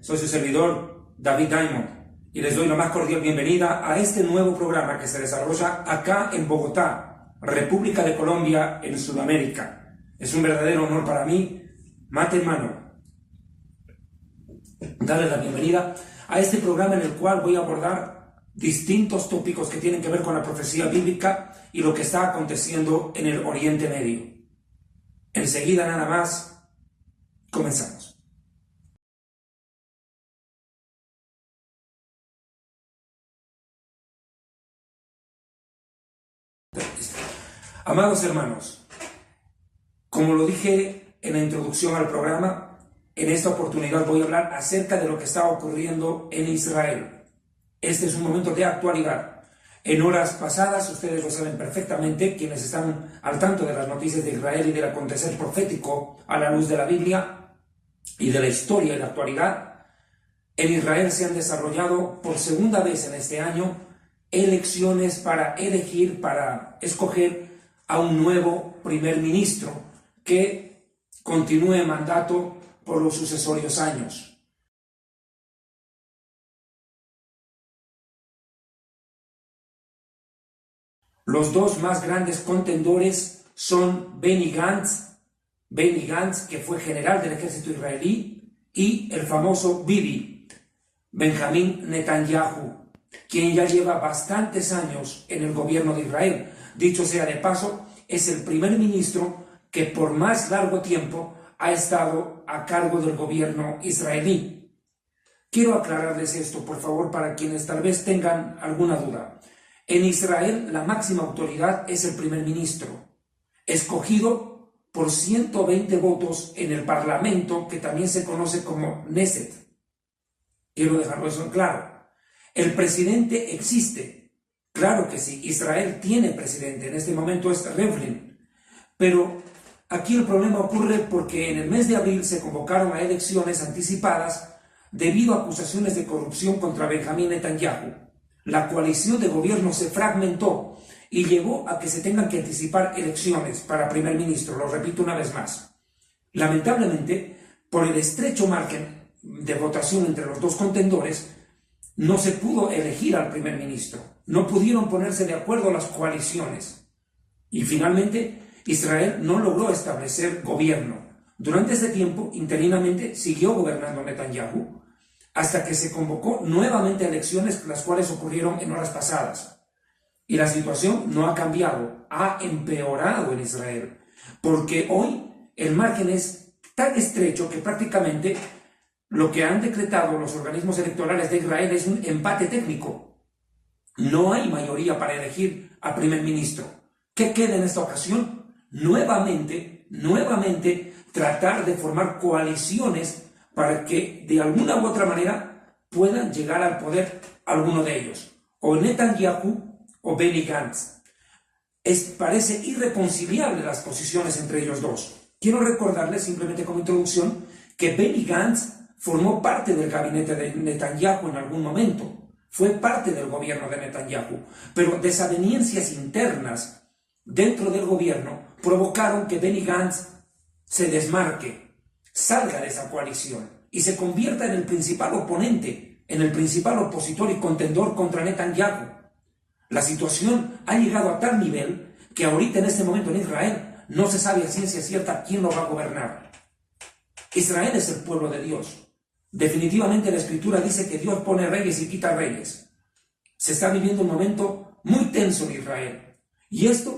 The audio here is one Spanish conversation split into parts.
Soy su servidor, David Diamond, y les doy la más cordial bienvenida a este nuevo programa que se desarrolla acá en Bogotá, República de Colombia, en Sudamérica. Es un verdadero honor para mí, mate en mano, darles la bienvenida a este programa en el cual voy a abordar distintos tópicos que tienen que ver con la profecía bíblica y lo que está aconteciendo en el Oriente Medio. Enseguida nada más, comenzamos. Amados hermanos, como lo dije en la introducción al programa, en esta oportunidad voy a hablar acerca de lo que está ocurriendo en Israel. Este es un momento de actualidad. En horas pasadas, ustedes lo saben perfectamente, quienes están al tanto de las noticias de Israel y del acontecer profético a la luz de la Biblia y de la historia y la actualidad, en Israel se han desarrollado por segunda vez en este año elecciones para elegir, para escoger a un nuevo primer ministro que continúe en mandato por los sucesorios años. Los dos más grandes contendores son Benny Gantz, que fue general del ejército israelí, y el famoso Bibi, Benjamín Netanyahu, quien ya lleva bastantes años en el gobierno de Israel. Dicho sea de paso, es el primer ministro que por más largo tiempo ha estado a cargo del gobierno israelí. Quiero aclararles esto, por favor, para quienes tal vez tengan alguna duda. En Israel, la máxima autoridad es el primer ministro, escogido por 120 votos en el Parlamento, que también se conoce como Knesset. Quiero dejarlo eso en claro. El presidente existe. Claro que sí, Israel tiene presidente, en este momento es Rivlin. Pero aquí el problema ocurre porque en el mes de abril se convocaron a elecciones anticipadas debido a acusaciones de corrupción contra Benjamín Netanyahu. La coalición de gobierno se fragmentó y llevó a que se tengan que anticipar elecciones para primer ministro, lo repito una vez más. Lamentablemente, por el estrecho margen de votación entre los dos contendores, no se pudo elegir al primer ministro. No pudieron ponerse de acuerdo las coaliciones. Y finalmente, Israel no logró establecer gobierno. Durante ese tiempo, interinamente, siguió gobernando Netanyahu, hasta que se convocó nuevamente a elecciones, las cuales ocurrieron en horas pasadas. Y la situación no ha cambiado, ha empeorado en Israel, porque hoy el margen es tan estrecho que prácticamente lo que han decretado los organismos electorales de Israel es un empate técnico. No hay mayoría para elegir al primer ministro. ¿Qué queda en esta ocasión? Nuevamente, tratar de formar coaliciones para que de alguna u otra manera puedan llegar al poder alguno de ellos, o Netanyahu o Benny Gantz. Parece irreconciliable las posiciones entre ellos dos. Quiero recordarles, simplemente como introducción, que Benny Gantz formó parte del gabinete de Netanyahu en algún momento, fue parte del gobierno de Netanyahu, pero desavenencias internas dentro del gobierno provocaron que Benny Gantz se desmarque, salga de esa coalición y se convierta en el principal oponente, en el principal opositor y contendor contra Netanyahu. La situación ha llegado a tal nivel que ahorita en este momento en Israel no se sabe a ciencia cierta quién lo va a gobernar. Israel es el pueblo de Dios. Definitivamente la Escritura dice que Dios pone reyes y quita reyes. Se está viviendo un momento muy tenso en Israel. Y esta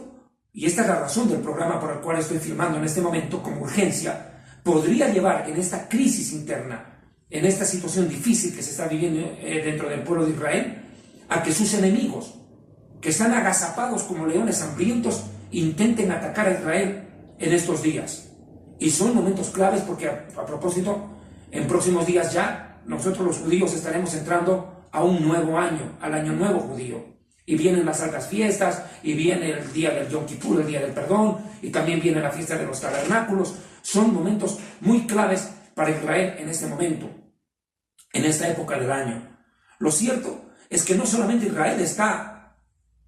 es la razón del programa por el cual estoy filmando en este momento como urgencia, podría llevar en esta crisis interna, en esta situación difícil que se está viviendo dentro del pueblo de Israel, a que sus enemigos, que están agazapados como leones hambrientos, intenten atacar a Israel en estos días. Y son momentos claves porque, a propósito, en próximos días ya, nosotros los judíos estaremos entrando a un nuevo año, al año nuevo judío. Y vienen las altas fiestas, y viene el día del Yom Kippur, el día del perdón, y también viene la fiesta de los tabernáculos. Son momentos muy claves para Israel en este momento, en esta época del año. Lo cierto es que no solamente Israel está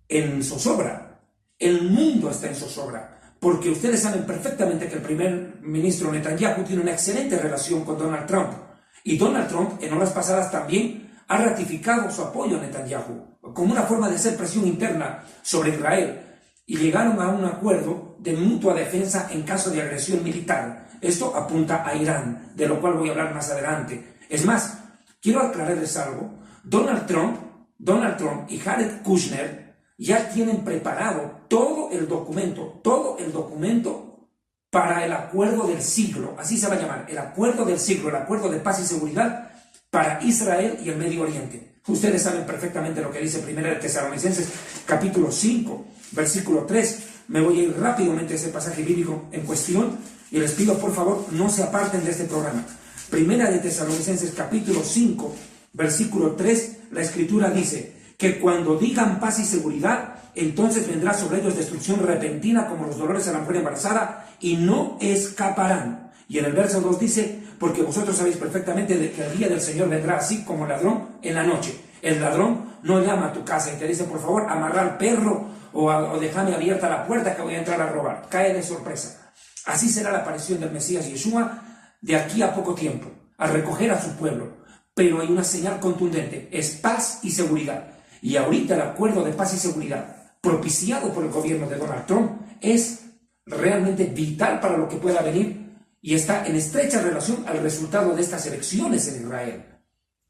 en zozobra, el mundo está en zozobra. Porque ustedes saben perfectamente que el primer ministro Netanyahu tiene una excelente relación con Donald Trump Y Donald Trump en horas pasadas también ha ratificado su apoyo a Netanyahu como una forma de hacer presión interna sobre Israel, y llegaron a un acuerdo de mutua defensa en caso de agresión militar. Esto apunta a Irán, de lo cual voy a hablar más adelante. Es más, quiero aclararles algo. Donald Trump y Jared Kushner ya tienen preparado todo el documento para el acuerdo del siglo, así se va a llamar, el acuerdo del siglo, el acuerdo de paz y seguridad para Israel y el Medio Oriente. Ustedes saben perfectamente lo que dice 1 de Tesalonicenses, capítulo 5, versículo 3. Me voy a ir rápidamente a ese pasaje bíblico en cuestión y les pido por favor no se aparten de este programa. 1 de Tesalonicenses, capítulo 5, versículo 3, la Escritura dice que cuando digan paz y seguridad, entonces vendrá sobre ellos destrucción repentina como los dolores a la mujer embarazada y no escaparán. Y en el verso 2 dice, porque vosotros sabéis perfectamente de que el día del Señor vendrá así como ladrón en la noche. El ladrón no llama a tu casa y te dice, por favor, amarra al perro o déjame abierta la puerta que voy a entrar a robar. Cae de sorpresa. Así será la aparición del Mesías Yeshua de aquí a poco tiempo, al recoger a su pueblo. Pero hay una señal contundente, es paz y seguridad. Y ahorita el acuerdo de paz y seguridad propiciado por el gobierno de Donald Trump es realmente vital para lo que pueda venir y está en estrecha relación al resultado de estas elecciones en Israel.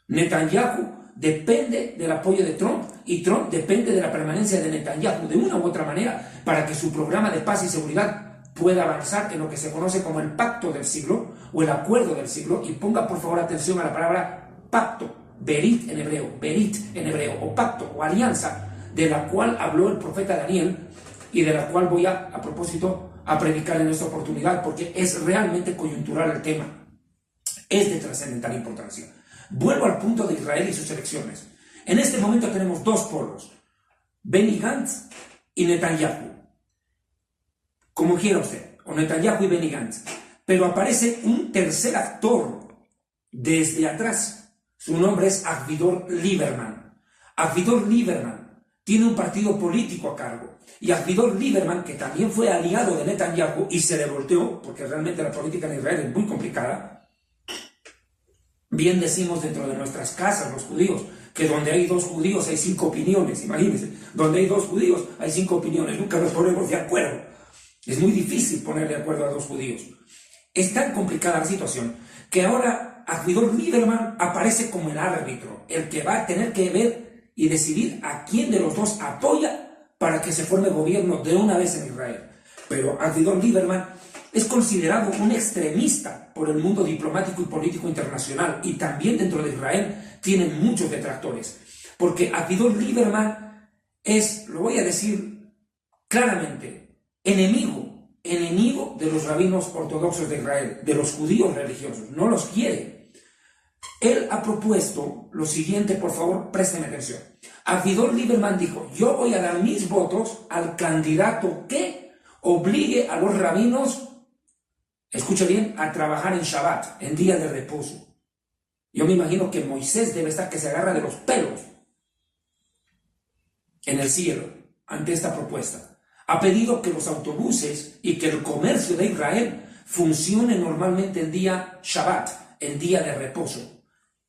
Netanyahu depende del apoyo de Trump y Trump depende de la permanencia de Netanyahu de una u otra manera para que su programa de paz y seguridad pueda avanzar en lo que se conoce como el pacto del siglo o el acuerdo del siglo. Y ponga por favor atención a la palabra pacto, berit en hebreo, o pacto o alianza, de la cual habló el profeta Daniel y de la cual voy a propósito a predicar en esta oportunidad porque es realmente coyuntural el tema, es de trascendental importancia. Vuelvo al punto de Israel y sus elecciones. En este momento tenemos dos polos, Benny Gantz y Netanyahu, como quiera usted, o Netanyahu y Benny Gantz, pero aparece un tercer actor desde atrás. Su nombre es Avigdor Lieberman. Avigdor Lieberman tiene un partido político a cargo. Y Avigdor Lieberman, que también fue aliado de Netanyahu y se le volteó, porque realmente la política en Israel es muy complicada. Bien decimos dentro de nuestras casas los judíos, que donde hay dos judíos hay 5 opiniones, imagínense. Donde hay dos judíos hay 5 opiniones, nunca nos ponemos de acuerdo. Es muy difícil poner de acuerdo a dos judíos. Es tan complicada la situación que ahora Avigdor Lieberman aparece como el árbitro, el que va a tener que ver y decidir a quién de los dos apoya para que se forme gobierno de una vez en Israel. Pero Avigdor Lieberman es considerado un extremista por el mundo diplomático y político internacional, y también dentro de Israel tiene muchos detractores, porque Avigdor Lieberman es, lo voy a decir claramente, enemigo de los rabinos ortodoxos de Israel, de los judíos religiosos, no los quiere. Él ha propuesto lo siguiente, por favor, presten atención. Avigdor Lieberman dijo, yo voy a dar mis votos al candidato que obligue a los rabinos, escucha bien, a trabajar en Shabbat, en día de reposo. Yo me imagino que Moisés debe estar que se agarra de los pelos en el cielo ante esta propuesta. Ha pedido que los autobuses y que el comercio de Israel funcione normalmente en día Shabbat, en día de reposo.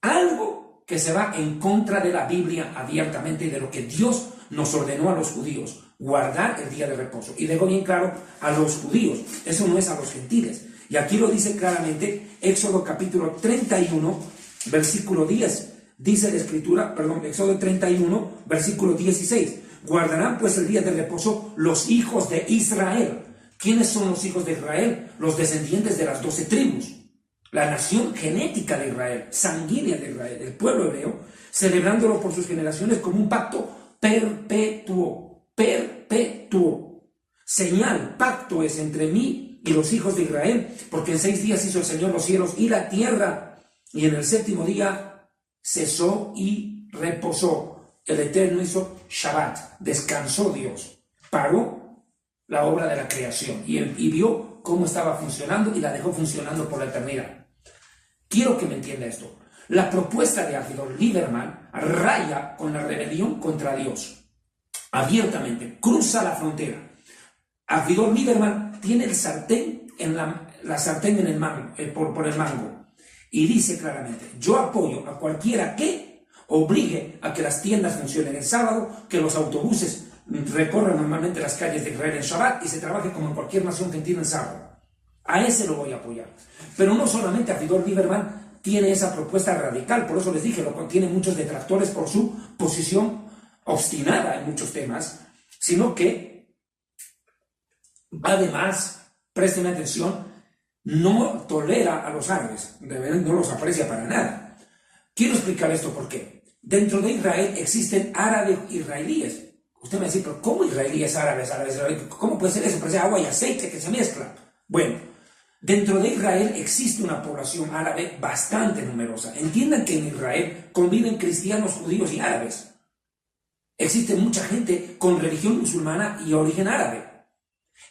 Algo que se va en contra de la Biblia abiertamente y de lo que Dios nos ordenó a los judíos, guardar el día de reposo. Y dejo bien claro a los judíos, eso no es a los gentiles. Y aquí lo dice claramente Éxodo capítulo 31, versículo 10. Dice la Escritura, Éxodo 31, versículo 16. Guardarán pues el día de reposo los hijos de Israel. ¿Quiénes son los hijos de Israel? Los descendientes de las 12 tribus. La nación genética de Israel, sanguínea de Israel, el pueblo hebreo, celebrándolo por sus generaciones como un pacto perpetuo. Señal, pacto es entre mí y los hijos de Israel, porque en 6 días hizo el Señor los cielos y la tierra, y en el 7º día cesó y reposó. El Eterno hizo Shabbat, descansó Dios, paró la obra de la creación y vio cómo estaba funcionando y la dejó funcionando por la eternidad. Quiero que me entienda esto. La propuesta de Avigdor Lieberman raya con la rebelión contra Dios. Abiertamente, cruza la frontera. Avigdor Lieberman tiene el sartén en la sartén en el mango, por el mango. Y dice claramente, yo apoyo a cualquiera que obligue a que las tiendas funcionen el sábado, que los autobuses recorran normalmente las calles de Israel en Shabbat y se trabaje como en cualquier nación gentil en sábado. A ese lo voy a apoyar. Pero no solamente Avigdor Lieberman tiene esa propuesta radical, por eso les dije, lo contiene muchos detractores por su posición obstinada en muchos temas, sino que, además, presten atención, no tolera a los árabes, de verdad no los aprecia para nada. Quiero explicar esto por qué. Dentro de Israel existen árabes israelíes. Usted me dice, pero ¿cómo israelíes árabes? ¿Cómo puede ser eso? Parece agua y aceite que se mezclan. Bueno, dentro de Israel existe una población árabe bastante numerosa. Entiendan que en Israel conviven cristianos, judíos y árabes. Existe mucha gente con religión musulmana y origen árabe.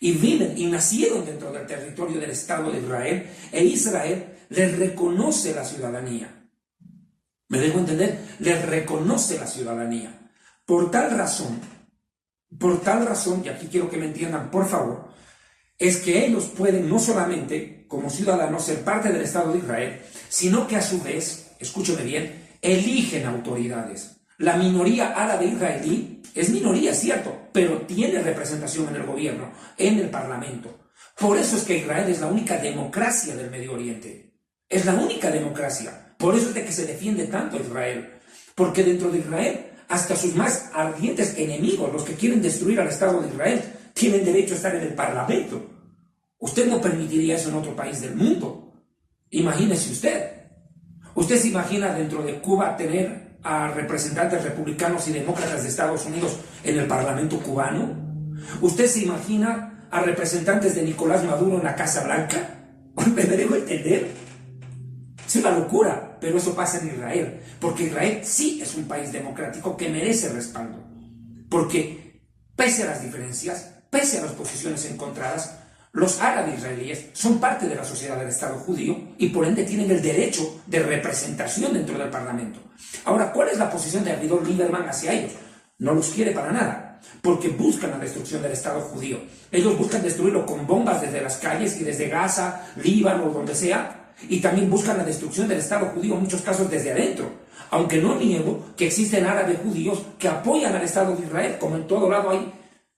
Y viven y nacieron dentro del territorio del Estado de Israel, e Israel les reconoce la ciudadanía. ¿Me dejo entender? Les reconoce la ciudadanía. Por tal razón, y aquí quiero que me entiendan, por favor, es que ellos pueden no solamente, como ciudadanos, ser parte del Estado de Israel, sino que a su vez, escúcheme bien, eligen autoridades. La minoría árabe israelí es minoría, cierto, pero tiene representación en el gobierno, en el parlamento. Por eso es que Israel es la única democracia del Medio Oriente. Es la única democracia. Por eso es de que se defiende tanto Israel. Porque dentro de Israel, hasta sus más ardientes enemigos, los que quieren destruir al Estado de Israel, tienen derecho a estar en el parlamento. Usted no permitiría eso en otro país del mundo. Imagínese usted. ¿Usted se imagina dentro de Cuba tener a representantes republicanos y demócratas de Estados Unidos en el Parlamento cubano? ¿Usted se imagina a representantes de Nicolás Maduro en la Casa Blanca? ¿Me dejo entender? Es una locura, pero eso pasa en Israel, porque Israel sí es un país democrático que merece respaldo, porque pese a las diferencias, pese a las posiciones encontradas, los árabes israelíes son parte de la sociedad del Estado judío y por ende tienen el derecho de representación dentro del Parlamento. Ahora, ¿cuál es la posición de Avigdor Lieberman hacia ellos? No los quiere para nada, porque buscan la destrucción del Estado judío. Ellos buscan destruirlo con bombas desde las calles y desde Gaza, Líbano, donde sea, y también buscan la destrucción del Estado judío en muchos casos desde adentro. Aunque no niego que existen árabes judíos que apoyan al Estado de Israel, como en todo lado hay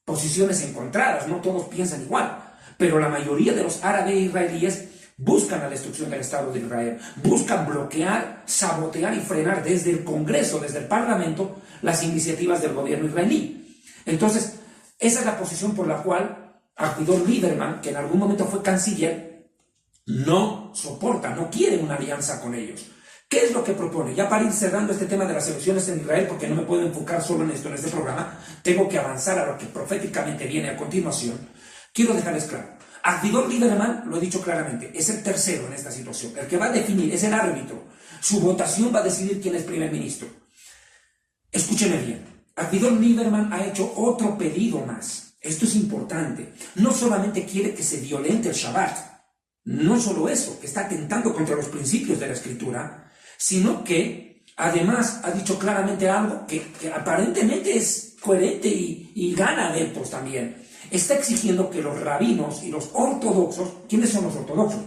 posiciones encontradas, no todos piensan igual. Pero la mayoría de los árabes israelíes buscan la destrucción del Estado de Israel, buscan bloquear, sabotear y frenar desde el Congreso, desde el Parlamento, las iniciativas del gobierno israelí. Entonces, esa es la posición por la cual Avigdor Lieberman, que en algún momento fue canciller, no soporta, no quiere una alianza con ellos. ¿Qué es lo que propone? Ya para ir cerrando este tema de las elecciones en Israel, porque no me puedo enfocar solo en esto, en este programa, tengo que avanzar a lo que proféticamente viene a continuación. Quiero dejarles claro, Avigdor Lieberman, lo he dicho claramente, es el tercero en esta situación, el que va a definir, es el árbitro. Su votación va a decidir quién es primer ministro. Escúcheme bien, Avigdor Lieberman ha hecho otro pedido más. Esto es importante. No solamente quiere que se violente el Shabbat, no solo eso, que está atentando contra los principios de la Escritura, sino que además ha dicho claramente algo que aparentemente es coherente y gana adeptos también. Está exigiendo que los rabinos y los ortodoxos, ¿quiénes son los ortodoxos?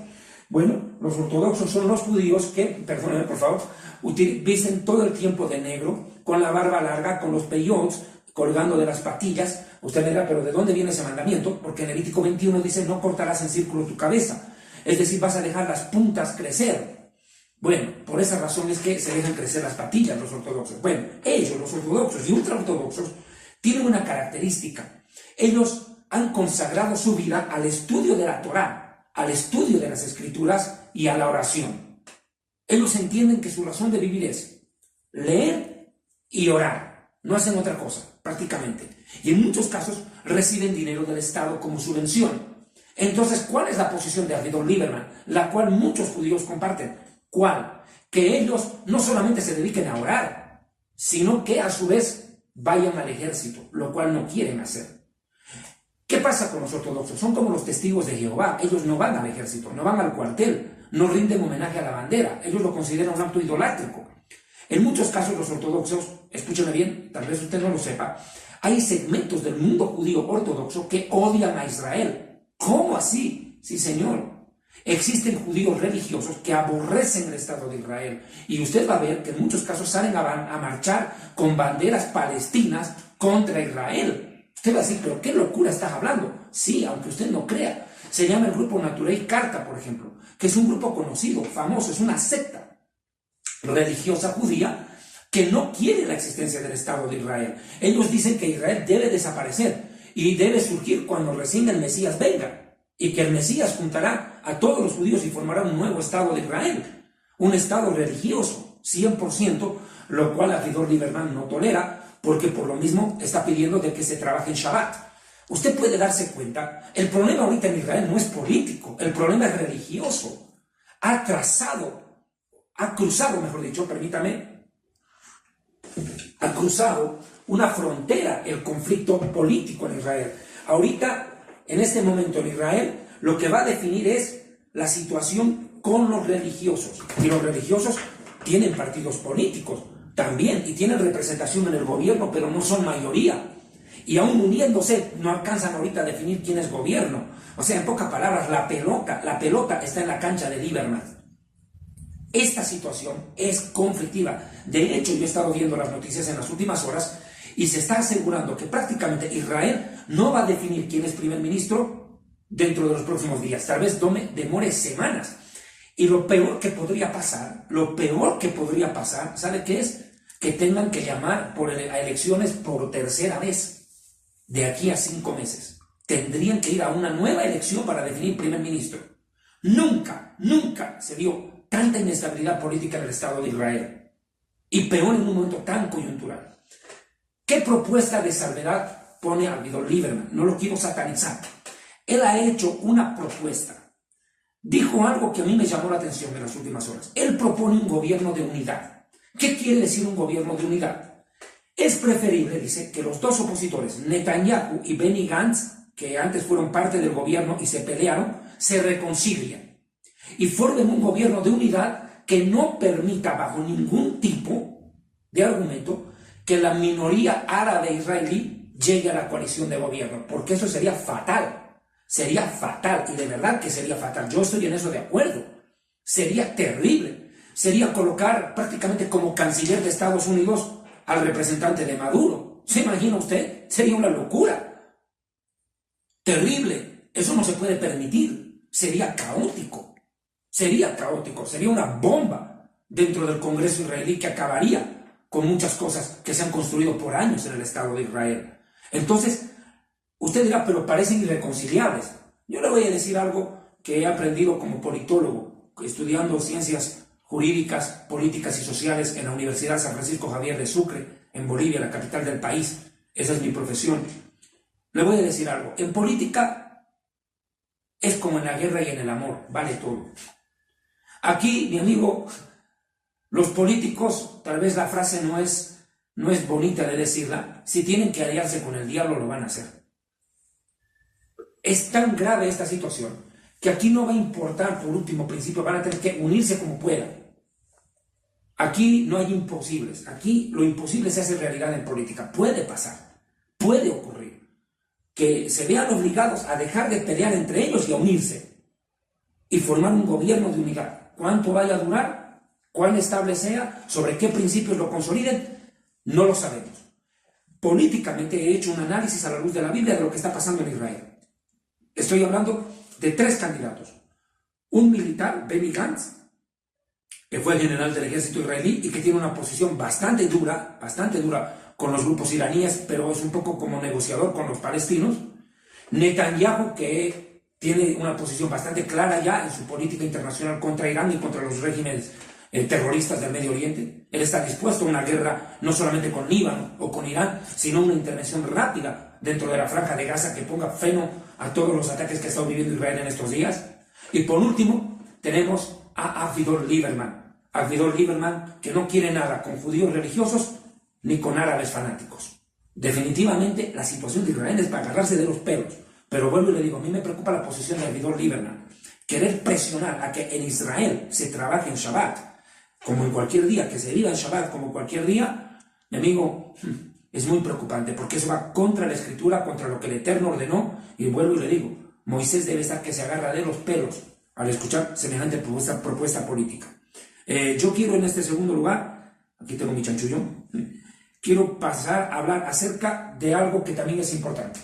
Bueno, los ortodoxos son los judíos que, perdónenme por favor, visten todo el tiempo de negro, con la barba larga, con los peyots, colgando de las patillas. Usted me dirá, pero ¿de dónde viene ese mandamiento? Porque en Levítico 21 dice, no cortarás en círculo tu cabeza. Es decir, vas a dejar las puntas crecer. Bueno, por esa razón es que se dejan crecer las patillas los ortodoxos. Bueno, ellos, los ortodoxos y ultraortodoxos, tienen una característica. Ellos han consagrado su vida al estudio de la Torá, al estudio de las Escrituras y a la oración. Ellos entienden que su razón de vivir es leer y orar. No hacen otra cosa, prácticamente. Y en muchos casos reciben dinero del Estado como subvención. Entonces, ¿cuál es la posición de Avigdor Lieberman? La cual muchos judíos comparten. ¿Cuál? Que ellos no solamente se dediquen a orar, sino que a su vez vayan al ejército, lo cual no quieren hacer. ¿Qué pasa con los ortodoxos? Son como los testigos de Jehová. Ellos no van al ejército, no van al cuartel, no rinden homenaje a la bandera. Ellos lo consideran un acto idolátrico. En muchos casos los ortodoxos, escúcheme bien, tal vez usted no lo sepa, hay segmentos del mundo judío ortodoxo que odian a Israel. ¿Cómo así? Sí, señor. Existen judíos religiosos que aborrecen el Estado de Israel. Y usted va a ver que en muchos casos salen a marchar con banderas palestinas contra Israel. Usted va a decir, pero ¿qué locura estás hablando? Sí, aunque usted no crea. Se llama el grupo Naturei Karta, por ejemplo, que es un grupo conocido, famoso, es una secta religiosa judía que no quiere la existencia del Estado de Israel. Ellos dicen que Israel debe desaparecer y debe surgir cuando recién el Mesías venga, y que el Mesías juntará a todos los judíos y formará un nuevo Estado de Israel, un Estado religioso, 100%, lo cual Avigdor Lieberman no tolera, porque por lo mismo está pidiendo de que se trabaje en Shabbat. Usted puede darse cuenta, el problema ahorita en Israel no es político, el problema es religioso. Ha cruzado, mejor dicho, permítame, ha cruzado una frontera el conflicto político en Israel. Ahorita, en este momento en Israel, lo que va a definir es la situación con los religiosos. Y los religiosos tienen partidos políticos también, y tienen representación en el gobierno, pero no son mayoría. Y aún uniéndose, no alcanzan ahorita a definir quién es gobierno. O sea, en pocas palabras, la pelota está en la cancha de Lieberman. Esta situación es conflictiva. De hecho, yo he estado viendo las noticias en las últimas horas y se está asegurando que prácticamente Israel no va a definir quién es primer ministro dentro de los próximos días. Tal vez demore semanas. Y lo peor que podría pasar, ¿sabe qué es? Que tengan que llamar a elecciones por tercera vez, de aquí a 5 meses. Tendrían que ir a una nueva elección para definir primer ministro. Nunca se dio tanta inestabilidad política en el Estado de Israel. Y peor en un momento tan coyuntural. ¿Qué propuesta de salvedad pone Avigdor Lieberman? No lo quiero satanizar. Él ha hecho una propuesta. Dijo algo que a mí me llamó la atención en las últimas horas. Él propone un gobierno de unidad. ¿Qué quiere decir un gobierno de unidad? Es preferible, dice, que los dos opositores, Netanyahu y Benny Gantz, que antes fueron parte del gobierno y se pelearon, se reconcilien y formen un gobierno de unidad que no permita bajo ningún tipo de argumento que la minoría árabe israelí llegue a la coalición de gobierno, porque eso sería fatal. Sería fatal, y de verdad que sería fatal. Yo estoy en eso de acuerdo. Sería terrible. Sería colocar prácticamente como canciller de Estados Unidos al representante de Maduro. ¿Se imagina usted? Sería una locura. Terrible. Eso no se puede permitir. Sería caótico. Sería una bomba dentro del Congreso israelí que acabaría con muchas cosas que se han construido por años en el Estado de Israel. Entonces, usted dirá, pero parecen irreconciliables. Yo le voy a decir algo que he aprendido como politólogo, estudiando ciencias jurídicas, políticas y sociales en la Universidad San Francisco Javier de Sucre, en Bolivia, la capital del país. Esa es mi profesión. Le voy a decir algo. En política es como en la guerra y en el amor, vale todo. Aquí, mi amigo, los políticos, tal vez la frase no es bonita de decirla, si tienen que aliarse con el diablo lo van a hacer. Es tan grave esta situación que aquí no va a importar, por último principio, van a tener que unirse como puedan. Aquí no hay imposibles, aquí lo imposible se hace realidad en política. Puede pasar, puede ocurrir, que se vean obligados a dejar de pelear entre ellos y a unirse y formar un gobierno de unidad. ¿Cuánto vaya a durar? ¿Cuán estable sea? ¿Sobre qué principios lo consoliden? No lo sabemos. Políticamente he hecho un análisis a la luz de la Biblia de lo que está pasando en Israel. Estoy hablando de 3 candidatos. Un militar, Benny Gantz, que fue general del ejército israelí y que tiene una posición bastante dura con los grupos iraníes, pero es un poco como negociador con los palestinos. Netanyahu, que tiene una posición bastante clara ya en su política internacional contra Irán y contra los regímenes terroristas del Medio Oriente. Él está dispuesto a una guerra no solamente con Líbano o con Irán, sino una intervención rápida dentro de la franja de Gaza que ponga freno a todos los ataques que ha estado viviendo Israel en estos días. Y por último, tenemos a Avigdor Lieberman. Avigdor Lieberman, que no quiere nada con judíos religiosos ni con árabes fanáticos. Definitivamente, la situación de Israel es para agarrarse de los pelos. Pero vuelvo y le digo, a mí me preocupa la posición de Avigdor Lieberman. Querer presionar a que en Israel se trabaje en Shabbat, como en cualquier día, que se viva en Shabbat como cualquier día, mi amigo, es muy preocupante, porque eso va contra la Escritura, contra lo que el Eterno ordenó. Y vuelvo y le digo, Moisés debe estar que se agarra de los pelos al escuchar semejante propuesta política. Yo quiero en este segundo lugar, aquí tengo mi chanchullón, quiero pasar a hablar acerca de algo que también es importante.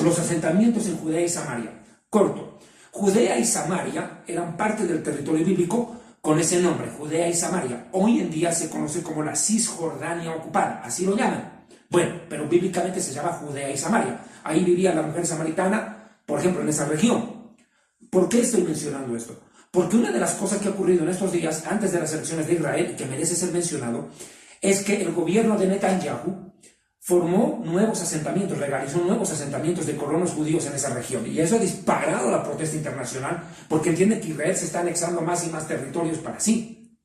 Los asentamientos en Judea y Samaria. Corto. Judea y Samaria eran parte del territorio bíblico con ese nombre, Judea y Samaria. Hoy en día se conoce como la Cisjordania ocupada, así lo llaman. Bueno, pero bíblicamente se llama Judea y Samaria. Ahí vivía la mujer samaritana, por ejemplo, en esa región. ¿Por qué estoy mencionando esto? Porque una de las cosas que ha ocurrido en estos días, antes de las elecciones de Israel, y que merece ser mencionado, es que el gobierno de Netanyahu formó nuevos asentamientos, legalizó nuevos asentamientos de colonos judíos en esa región. Y eso ha disparado la protesta internacional, porque entiende que Israel se está anexando más y más territorios para sí.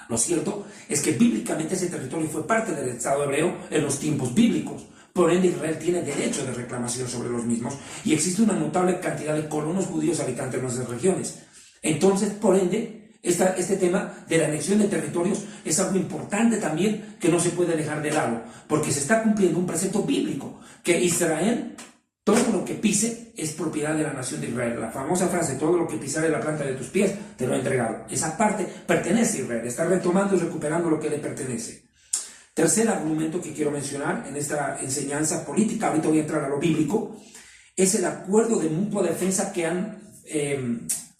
Lo cierto es que bíblicamente ese territorio fue parte del Estado hebreo en los tiempos bíblicos. Por ende, Israel tiene derecho de reclamación sobre los mismos y existe una notable cantidad de colonos judíos habitantes en esas regiones. Entonces, por ende, este tema de la anexión de territorios es algo importante también que no se puede dejar de lado, porque se está cumpliendo un precepto bíblico, que Israel, todo lo que pise es propiedad de la nación de Israel. La famosa frase, todo lo que pisare la planta de tus pies, te lo he entregado. Esa parte pertenece a Israel, está retomando y recuperando lo que le pertenece. Tercer argumento que quiero mencionar en esta enseñanza política, ahorita voy a entrar a lo bíblico, es el acuerdo de mutua defensa que han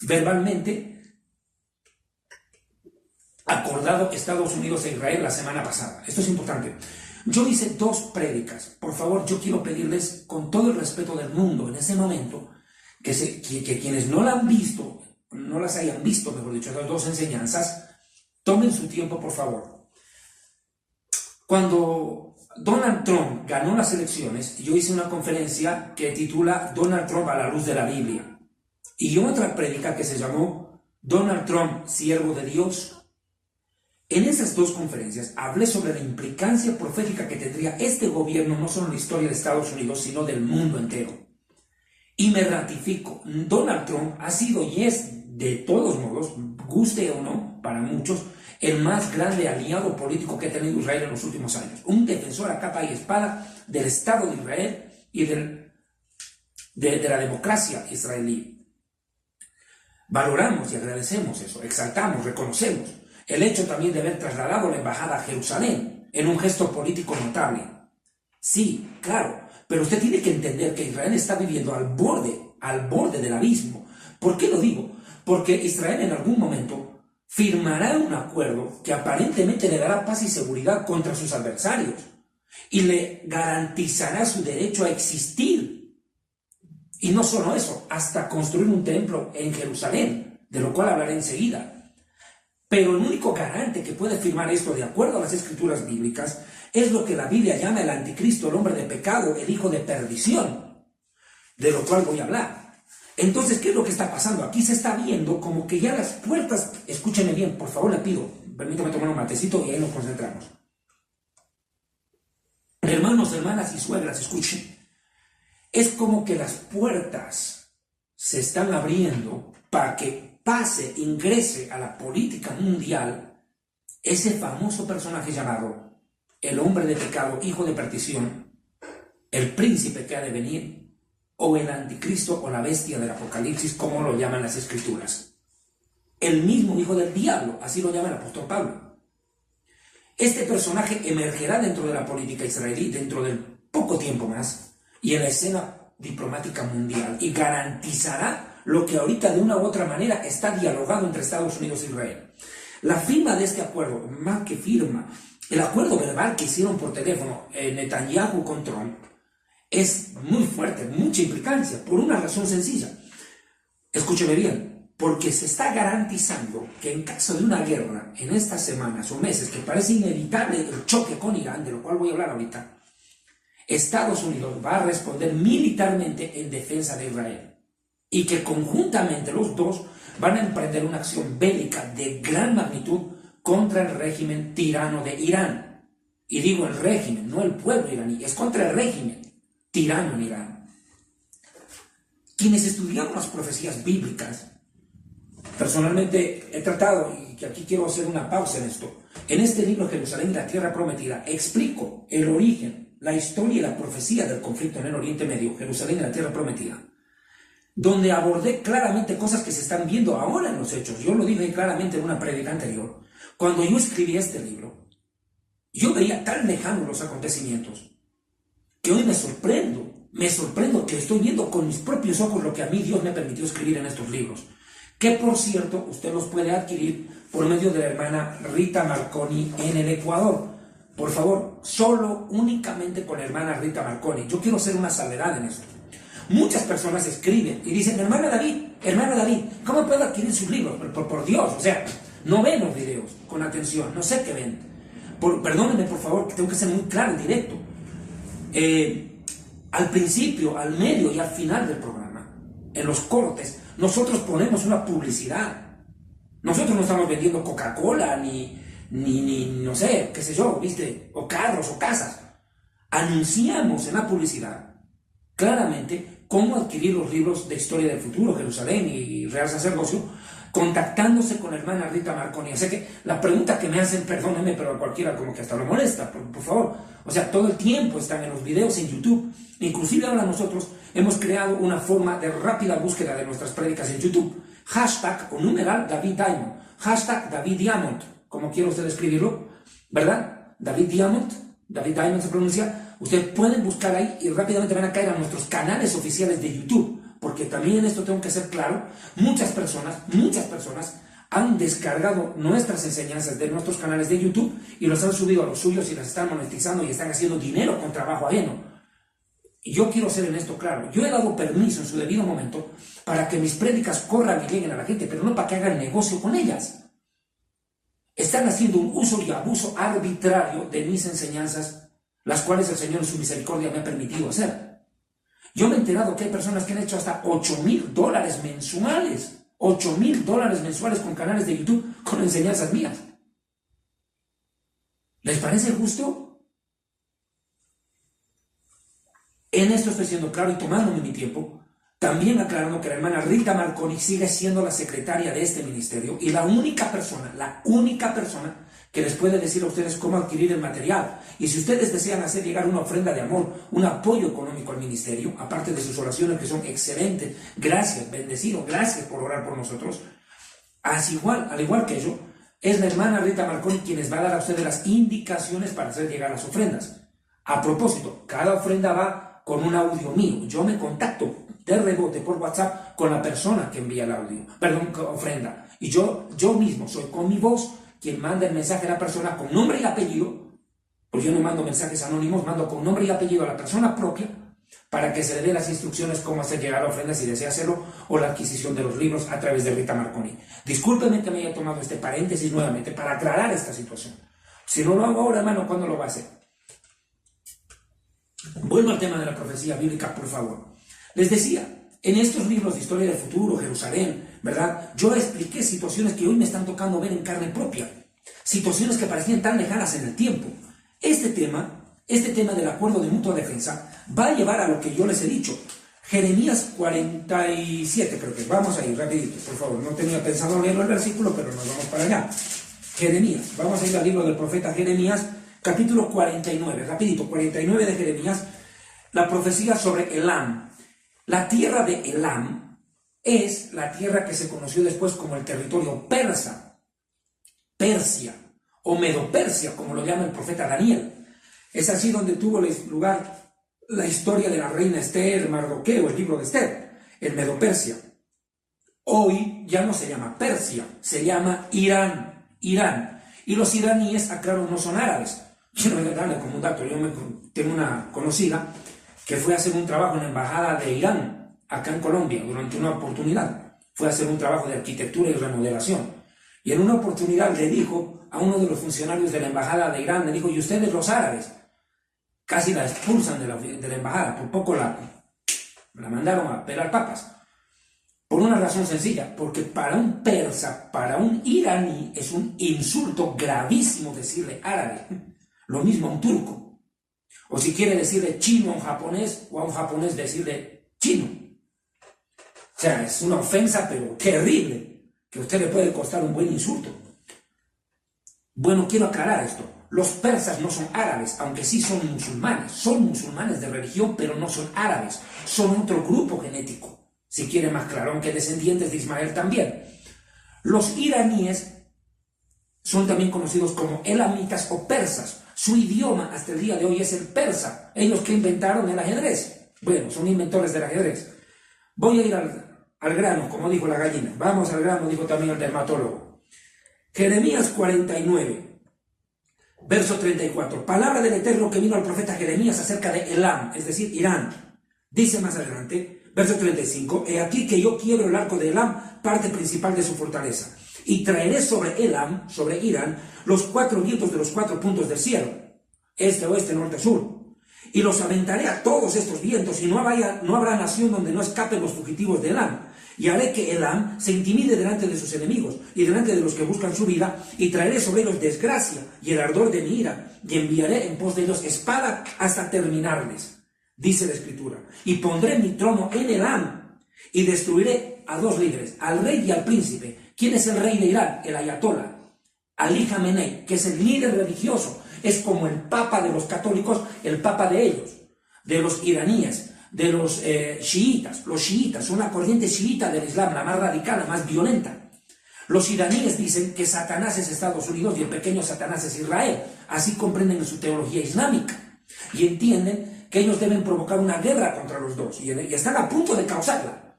verbalmente acordado Estados Unidos e Israel la semana pasada. Esto es importante. Yo hice 2 prédicas. Por favor, yo quiero pedirles con todo el respeto del mundo en ese momento que quienes no la han visto, no las hayan visto, mejor dicho, las 2 enseñanzas, tomen su tiempo, por favor. Cuando Donald Trump ganó las elecciones, yo hice una conferencia que titula Donald Trump a la luz de la Biblia. Y otra prédica que se llamó Donald Trump, siervo de Dios. En esas 2 conferencias hablé sobre la implicancia profética que tendría este gobierno no solo en la historia de Estados Unidos, sino del mundo entero. Y me ratifico, Donald Trump ha sido y es, de todos modos, guste o no, para muchos, el más grande aliado político que ha tenido Israel en los últimos años. Un defensor a capa y espada del Estado de Israel y de la democracia israelí. Valoramos y agradecemos eso, exaltamos, reconocemos el hecho también de haber trasladado la embajada a Jerusalén en un gesto político notable. Sí, claro, pero usted tiene que entender que Israel está viviendo al borde del abismo. ¿Por qué lo digo? Porque Israel en algún momento firmará un acuerdo que aparentemente le dará paz y seguridad contra sus adversarios y le garantizará su derecho a existir. Y no solo eso, hasta construir un templo en Jerusalén, de lo cual hablaré enseguida. Pero el único garante que puede firmar esto de acuerdo a las escrituras bíblicas es lo que la Biblia llama el anticristo, el hombre de pecado, el hijo de perdición, de lo cual voy a hablar. Entonces, ¿qué es lo que está pasando? Aquí se está viendo como que ya las puertas, escúchenme bien, por favor le pido, permítame tomar un matecito y ahí nos concentramos. Hermanos, hermanas y suegras, escuchen. Es como que las puertas se están abriendo para que ingrese a la política mundial ese famoso personaje llamado el hombre de pecado, hijo de perdición, el príncipe que ha de venir, o el anticristo o la bestia del Apocalipsis, como lo llaman las escrituras. El mismo hijo del diablo, así lo llama el apóstol Pablo. Este personaje emergerá dentro de la política israelí dentro de poco tiempo más y en la escena diplomática mundial y garantizará lo que ahorita de una u otra manera está dialogado entre Estados Unidos e Israel. La firma de este acuerdo, más que firma, el acuerdo verbal que hicieron por teléfono Netanyahu con Trump, es muy fuerte, mucha implicancia, por una razón sencilla. Escúcheme bien, porque se está garantizando que en caso de una guerra, en estas semanas o meses, que parece inevitable el choque con Irán, de lo cual voy a hablar ahorita, Estados Unidos va a responder militarmente en defensa de Israel. Y que conjuntamente los dos van a emprender una acción bélica de gran magnitud contra el régimen tirano de Irán. Y digo el régimen, no el pueblo iraní, es contra el régimen tirano en Irán. Quienes estudiamos las profecías bíblicas, personalmente he tratado, y que aquí quiero hacer una pausa en esto, en este libro Jerusalén y la Tierra Prometida, explico el origen, la historia y la profecía del conflicto en el Oriente Medio, Jerusalén y la Tierra Prometida. donde abordé claramente cosas que se están viendo ahora en los hechos. Yo lo dije claramente en una prédica anterior. Cuando yo escribí este libro, yo veía tan lejanos los acontecimientos que hoy me sorprendo que estoy viendo con mis propios ojos lo que a mí Dios me permitió escribir en estos libros, que por cierto usted los puede adquirir por medio de la hermana Rita Marconi en el Ecuador. Por favor, únicamente con la hermana Rita Marconi. Yo quiero hacer una salvedad en esto. Muchas personas escriben y dicen, hermana David, ¿cómo puedo adquirir sus libros? Por Dios, o sea, no ven los videos con atención, no sé qué ven. Perdónenme, por favor, que tengo que ser muy claro y directo. Al principio, al medio y al final del programa, en los cortes, nosotros ponemos una publicidad. Nosotros no estamos vendiendo Coca-Cola, ni no sé, qué sé yo, ¿viste? O carros o casas. Anunciamos en la publicidad claramente cómo adquirir los libros de Historia del Futuro, Jerusalén y Real Sacerdocio, contactándose con la hermana Rita Marconi. Así que la pregunta que me hacen, perdónenme, pero a cualquiera como que hasta lo molesta, por favor. O sea, todo el tiempo están en los videos en YouTube. Inclusive ahora nosotros hemos creado una forma de rápida búsqueda de nuestras prédicas en YouTube. Hashtag o numeral David Diamond. Hashtag David Diamond, como quiera usted escribirlo, ¿verdad? David Diamond se pronuncia. Ustedes pueden buscar ahí y rápidamente van a caer a nuestros canales oficiales de YouTube, porque también en esto tengo que ser claro, muchas personas han descargado nuestras enseñanzas de nuestros canales de YouTube y los han subido a los suyos y las están monetizando y están haciendo dinero con trabajo ajeno. Y yo quiero ser en esto claro, yo he dado permiso en su debido momento para que mis prédicas corran y lleguen a la gente, pero no para que hagan negocio con ellas. Están haciendo un uso y abuso arbitrario de mis enseñanzas, las cuales el Señor en su misericordia me ha permitido hacer. Yo me he enterado que hay personas que han hecho hasta $8,000 mensuales, $8,000 mensuales con canales de YouTube con enseñanzas mías. ¿Les parece justo? En esto estoy siendo claro y tomándome mi tiempo, también aclarando que la hermana Rita Marconi sigue siendo la secretaria de este ministerio y la única persona que les puede decir a ustedes cómo adquirir el material. Y si ustedes desean hacer llegar una ofrenda de amor, un apoyo económico al ministerio, aparte de sus oraciones que son excelentes, gracias, bendecido, gracias por orar por nosotros, al igual que yo, es la hermana Rita Marconi quien les va a dar a ustedes las indicaciones para hacer llegar las ofrendas. A propósito, cada ofrenda va con un audio mío. Yo me contacto de rebote por WhatsApp con la persona que envía el audio, ofrenda. Y yo mismo soy con mi voz quien manda el mensaje a la persona con nombre y apellido, porque yo no mando mensajes anónimos, mando con nombre y apellido a la persona propia para que se le dé las instrucciones cómo hacer llegar la ofrenda si desea hacerlo, o la adquisición de los libros a través de Rita Marconi. Discúlpeme que me haya tomado este paréntesis nuevamente para aclarar esta situación. Si no lo hago ahora, hermano, ¿cuándo lo va a hacer? Vuelvo al tema de la profecía bíblica, por favor. Les decía, en estos libros de Historia del Futuro, Jerusalén, ¿verdad? Yo expliqué situaciones que hoy me están tocando ver en carne propia, situaciones que parecían tan lejanas en el tiempo. Este tema del acuerdo de mutua defensa va a llevar a lo que yo les he dicho. Jeremías 47, creo que vamos a ir rapidito, por favor. No tenía pensado leerlo el versículo, pero nos vamos para allá. Jeremías, vamos a ir al libro del profeta Jeremías, capítulo 49, rapidito, 49 de Jeremías, la profecía sobre Elam. La tierra de Elam es la tierra que se conoció después como el territorio persa, Persia, o Medo-Persia, como lo llama el profeta Daniel. Es así donde tuvo lugar la historia de la reina Esther, Mardoqueo, el libro de Esther, el Medo-Persia. Hoy ya no se llama Persia, se llama Irán. Y los iraníes, aclaro, no son árabes. Quiero darle como un dato, tengo una conocida que fue a hacer un trabajo en la embajada de Irán, acá en Colombia, durante una oportunidad. Fue a hacer un trabajo de arquitectura y remodelación. Y en una oportunidad le dijo a uno de los funcionarios de la embajada de Irán, le dijo, ¿y ustedes los árabes? Casi la expulsan de la embajada, por poco la mandaron a pelar papas. Por una razón sencilla, porque para un persa, para un iraní, es un insulto gravísimo decirle árabe. Lo mismo a un turco. O si quiere decirle chino a un japonés, o a un japonés decirle chino. O sea, es una ofensa, pero terrible, que a usted le puede costar un buen insulto. Bueno, quiero aclarar esto. Los persas no son árabes, aunque sí son musulmanes de religión, pero no son árabes. Son otro grupo genético. si quiere más claro, aunque descendientes de Ismael también. Los iraníes son también conocidos como elamitas o persas. Su idioma hasta el día de hoy es el persa. Ellos que inventaron el ajedrez. Bueno, son inventores del ajedrez. Voy a ir al grano, como dijo la gallina. Vamos al grano, dijo también el dermatólogo. Jeremías 49, verso 34. Palabra del Eterno que vino al profeta Jeremías acerca de Elam, es decir, Irán. Dice más adelante, verso 35, he aquí que yo quiebro el arco de Elam, parte principal de su fortaleza, y traeré sobre Elam, sobre Irán, los 4 vientos de los 4 puntos del cielo, este, oeste, norte, sur, y los aventaré a todos estos vientos, y no habrá nación donde no escapen los fugitivos de Elam, y haré que Elam se intimide delante de sus enemigos, y delante de los que buscan su vida, y traeré sobre ellos desgracia, y el ardor de mi ira, y enviaré en pos de ellos espada hasta terminarles. Dice la Escritura, y pondré mi trono en Elam, y destruiré a 2 líderes, al rey y al príncipe. ¿Quién es el rey de Irán? El ayatolá, Ali Jamenei, que es el líder religioso, es como el papa de los católicos, el papa de ellos, de los iraníes, de los chiitas. Los chiitas son la corriente chiita del Islam, la más radical, la más violenta. Los iraníes dicen que Satanás es Estados Unidos y el pequeño Satanás es Israel. Así comprenden en su teología islámica y entienden que ellos deben provocar una guerra contra los dos y están a punto de causarla.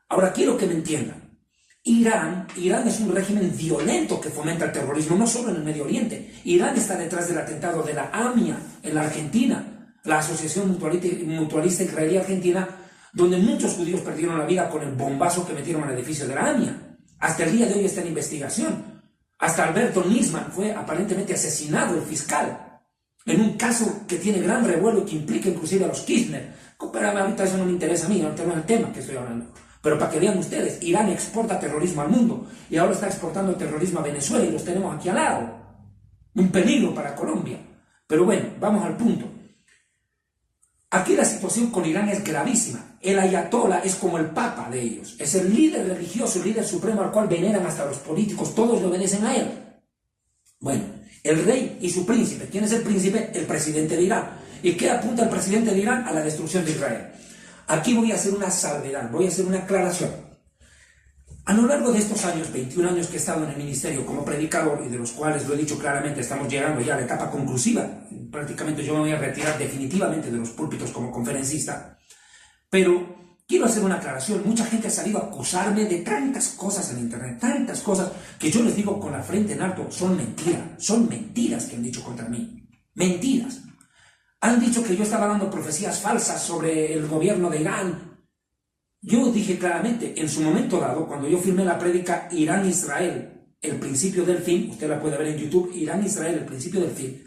Ahora quiero que me entiendan. Irán es un régimen violento que fomenta el terrorismo, no solo en el Medio Oriente. Irán está detrás del atentado de la AMIA en la Argentina, la Asociación Mutualista Israelí Argentina, donde muchos judíos perdieron la vida con el bombazo que metieron al edificio de la AMIA. Hasta el día de hoy está en investigación. Hasta Alberto Nisman fue aparentemente asesinado, el fiscal, en un caso que tiene gran revuelo y que implica inclusive a los Kirchner. Pero ahorita eso no me interesa a mí, ahorita no es el tema que estoy hablando. Pero para que vean ustedes, Irán exporta terrorismo al mundo y ahora está exportando terrorismo a Venezuela y los tenemos aquí al lado. Un peligro para Colombia. Pero bueno, vamos al punto. Aquí la situación con Irán es gravísima. El ayatolá es como el papa de ellos. Es el líder religioso, el líder supremo al cual veneran hasta los políticos. Todos le obedecen a él. Bueno, el rey y su príncipe. ¿Quién es el príncipe? El presidente de Irán. ¿Y qué apunta el presidente de Irán? A la destrucción de Israel. Aquí voy a hacer una salvedad, voy a hacer una aclaración. A lo largo de estos años, 21 años que he estado en el ministerio como predicador, y de los cuales lo he dicho claramente, estamos llegando ya a la etapa conclusiva, prácticamente yo me voy a retirar definitivamente de los púlpitos como conferencista, pero quiero hacer una aclaración. Mucha gente ha salido a acusarme de tantas cosas en internet, tantas cosas que yo les digo con la frente en alto, son mentiras que han dicho contra mí, mentiras. Han dicho que yo estaba dando profecías falsas sobre el gobierno de Irán. Yo dije claramente, en su momento dado, cuando yo firmé la prédica Irán-Israel, el principio del fin, usted la puede ver en YouTube, Irán-Israel, el principio del fin,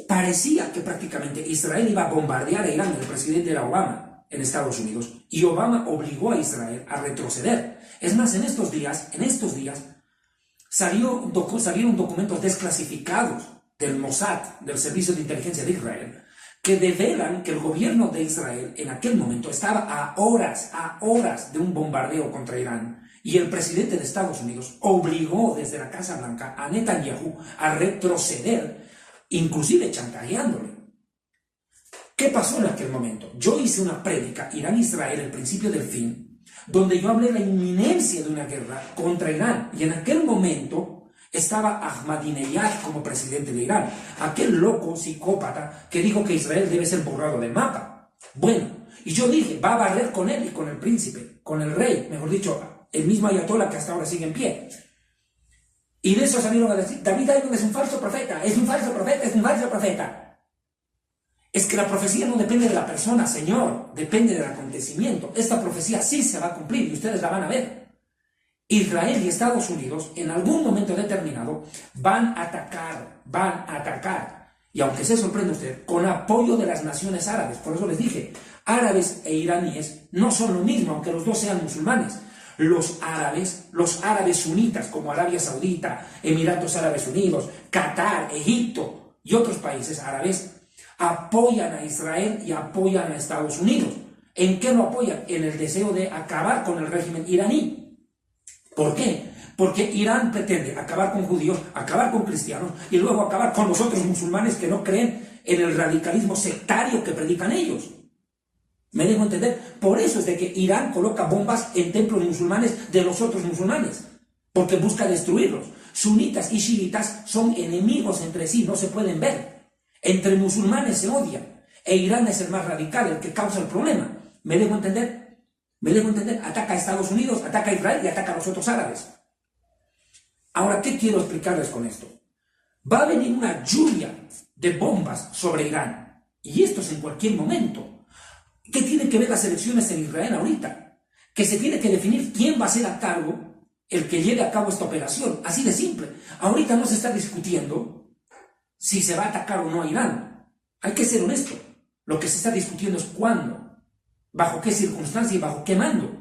parecía que prácticamente Israel iba a bombardear a Irán, el presidente era Obama, en Estados Unidos, y Obama obligó a Israel a retroceder. Es más, en estos días, salieron documentos desclasificados del Mossad, del Servicio de Inteligencia de Israel, que develan que el gobierno de Israel en aquel momento estaba a horas de un bombardeo contra Irán, y el presidente de Estados Unidos obligó desde la Casa Blanca a Netanyahu a retroceder, inclusive chantajeándole. ¿Qué pasó en aquel momento? Yo hice una prédica, Irán-Israel, el principio del fin, donde yo hablé de la inminencia de una guerra contra Irán, y en aquel momento estaba Ahmadinejad como presidente de Irán, aquel loco psicópata que dijo que Israel debe ser borrado del mapa. Bueno, y yo dije, va a barrer con él y con el príncipe, con el rey, mejor dicho, el mismo ayatolá que hasta ahora sigue en pie. Y de eso salieron a decir, David Ayman es un falso profeta, es un falso profeta, es un falso profeta. Es que la profecía no depende de la persona, Señor, depende del acontecimiento. Esta profecía sí se va a cumplir y ustedes la van a ver. Israel y Estados Unidos en algún momento determinado van a atacar, y aunque se sorprenda usted, con apoyo de las naciones árabes. Por eso les dije, árabes e iraníes no son lo mismo, aunque los dos sean musulmanes. Los árabes sunitas como Arabia Saudita, Emiratos Árabes Unidos, Qatar, Egipto y otros países árabes apoyan a Israel y apoyan a Estados Unidos. ¿En qué lo apoyan? En el deseo de acabar con el régimen iraní. ¿Por qué? Porque Irán pretende acabar con judíos, acabar con cristianos y luego acabar con los otros musulmanes que no creen en el radicalismo sectario que predican ellos. ¿Me dejo entender? Por eso es de que Irán coloca bombas en templos musulmanes de los otros musulmanes, porque busca destruirlos. Sunitas y chiitas son enemigos entre sí, no se pueden ver. Entre musulmanes se odian, e Irán es el más radical, el que causa el problema. ¿Me dejo entender? ¿Me dejo entender? Ataca a Estados Unidos, ataca a Israel y ataca a los otros árabes. Ahora, ¿qué quiero explicarles con esto? Va a venir una lluvia de bombas sobre Irán, y esto es en cualquier momento. ¿Qué tienen que ver las elecciones en Israel ahorita? Que se tiene que definir quién va a ser a cargo el que lleve a cabo esta operación. Así de simple. Ahorita no se está discutiendo si se va a atacar o no a Irán. Hay que ser honesto. Lo que se está discutiendo es cuándo, bajo qué circunstancia y bajo qué mando.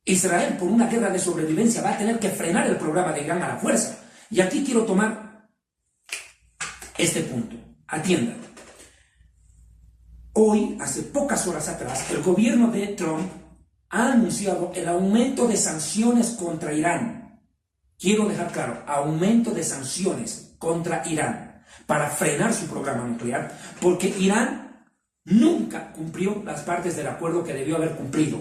Israel, por una guerra de sobrevivencia, va a tener que frenar el programa de Irán a la fuerza. Y aquí quiero tomar este punto. Atiendan. Hoy, hace pocas horas atrás, el gobierno de Trump ha anunciado el aumento de sanciones contra Irán. Quiero dejar claro, aumento de sanciones contra Irán para frenar su programa nuclear, porque Irán nunca cumplió las partes del acuerdo que debió haber cumplido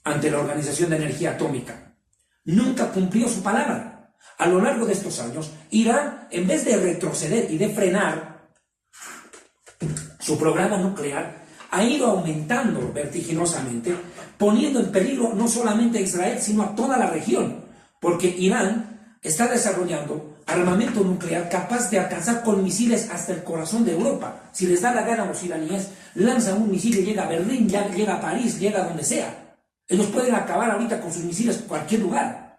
ante la Organización de Energía Atómica. Nunca cumplió su palabra. A lo largo de estos años, Irán, en vez de retroceder y de frenar su programa nuclear, ha ido aumentando vertiginosamente, poniendo en peligro no solamente a Israel, sino a toda la región, porque Irán está desarrollando armamento nuclear capaz de alcanzar con misiles hasta el corazón de Europa. Si les da la gana a los iraníes, lanzan un misil y llega a Berlín, llega a París, llega a donde sea. Ellos pueden acabar ahorita con sus misiles en cualquier lugar.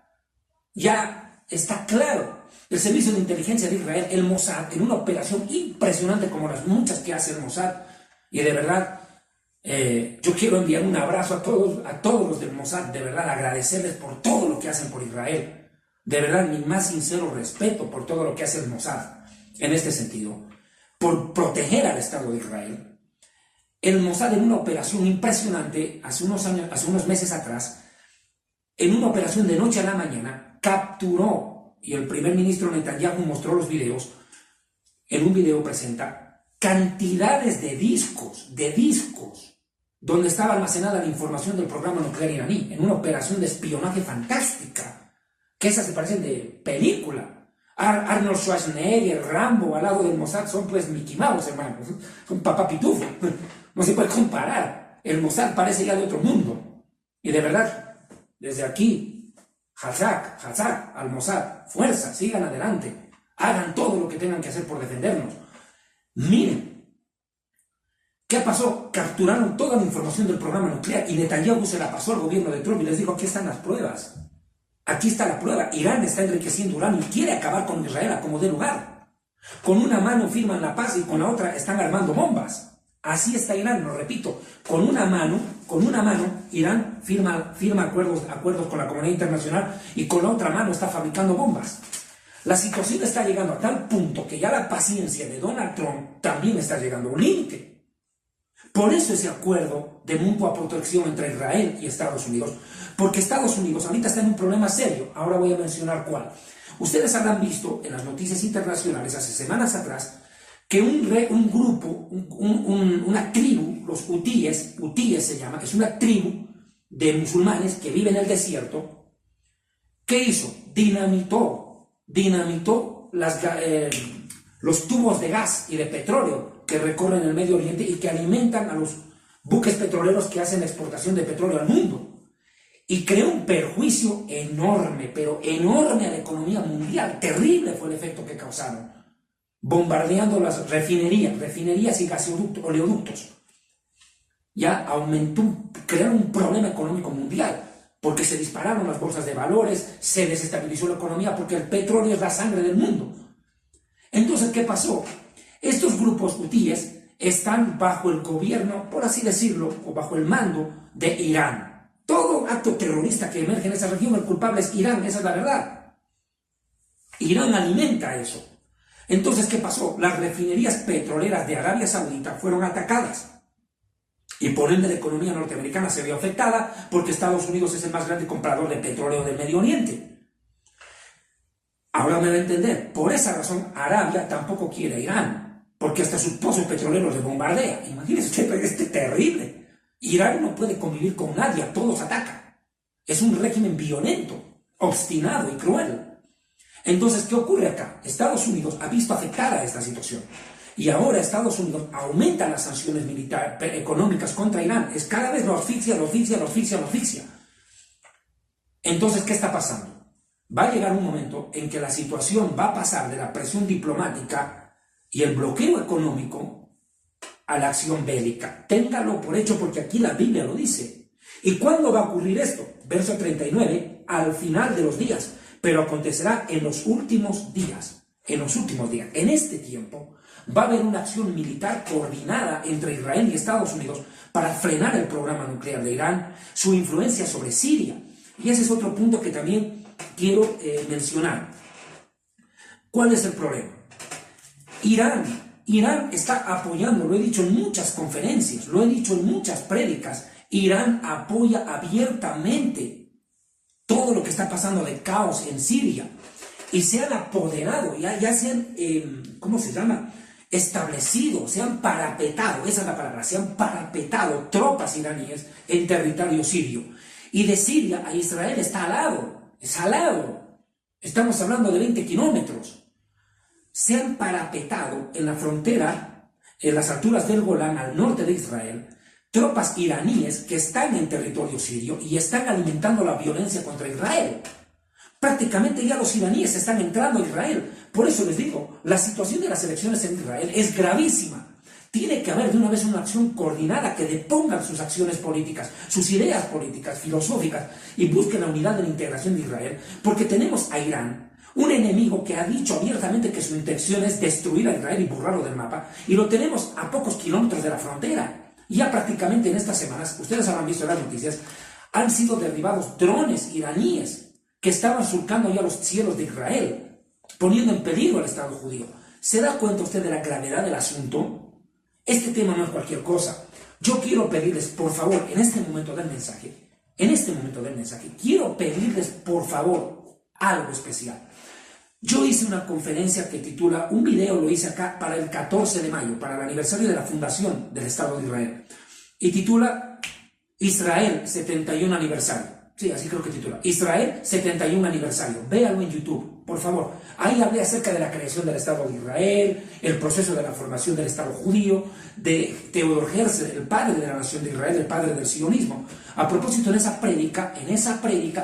Ya está claro. El servicio de inteligencia de Israel, el Mossad, en una operación impresionante como las muchas que hace el Mossad, y de verdad, yo quiero enviar un abrazo a todos los del Mossad, de verdad, agradecerles por todo lo que hacen por Israel. De verdad, mi más sincero respeto por todo lo que hace el Mossad, en este sentido, por proteger al Estado de Israel. El Mossad, en una operación impresionante, hace unos meses atrás, en una operación de noche a la mañana, capturó, y el primer ministro Netanyahu mostró los videos, en un video presenta cantidades de discos, donde estaba almacenada la información del programa nuclear iraní, en una operación de espionaje fantástica, que esas se parecen de película. Arnold Schwarzenegger, Rambo, al lado del Mossad son pues Mickey Mouse, hermanos, son papá pitufo, no se puede comparar. El Mossad parece ya de otro mundo, y de verdad, desde aquí, Hazak, al Mossad, fuerza, sigan adelante, hagan todo lo que tengan que hacer por defendernos. Miren, ¿qué pasó? Capturaron toda la información del programa nuclear y Netanyahu se la pasó al gobierno de Trump y les dijo, aquí están las pruebas, aquí está la prueba, Irán está enriqueciendo uranio y quiere acabar con Israel a como dé lugar. Con una mano firman la paz y con la otra están armando bombas. Así está Irán, lo repito, con una mano, Irán firma acuerdos con la comunidad internacional y con la otra mano está fabricando bombas. La situación está llegando a tal punto que ya la paciencia de Donald Trump también está llegando a un límite. Por eso ese acuerdo de mutua protección entre Israel y Estados Unidos, porque Estados Unidos ahorita está en un problema serio, ahora voy a mencionar cuál. Ustedes habrán visto en las noticias internacionales hace semanas atrás que un grupo, una tribu, los hutíes se llama, es una tribu de musulmanes que vive en el desierto. ¿Qué hizo? Dinamitó los tubos de gas y de petróleo que recorren el Medio Oriente y que alimentan a los buques petroleros que hacen la exportación de petróleo al mundo. Y creó un perjuicio enorme, pero enorme a la economía mundial. Terrible fue el efecto que causaron, bombardeando las refinerías y oleoductos. Ya crearon un problema económico mundial, porque se dispararon las bolsas de valores, se desestabilizó la economía, porque el petróleo es la sangre del mundo. Entonces, ¿qué pasó? Estos grupos hutíes están bajo el gobierno, por así decirlo, o bajo el mando de Irán. Todo acto terrorista que emerge en esa región, el culpable es Irán, esa es la verdad. Irán alimenta eso. Entonces, ¿qué pasó? Las refinerías petroleras de Arabia Saudita fueron atacadas. Y por ende la economía norteamericana se vio afectada porque Estados Unidos es el más grande comprador de petróleo del Medio Oriente. Ahora me va a entender. Por esa razón, Arabia tampoco quiere a Irán. porque hasta sus pozos petroleros le bombardea. Imagínense usted, es terrible. Irán no puede convivir con nadie, a todos ataca. Es un régimen violento, obstinado y cruel. Entonces, ¿qué ocurre acá? Estados Unidos ha visto afectada esta situación. Y ahora Estados Unidos aumenta las sanciones militares, económicas contra Irán. Es cada vez lo asfixia, lo asfixia, lo asfixia, lo asfixia. Entonces, ¿qué está pasando? Va a llegar un momento en que la situación va a pasar de la presión diplomática y el bloqueo económico a la acción bélica. Téngalo por hecho porque aquí la Biblia lo dice. ¿Y cuándo va a ocurrir esto? Verso 39, al final de los días. Pero acontecerá en los últimos días. En los últimos días. En este tiempo va a haber una acción militar coordinada entre Israel y Estados Unidos para frenar el programa nuclear de Irán, su influencia sobre Siria. Y ese es otro punto que también quiero mencionar. ¿Cuál es el problema? Irán está apoyando, lo he dicho en muchas conferencias, lo he dicho en muchas prédicas, Irán apoya abiertamente todo lo que está pasando de caos en Siria y se han apoderado, ya se han, ¿cómo se llama? Establecido, se han parapetado, esa es la palabra, se han parapetado tropas iraníes en territorio sirio. Y de Siria a Israel está al lado, es al lado. Estamos hablando de 20 kilómetros. Se han parapetado en la frontera, en las alturas del Golán, al norte de Israel, tropas iraníes que están en territorio sirio y están alimentando la violencia contra Israel. Prácticamente ya los iraníes están entrando a Israel. Por eso les digo, la situación de las elecciones en Israel es gravísima. Tiene que haber de una vez una acción coordinada que depongan sus acciones políticas, sus ideas políticas, filosóficas, y busquen la unidad de la integración de Israel, porque tenemos a Irán, un enemigo que ha dicho abiertamente que su intención es destruir a Israel y borrarlo del mapa, y lo tenemos a pocos kilómetros de la frontera. Ya prácticamente en estas semanas, ustedes habrán visto en las noticias, han sido derribados drones iraníes que estaban surcando ya los cielos de Israel, poniendo en peligro al Estado judío. ¿Se da cuenta usted de la gravedad del asunto? Este tema no es cualquier cosa. Yo quiero pedirles, por favor, en este momento del mensaje, quiero pedirles, por favor, algo especial. Yo hice una conferencia que titula, un video lo hice acá para el 14 de mayo, para el aniversario de la fundación del Estado de Israel, y titula Israel 71 aniversario. Sí, así creo que titula. Israel 71 aniversario. Véalo en YouTube, por favor. Ahí hablé acerca de la creación del Estado de Israel, el proceso de la formación del Estado judío, de Theodor Herzl, el padre de la nación de Israel, el padre del sionismo. A propósito, en esa prédica,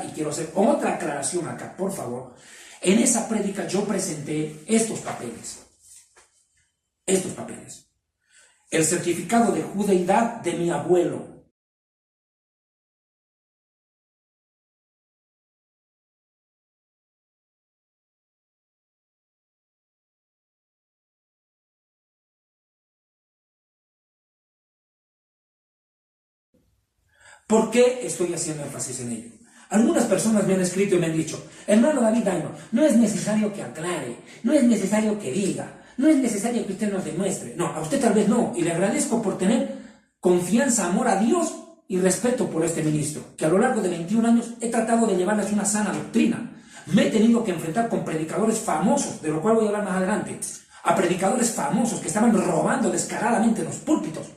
y quiero hacer otra aclaración acá, por favor, en esa prédica yo presenté estos papeles. El certificado de judeidad de mi abuelo. ¿Por qué estoy haciendo énfasis en ello? Algunas personas me han escrito y me han dicho, hermano David Daino, no es necesario que aclare, no es necesario que diga, no es necesario que usted nos demuestre. No, a usted tal vez no, y le agradezco por tener confianza, amor a Dios y respeto por este ministro, que a lo largo de 21 años he tratado de llevarles una sana doctrina. Me he tenido que enfrentar con predicadores famosos, de lo cual voy a hablar más adelante, a predicadores famosos que estaban robando descaradamente en los púlpitos,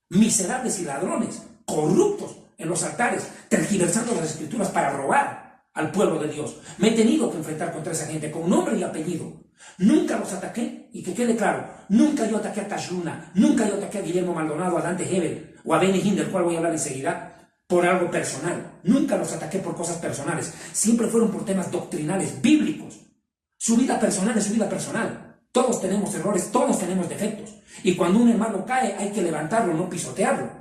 miserables y ladrones, corruptos, en los altares, tergiversando las escrituras para robar al pueblo de Dios. Me he tenido que enfrentar contra esa gente con nombre y apellido. Nunca los ataqué, y que quede claro, nunca yo ataqué a Tash Luna, nunca yo ataqué a Guillermo Maldonado, a Dante Hebel o a Benny Hinn, del cual voy a hablar enseguida, por algo personal. Nunca los ataqué por cosas personales. Siempre fueron por temas doctrinales, bíblicos. Su vida personal es su vida personal. Todos tenemos errores, todos tenemos defectos. Y cuando un hermano cae hay que levantarlo, no pisotearlo.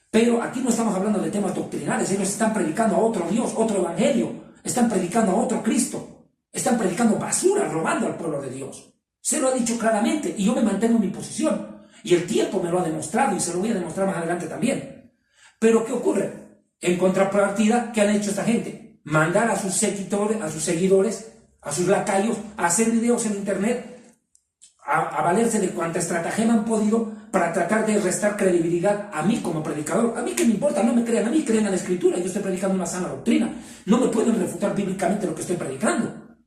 Pero aquí no estamos hablando de temas doctrinales. Ellos están predicando a otro Dios, otro evangelio. Están predicando a otro Cristo. Están predicando basura, robando al pueblo de Dios. Se lo ha dicho claramente y yo me mantengo en mi posición. Y el tiempo me lo ha demostrado y se lo voy a demostrar más adelante también. Pero ¿qué ocurre? En contrapartida, ¿qué han hecho esta gente? Mandar a sus seguidores, a sus lacayos, a hacer videos en internet, a valerse de cuanta estratagema han podido para tratar de restar credibilidad a mí como predicador. A mí qué me importa, no me crean a mí, crean a la Escritura. Yo estoy predicando una sana doctrina. No me pueden refutar bíblicamente lo que estoy predicando.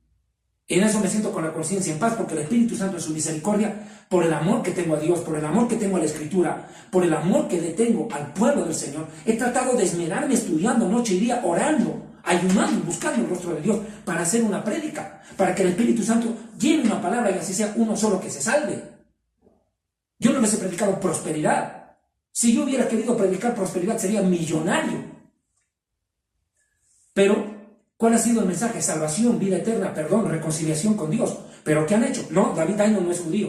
En eso me siento con la conciencia en paz, porque el Espíritu Santo en su misericordia, por el amor que tengo a Dios, por el amor que tengo a la Escritura, por el amor que le tengo al pueblo del Señor, he tratado de esmerarme estudiando noche y día, orando, ayunando, buscando el rostro de Dios, para hacer una prédica, para que el Espíritu Santo llene una palabra y así sea uno solo que se salve. Yo no les he predicado prosperidad. Si yo hubiera querido predicar prosperidad, sería millonario. Pero ¿cuál ha sido el mensaje? Salvación, vida eterna, perdón, reconciliación con Dios. ¿Pero qué han hecho? No, David Daimon no es judío.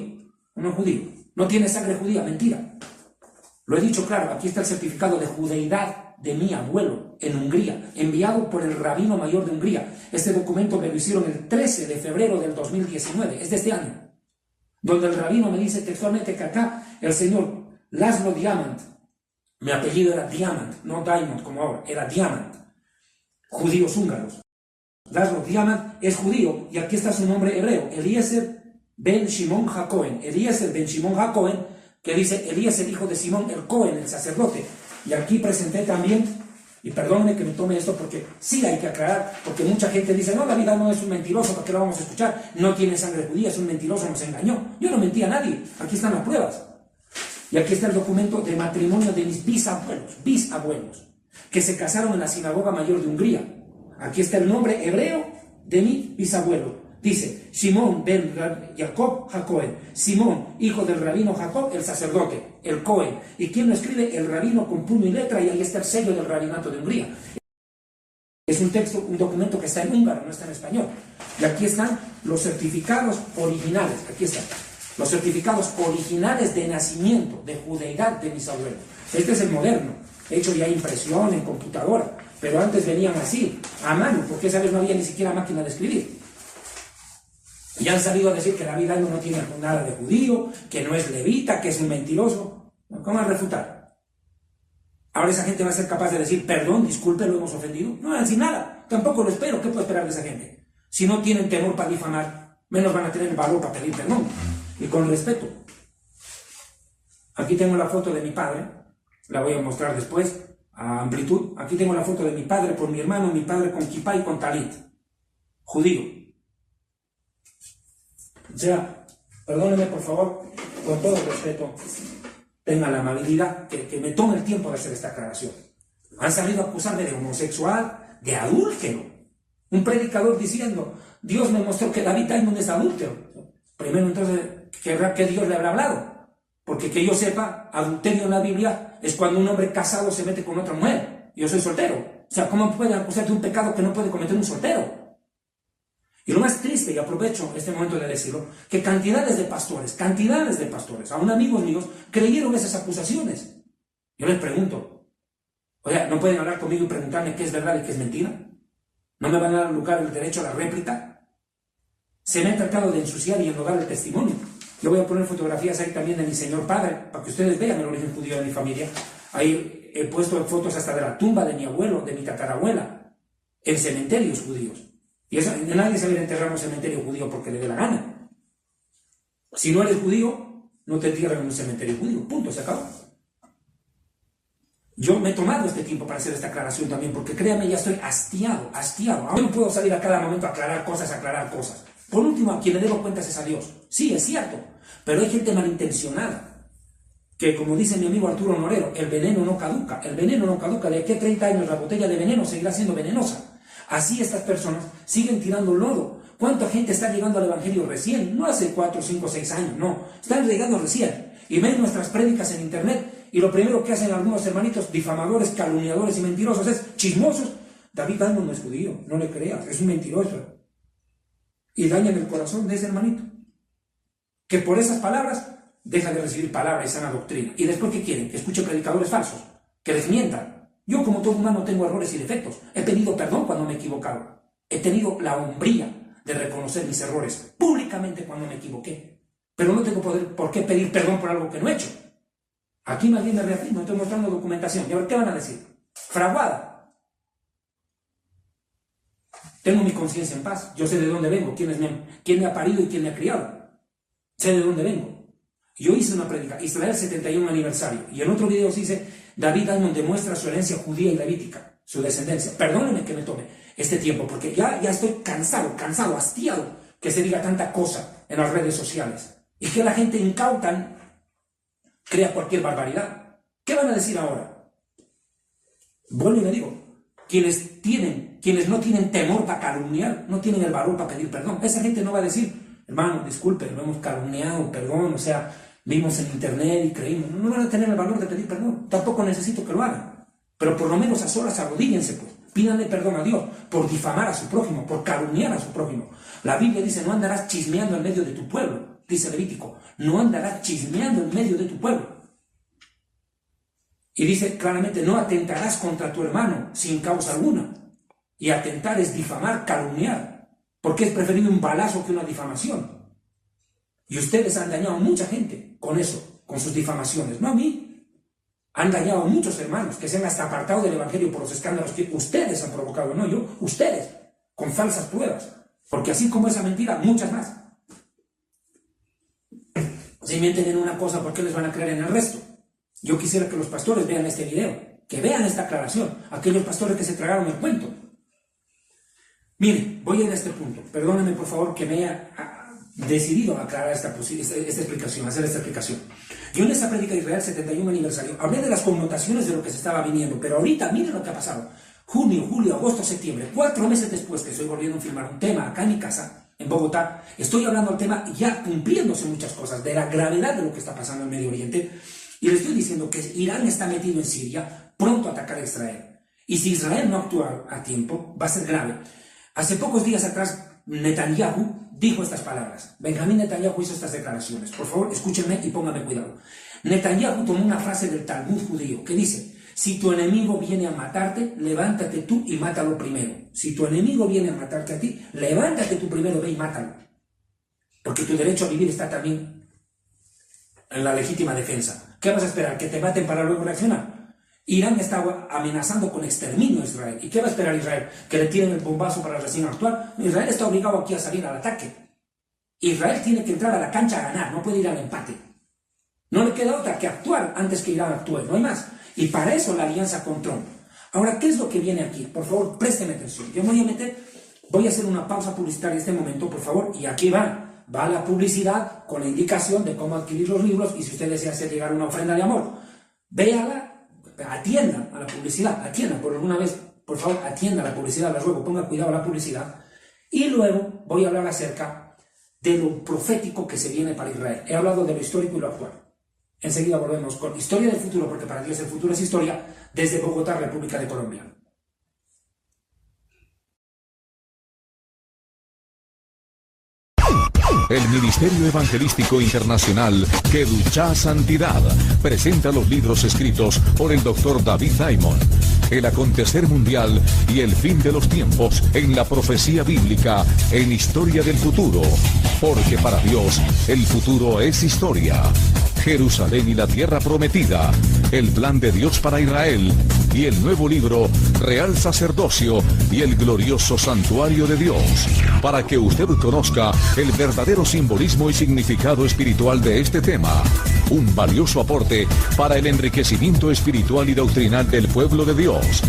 No es judío. No tiene sangre judía, mentira. Lo he dicho claro, aquí está el certificado de judeidad de mi abuelo en Hungría, enviado por el rabino mayor de Hungría. Este documento me lo hicieron el 13 de febrero del 2019, es de este año. Donde el rabino me dice textualmente que acá el señor Laszlo Diamant, mi apellido era Diamant, no Diamond como ahora, era Diamant. Judíos húngaros. Laszlo Diamant es judío y aquí está su nombre hebreo, Eliezer ben Shimon HaKohen. Eliezer ben Shimon HaKohen, que dice Eliezer hijo de Simón el Cohen, el sacerdote. Y aquí presenté también, y perdónenme que me tome esto porque sí hay que aclarar, porque mucha gente dice, no, David no es un mentiroso, ¿para qué lo vamos a escuchar? No tiene sangre judía, es un mentiroso, nos engañó. Yo no mentí a nadie, aquí están las pruebas. Y aquí está el documento de matrimonio de mis bisabuelos, que se casaron en la sinagoga mayor de Hungría. Aquí está el nombre hebreo de mi bisabuelo. Dice, Simón ben Jacob HaKohen. Simón, hijo del rabino Jacob, el sacerdote, el Cohen. ¿Y quién lo escribe? El rabino con puño y letra, y ahí está el sello del rabinato de Hungría. Es un texto, un documento que está en húngaro, no está en español. Y aquí están los certificados originales. Aquí están. Los certificados originales de nacimiento, de judeidad de mis abuelos. Este es el moderno. Hecho ya impresión en computadora. Pero antes venían así, a mano, porque esa vez no había ni siquiera máquina de escribir. Y han salido a decir que David no tiene nada de judío, que no es levita, que es un mentiroso. ¿Cómo van a refutar? Ahora esa gente va a ser capaz de decir, perdón, disculpe, lo hemos ofendido. No van a decir nada, tampoco lo espero. ¿Qué puedo esperar de esa gente? Si no tienen temor para difamar, menos van a tener valor para pedir perdón. Y con respeto. Aquí tengo la foto de mi padre, la voy a mostrar después, a amplitud. Aquí tengo la foto de mi padre por mi hermano, mi padre con kipá y con talit, judío. O sea, perdónenme por favor, con todo respeto, tengan la amabilidad que me tome el tiempo de hacer esta aclaración. Han salido a acusarme de homosexual, de adúltero. Un predicador diciendo, Dios me mostró que David Daimon es adúltero. Primero entonces, ¿querrá que Dios le habrá hablado? Porque que yo sepa, adulterio en la Biblia es cuando un hombre casado se mete con otra mujer. Yo soy soltero. O sea, ¿cómo pueden acusar de un pecado que no puede cometer un soltero? Y lo más triste, y aprovecho este momento de decirlo, que cantidades de pastores, aún amigos míos, creyeron esas acusaciones. Yo les pregunto, oye, ¿no pueden hablar conmigo y preguntarme qué es verdad y qué es mentira? ¿No me van a dar lugar el derecho a la réplica? Se me ha tratado de ensuciar y enlodar el testimonio. Yo voy a poner fotografías ahí también de mi señor padre, para que ustedes vean el origen judío de mi familia. Ahí he puesto fotos hasta de la tumba de mi abuelo, de mi tatarabuela, en cementerios judíos. Y eso, nadie se va a ir a enterrar en un cementerio judío porque le dé la gana. Si no eres judío, no te entierran en un cementerio judío. Punto, se acabó. Yo me he tomado este tiempo para hacer esta aclaración también, porque créanme, ya estoy hastiado. Ahora no puedo salir a cada momento a aclarar cosas. Por último, a quien le debo cuentas es a Dios. Sí, es cierto, pero hay gente malintencionada, que como dice mi amigo Arturo Norero, el veneno no caduca. El veneno no caduca. De aquí a 30 años la botella de veneno seguirá siendo venenosa. Así estas personas siguen tirando lodo. ¿Cuánta gente está llegando al evangelio recién? No hace 4, 5, 6 años, no. Están llegando recién. Y ven nuestras prédicas en internet y lo primero que hacen algunos hermanitos difamadores, calumniadores y mentirosos es chismosos. David Daimon no es judío, no le creas, es un mentiroso. Y dañan el corazón de ese hermanito, que por esas palabras deja de recibir palabra y sana doctrina. ¿Y después qué quieren? Que escuche predicadores falsos, que les mientan. Yo, como todo humano, tengo errores y defectos. He pedido perdón cuando me he equivocado. He tenido la hombría de reconocer mis errores públicamente cuando me equivoqué. Pero no tengo por qué pedir perdón por algo que no he hecho. Aquí más bien me reafirmo, estoy mostrando documentación. ¿Y ahora qué van a decir? Fraguada. Tengo mi conciencia en paz. Yo sé de dónde vengo, quién me ha parido y quién me ha criado. Sé de dónde vengo. Yo hice una prédica, Israel 71 aniversario, y en otro video se dice, David Daimon demuestra su herencia judía y levítica, su descendencia. Perdónenme que me tome este tiempo, porque ya estoy cansado, hastiado que se diga tanta cosa en las redes sociales y que la gente incauta crea cualquier barbaridad. ¿Qué van a decir ahora? Bueno, y le digo, quienes no tienen temor para calumniar, no tienen el valor para pedir perdón. Esa gente no va a decir, hermano, disculpe, lo hemos calumniado, perdón, o sea, vimos en internet y creímos. No van a tener el valor de pedir perdón. Tampoco necesito que lo hagan. Pero por lo menos a solas arrodíllense, pues. Pídanle perdón a Dios por difamar a su prójimo, por calumniar a su prójimo. La Biblia dice, no andarás chismeando en medio de tu pueblo, dice Levítico. No andarás chismeando en medio de tu pueblo. Y dice claramente, no atentarás contra tu hermano sin causa alguna. Y atentar es difamar, calumniar, porque es preferible un balazo que una difamación. Y ustedes han dañado a mucha gente con eso, con sus difamaciones, no a mí. Han dañado a muchos hermanos que se han hasta apartado del Evangelio por los escándalos que ustedes han provocado, no yo, ustedes, con falsas pruebas. Porque así como esa mentira, muchas más. Si mienten en una cosa, ¿por qué les van a creer en el resto? Yo quisiera que los pastores vean este video, que vean esta aclaración, aquellos pastores que se tragaron el cuento. Miren, voy a ir a este punto. Perdónenme, por favor, que me haya decidido aclarar esta explicación, hacer esta explicación. Yo en esta prédica de Israel 71 aniversario hablé de las connotaciones de lo que se estaba viniendo, pero ahorita miren lo que ha pasado. Junio, julio, agosto, septiembre, 4 meses después que estoy volviendo a filmar un tema acá en mi casa, en Bogotá, estoy hablando del tema ya cumpliéndose muchas cosas, de la gravedad de lo que está pasando en Medio Oriente, y le estoy diciendo que Irán está metido en Siria, pronto a atacar a Israel. Y si Israel no actúa a tiempo, va a ser grave. Hace pocos días atrás, Netanyahu dijo estas palabras. Benjamín Netanyahu hizo estas declaraciones. Por favor, escúchenme y pónganme cuidado. Netanyahu tomó una frase del Talmud judío que dice, si tu enemigo viene a matarte, levántate tú y mátalo primero. Si tu enemigo viene a matarte a ti, levántate tú primero, ve y mátalo. Porque tu derecho a vivir está también en la legítima defensa. ¿Qué vas a esperar? ¿Que te maten para luego reaccionar? Irán está amenazando con exterminio a Israel. ¿Y qué va a esperar Israel? ¿Que le tiren el bombazo para recién actuar? Israel está obligado aquí a salir al ataque. Israel tiene que entrar a la cancha a ganar, no puede ir al empate. No le queda otra que actuar antes que Irán actúe, no hay más. Y para eso la alianza con Trump. Ahora, ¿qué es lo que viene aquí? Por favor, présteme atención. Yo voy a hacer una pausa publicitaria en este momento, por favor, y aquí va la publicidad con la indicación de cómo adquirir los libros, y si usted desea hacer llegar una ofrenda de amor, véala. Atiendan a la publicidad, atiendan por alguna vez, por favor, atiendan a la publicidad, les ruego, pongan cuidado a la publicidad. Y luego voy a hablar acerca de lo profético que se viene para Israel. He hablado de lo histórico y lo actual. Enseguida volvemos con Historia del Futuro, porque para Dios el futuro es historia, desde Bogotá, República de Colombia. El Ministerio Evangelístico Internacional Kedushá Santidad presenta los libros escritos por el Dr. David Diamond, El acontecer mundial y el fin de los tiempos en la profecía bíblica en Historia del Futuro, porque para Dios el futuro es historia. Jerusalén y la tierra prometida, el plan de Dios para Israel y el nuevo libro Real Sacerdocio y el glorioso santuario de Dios, para que usted conozca el verdadero simbolismo y significado espiritual de este tema. Un valioso aporte para el enriquecimiento espiritual y doctrinal del pueblo de Dios.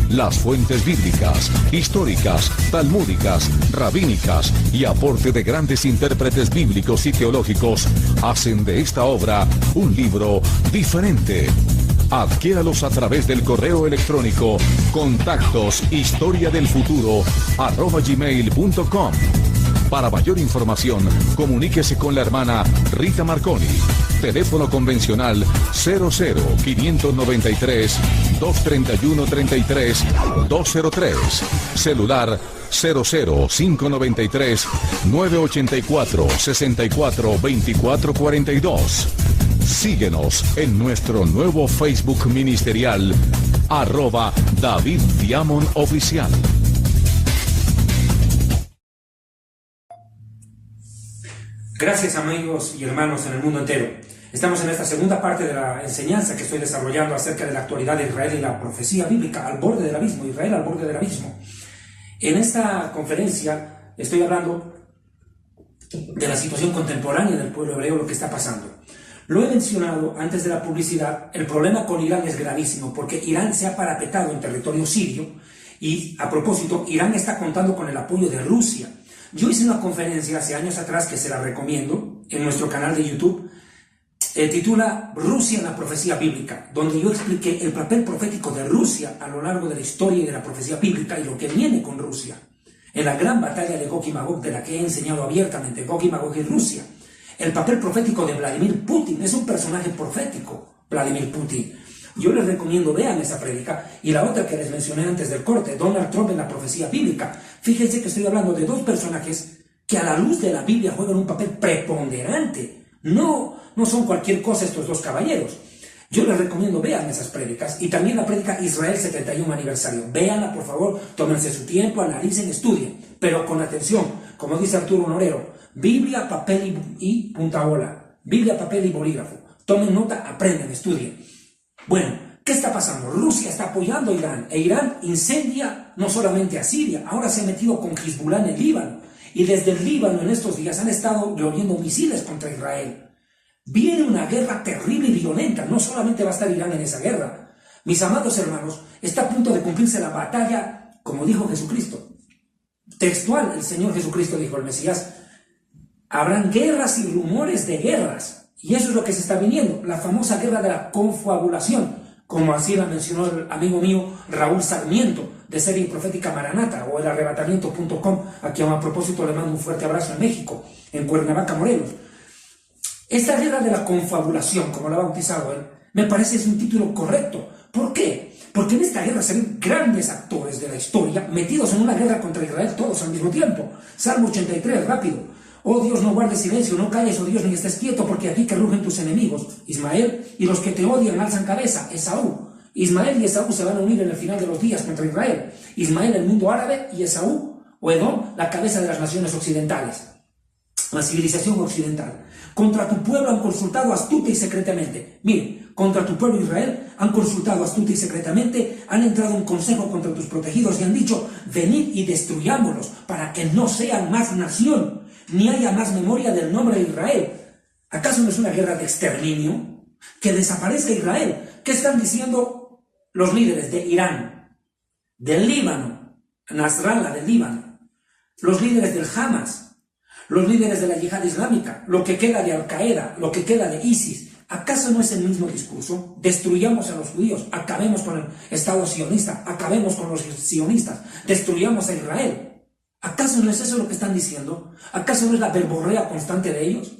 Las fuentes bíblicas, históricas, talmúdicas, rabínicas y aporte de grandes intérpretes bíblicos y teológicos hacen de esta obra un libro diferente. Adquiéralos a través del correo electrónico contactos@historiadelfuturo@gmail.com. Para mayor información, comuníquese con la hermana Rita Marconi. Teléfono convencional 00-593 231-33 203. Celular 00-593 984 64 24 42. Síguenos en nuestro nuevo Facebook ministerial @David Diamond Oficial. Gracias, amigos y hermanos en el mundo entero. Estamos en esta segunda parte de la enseñanza que estoy desarrollando acerca de la actualidad de Israel y la profecía bíblica al borde del abismo, Israel al borde del abismo. En esta conferencia estoy hablando de la situación contemporánea del pueblo hebreo, lo que está pasando. Lo he mencionado antes de la publicidad, el problema con Irán es gravísimo porque Irán se ha parapetado en territorio sirio y, a propósito, Irán está contando con el apoyo de Rusia. Yo hice una conferencia hace años atrás, que se la recomiendo, en nuestro canal de YouTube, titula Rusia en la profecía bíblica, donde yo expliqué el papel profético de Rusia a lo largo de la historia y de la profecía bíblica y lo que viene con Rusia. En la gran batalla de Gog y Magog, de la que he enseñado abiertamente, Gog y Magog y Rusia. El papel profético de Vladimir Putin, es un personaje profético, Vladimir Putin. Yo les recomiendo, vean esa prédica. Y la otra que les mencioné antes del corte, Donald Trump en la profecía bíblica. Fíjense que estoy hablando de dos personajes que a la luz de la Biblia juegan un papel preponderante. No son cualquier cosa estos dos caballeros. Yo les recomiendo, vean esas prédicas. Y también la prédica Israel 71 aniversario. Véanla, por favor, tómense su tiempo, analicen, estudien. Pero con atención, como dice Arturo Norero, Biblia, papel y puntabola. Biblia, papel y bolígrafo. Tomen nota, aprendan, estudien. Bueno, ¿qué está pasando? Rusia está apoyando a Irán. E Irán incendia no solamente a Siria, ahora se ha metido con Hezbollah en el Líbano. Y desde el Líbano en estos días han estado lloviendo misiles contra Israel. Viene una guerra terrible y violenta. No solamente va a estar Irán en esa guerra. Mis amados hermanos, está a punto de cumplirse la batalla, como dijo Jesucristo. Textual, el Señor Jesucristo dijo, el Mesías, habrán guerras y rumores de guerras. Y eso es lo que se está viniendo, la famosa guerra de la confabulación, como así la mencionó el amigo mío Raúl Sarmiento, de serie profética Maranata, o el arrebatamiento.com, a quien a propósito le mando un fuerte abrazo en México, en Cuernavaca, Morelos. Esta guerra de la confabulación, como la ha bautizado él, me parece es un título correcto. ¿Por qué? Porque en esta guerra se ven grandes actores de la historia metidos en una guerra contra Israel todos al mismo tiempo. Salmo 83, rápido. Oh Dios, no guardes silencio, no calles, oh Dios, ni estés quieto, porque aquí que rugen tus enemigos, Ismael, y los que te odian alzan cabeza, Esaú. Ismael y Esaú se van a unir en el final de los días contra Israel. Ismael, el mundo árabe, y Esaú, o Edom, la cabeza de las naciones occidentales. La civilización occidental. Contra tu pueblo han consultado astuta y secretamente. Miren, contra tu pueblo Israel han consultado astuta y secretamente, han entrado en consejo contra tus protegidos y han dicho, venid y destruyámoslos, para que no sean más nación, ni haya más memoria del nombre de Israel. ¿Acaso no es una guerra de exterminio? Que desaparezca Israel. ¿Qué están diciendo los líderes de Irán, del Líbano, Nasrallah del Líbano, los líderes del Hamas, los líderes de la yihad islámica, lo que queda de Al-Qaeda, lo que queda de ISIS? ¿Acaso no es el mismo discurso? Destruyamos a los judíos, acabemos con el Estado sionista, acabemos con los sionistas, destruyamos a Israel. ¿Acaso no es eso lo que están diciendo? ¿Acaso no es la verborrea constante de ellos?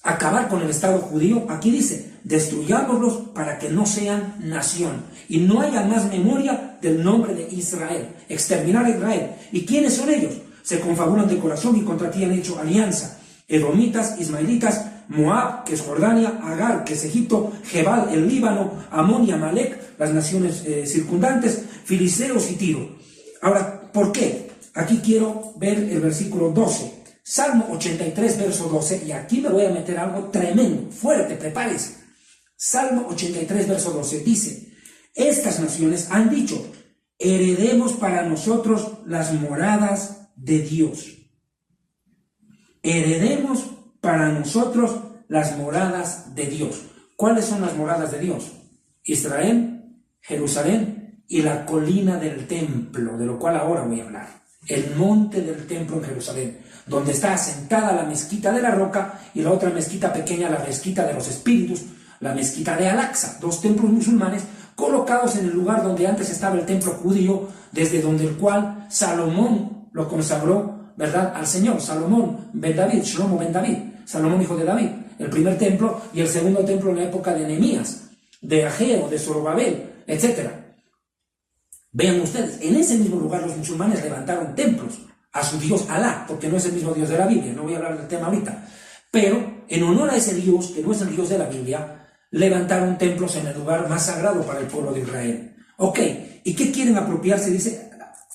Acabar con el Estado judío. Aquí dice, destruyámoslos para que no sean nación y no haya más memoria del nombre de Israel. Exterminar a Israel. ¿Y quiénes son ellos? Se confabulan de corazón y contra ti han hecho alianza. Edomitas, ismaelitas, Moab, que es Jordania, Agar, que es Egipto, Jebal, el Líbano, Amón y Amalek, las naciones circundantes, filisteos y Tiro. Ahora, ¿por qué? Aquí quiero ver el versículo 12, Salmo 83, verso 12, y aquí me voy a meter algo tremendo, fuerte, prepárese. Salmo 83, verso 12, dice, estas naciones han dicho, heredemos para nosotros las moradas de Dios. Heredemos para nosotros las moradas de Dios. ¿Cuáles son las moradas de Dios? Israel, Jerusalén y la colina del templo, de lo cual ahora voy a hablar. El monte del templo en Jerusalén, donde está asentada la mezquita de la roca y la otra mezquita pequeña, la mezquita de los espíritus, la mezquita de Al-Aqsa, dos templos musulmanes colocados en el lugar donde antes estaba el templo judío, desde donde el cual Salomón lo consagró, ¿verdad?, al Señor. Salomón ben David, Shlomo ben David, Salomón hijo de David, el primer templo, y el segundo templo en la época de Nehemías, de Ageo, de Zorobabel, etc. Vean ustedes, en ese mismo lugar los musulmanes levantaron templos a su Dios Alá, porque no es el mismo Dios de la Biblia, no voy a hablar del tema ahorita, pero en honor a ese Dios, que no es el Dios de la Biblia, levantaron templos en el lugar más sagrado para el pueblo de Israel. Ok, ¿y qué quieren apropiarse? Dice,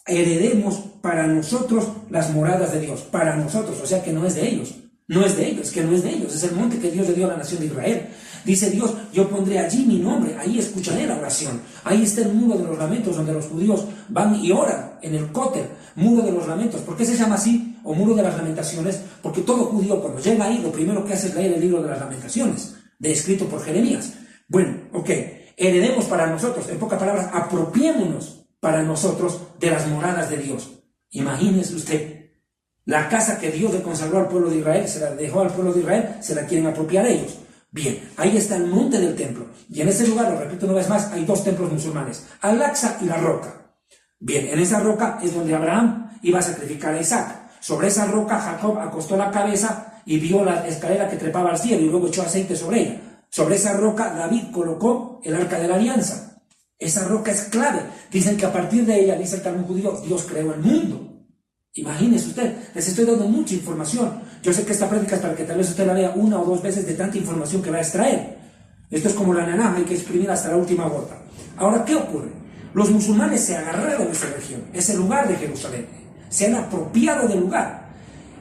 heredemos para nosotros las moradas de Dios, para nosotros, o sea que no es de ellos. No es de ellos, que no es de ellos, es el monte que Dios le dio a la nación de Israel. Dice Dios, yo pondré allí mi nombre, ahí escucharé la oración. Ahí está el muro de los lamentos, donde los judíos van y oran, en el Cótel, muro de los lamentos. ¿Por qué se llama así? O muro de las lamentaciones, porque todo judío cuando llega ahí, lo primero que hace es leer el libro de las lamentaciones, escrito por Jeremías. Bueno, ok, heredemos para nosotros, en pocas palabras, apropiémonos para nosotros de las moradas de Dios. Imagínese usted, La casa que Dios le consagró al pueblo de Israel, se la dejó al pueblo de Israel, se la quieren apropiar ellos. Bien, ahí está el monte del templo. Y en ese lugar, lo repito una vez más, hay dos templos musulmanes, Al-Aqsa y la roca. Bien, en esa roca es donde Abraham iba a sacrificar a Isaac. Sobre esa roca Jacob acostó la cabeza y vio la escalera que trepaba al cielo y luego echó aceite sobre ella. Sobre esa roca David colocó el arca de la alianza. Esa roca es clave. Dicen que a partir de ella, dice el Talmud judío, Dios creó el mundo. Imagínese usted, les estoy dando mucha información. Yo sé que esta práctica es para que tal vez usted la vea una o dos veces de tanta información que va a extraer. Esto es como la naranja, hay que exprimir hasta la última gota. Ahora, ¿qué ocurre? Los musulmanes se agarraron a esa región, ese lugar de Jerusalén. Se han apropiado del lugar.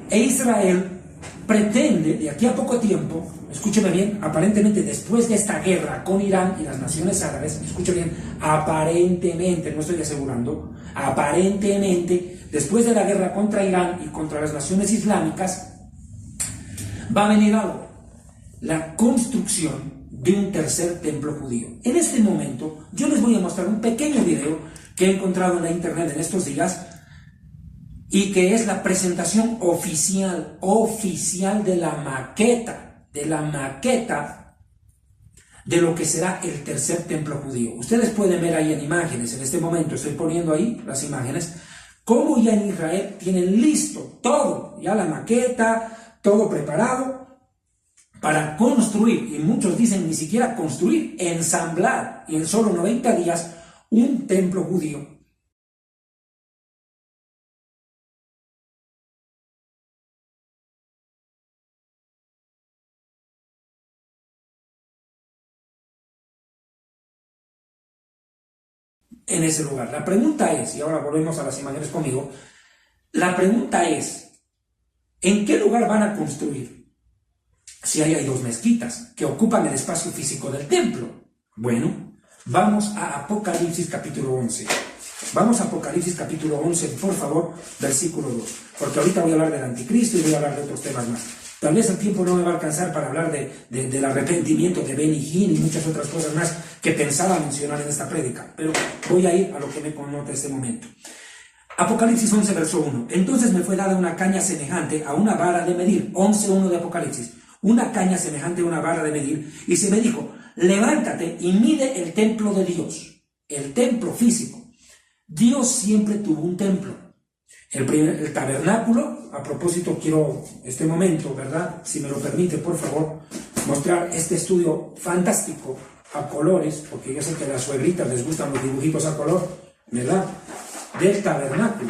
E Israel pretende, de aquí a poco tiempo, escúcheme bien, aparentemente después de esta guerra con Irán y las naciones árabes, escúcheme bien, aparentemente, no estoy asegurando, aparentemente, después de la guerra contra Irán y contra las naciones islámicas, va a venir algo, la construcción de un tercer templo judío. En este momento, yo les voy a mostrar un pequeño video que he encontrado en la internet en estos días, y que es la presentación oficial de la maqueta de lo que será el tercer templo judío. Ustedes pueden ver ahí en imágenes, en este momento estoy poniendo ahí las imágenes, cómo ya en Israel tienen listo todo, ya la maqueta, todo preparado para construir, y muchos dicen ni siquiera construir, ensamblar, y en solo 90 días, un templo judío. En ese lugar. La pregunta es, y ahora volvemos a las imágenes conmigo, la pregunta es, ¿en qué lugar van a construir? Si ahí hay dos mezquitas que ocupan el espacio físico del templo. Bueno, vamos a Apocalipsis capítulo 11. Vamos a Apocalipsis capítulo 11, por favor, versículo 2. Porque ahorita voy a hablar del anticristo y voy a hablar de otros temas más. Tal vez el tiempo no me va a alcanzar para hablar del arrepentimiento de Benny Hinn y muchas otras cosas más que pensaba mencionar en esta prédica, pero voy a ir a lo que me connota este momento. Apocalipsis 11, verso 1. Entonces me fue dada una caña semejante a una vara de medir. 11:1 de Apocalipsis. Una caña semejante a una vara de medir. Y se me dijo, levántate y mide el templo de Dios. El templo físico. Dios siempre tuvo un templo. El tabernáculo, a propósito quiero este momento, ¿verdad? Si me lo permite, por favor, mostrar este estudio fantástico a colores, porque yo sé que a las suegritas les gustan los dibujitos a color, ¿verdad? Del tabernáculo.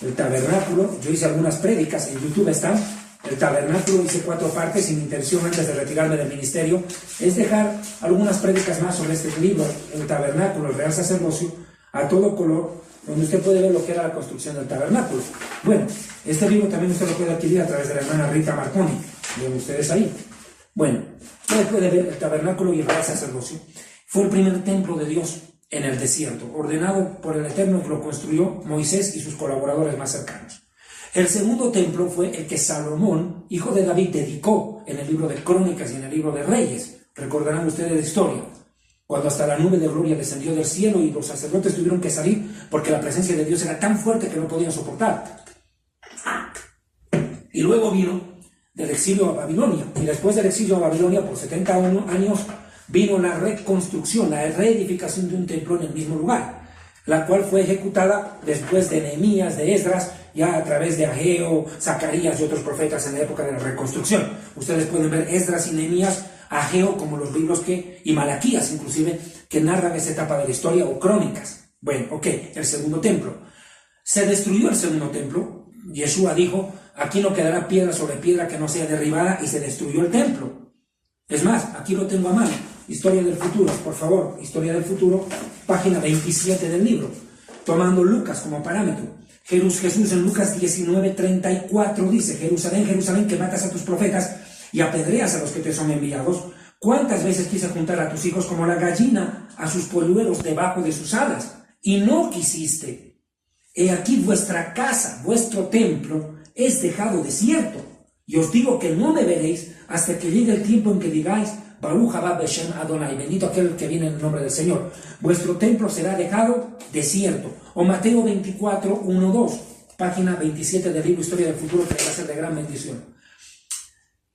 El tabernáculo, yo hice algunas prédicas, en YouTube están. El tabernáculo hice 4 partes, y mi intención antes de retirarme del ministerio es dejar algunas prédicas más sobre este libro, el tabernáculo, el real sacerdocio, a todo color, donde usted puede ver lo que era la construcción del tabernáculo. Bueno, este libro también usted lo puede adquirir a través de la hermana Rita Marconi, ven ustedes ahí. Bueno, usted puede ver el tabernáculo y el real sacerdocio. Fue el primer templo de Dios en el desierto, ordenado por el Eterno, que lo construyó Moisés y sus colaboradores más cercanos. El segundo templo fue el que Salomón, hijo de David, dedicó en el libro de Crónicas y en el libro de Reyes. Recordarán ustedes la historia, cuando hasta la nube de gloria descendió del cielo y los sacerdotes tuvieron que salir porque la presencia de Dios era tan fuerte que no podían soportar. Y luego vino del exilio a Babilonia, y después del exilio a Babilonia por 70 años vino la reconstrucción, la reedificación de un templo en el mismo lugar, la cual fue ejecutada después de Nehemías, de Esdras, ya a través de Ageo, Zacarías y otros profetas en la época de la reconstrucción. Ustedes pueden ver Esdras y Nehemías, Ageo, como los libros y Malaquías inclusive, que narran esa etapa de la historia, o crónicas. Bueno, ok, el segundo templo. Se destruyó el segundo templo. Yeshua dijo, aquí no quedará piedra sobre piedra que no sea derribada, y se destruyó el templo. Es más, aquí lo tengo a mano, Historia del Futuro, por favor, Historia del Futuro, página 27 del libro, tomando Lucas como parámetro. Jesús en Lucas 19:34 dice, Jerusalén, Jerusalén, que matas a tus profetas y apedreas a los que te son enviados. ¿Cuántas veces quise juntar a tus hijos como la gallina a sus polluelos debajo de sus alas? Y no quisiste. He aquí vuestra casa, vuestro templo, es dejado desierto. Y os digo que no me veréis hasta que llegue el tiempo en que digáis, Baruch haba Beshem Adonai, bendito aquel que viene en el nombre del Señor. Vuestro templo será dejado desierto. O Mateo 24:1-2. página 27 del libro Historia del Futuro, que va a ser de gran bendición.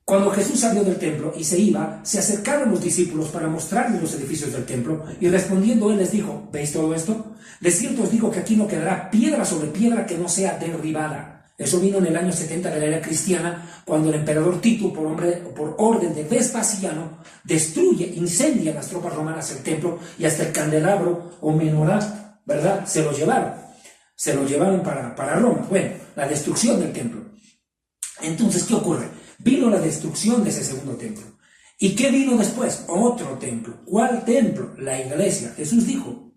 Cuando Jesús salió del templo y se iba, se acercaron los discípulos para mostrarles los edificios del templo, y respondiendo él les dijo: ¿veis todo esto? De cierto os digo que aquí no quedará piedra sobre piedra que no sea derribada. Eso vino en el año 70 de la era cristiana, cuando el emperador Tito, por orden de Vespasiano, destruye, incendia las tropas romanas el templo, y hasta el candelabro o menorá, ¿verdad?, se lo llevaron para Roma. Bueno, la destrucción del templo. Entonces, ¿qué ocurre? Vino la destrucción de ese segundo templo. ¿Y qué vino después? Otro templo. ¿Cuál templo? La iglesia. Jesús dijo: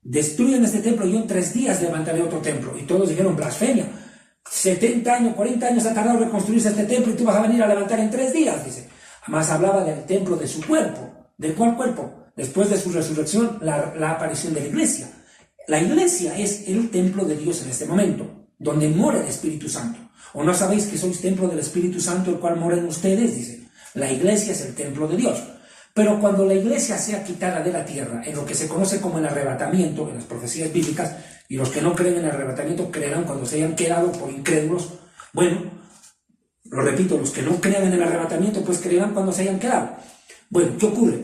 destruyen este templo y yo en 3 días levantaré otro templo. Y todos dijeron: blasfemia. 70 años, 40 años ha tardado en reconstruirse este templo y tú vas a venir a levantar en 3 días, dice. Además hablaba del templo de su cuerpo. ¿De cuál cuerpo? Después de su resurrección, la aparición de la iglesia. La iglesia es el templo de Dios en este momento, donde mora el Espíritu Santo. ¿O no sabéis que sois templo del Espíritu Santo, el cual mora en ustedes? Dice. La iglesia es el templo de Dios. Pero cuando la iglesia sea quitada de la tierra, en lo que se conoce como el arrebatamiento, en las profecías bíblicas, y los que no creen en el arrebatamiento creerán cuando se hayan quedado por incrédulos. Bueno, lo repito, los que no crean en el arrebatamiento, pues creerán cuando se hayan quedado. Bueno, ¿qué ocurre?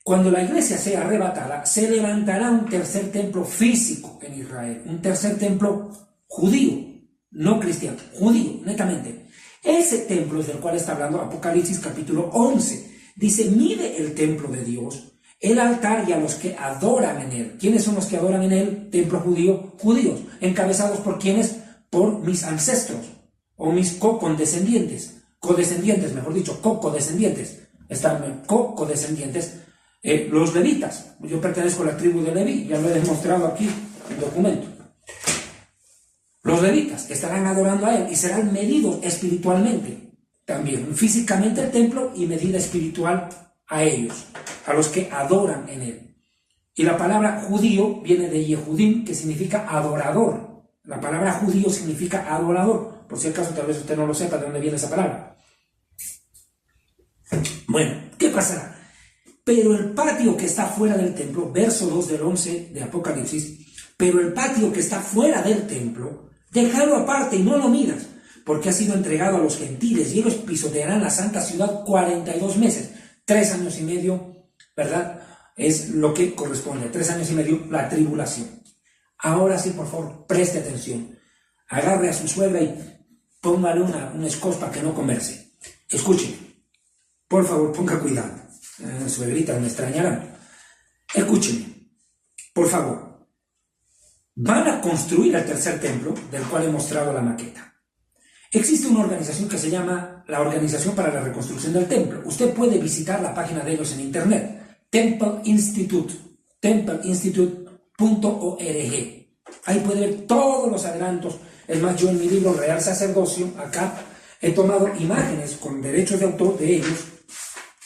Cuando la iglesia sea arrebatada, se levantará un tercer templo físico en Israel, un tercer templo judío, no cristiano, judío, netamente. Ese templo es del cual está hablando Apocalipsis capítulo 11. Dice: mide el templo de Dios, el altar y a los que adoran en él. ¿Quiénes son los que adoran en él? Templo judío, judíos. ¿Encabezados por quiénes? Por mis ancestros, o mis codescendientes, mejor dicho, codescendientes. Están codescendientes, los levitas. Yo pertenezco a la tribu de Leví, ya lo he demostrado aquí en el documento. Los levitas estarán adorando a él y serán medidos espiritualmente también, físicamente el templo y medida espiritual a ellos, a los que adoran en él. Y la palabra judío viene de Yehudim, que significa adorador. La palabra judío significa adorador. Por si acaso tal vez usted no lo sepa de dónde viene esa palabra. Bueno, ¿qué pasará? Pero el patio que está fuera del templo, verso 2 del 11 de Apocalipsis, pero el patio que está fuera del templo, déjalo aparte y no lo miras, porque ha sido entregado a los gentiles y ellos pisotearán la santa ciudad 42 meses, 3 años y medio, ¿verdad? Es lo que corresponde, 3 años y medio, la tribulación. Ahora sí, por favor, preste atención. Agarre a su suegra y póngale una escospa que no converse. Escúcheme. Por favor, ponga cuidado. Suegrita, me extrañarán. Escúcheme. Por favor. Van a construir el tercer templo, del cual he mostrado la maqueta. Existe una organización que se llama la Organización para la Reconstrucción del Templo. Usted puede visitar la página de ellos en internet, Temple Institute, templeinstitute.org. Ahí puede ver todos los adelantos. Es más, yo en mi libro Real Sacerdocio, acá he tomado imágenes con derechos de autor de ellos,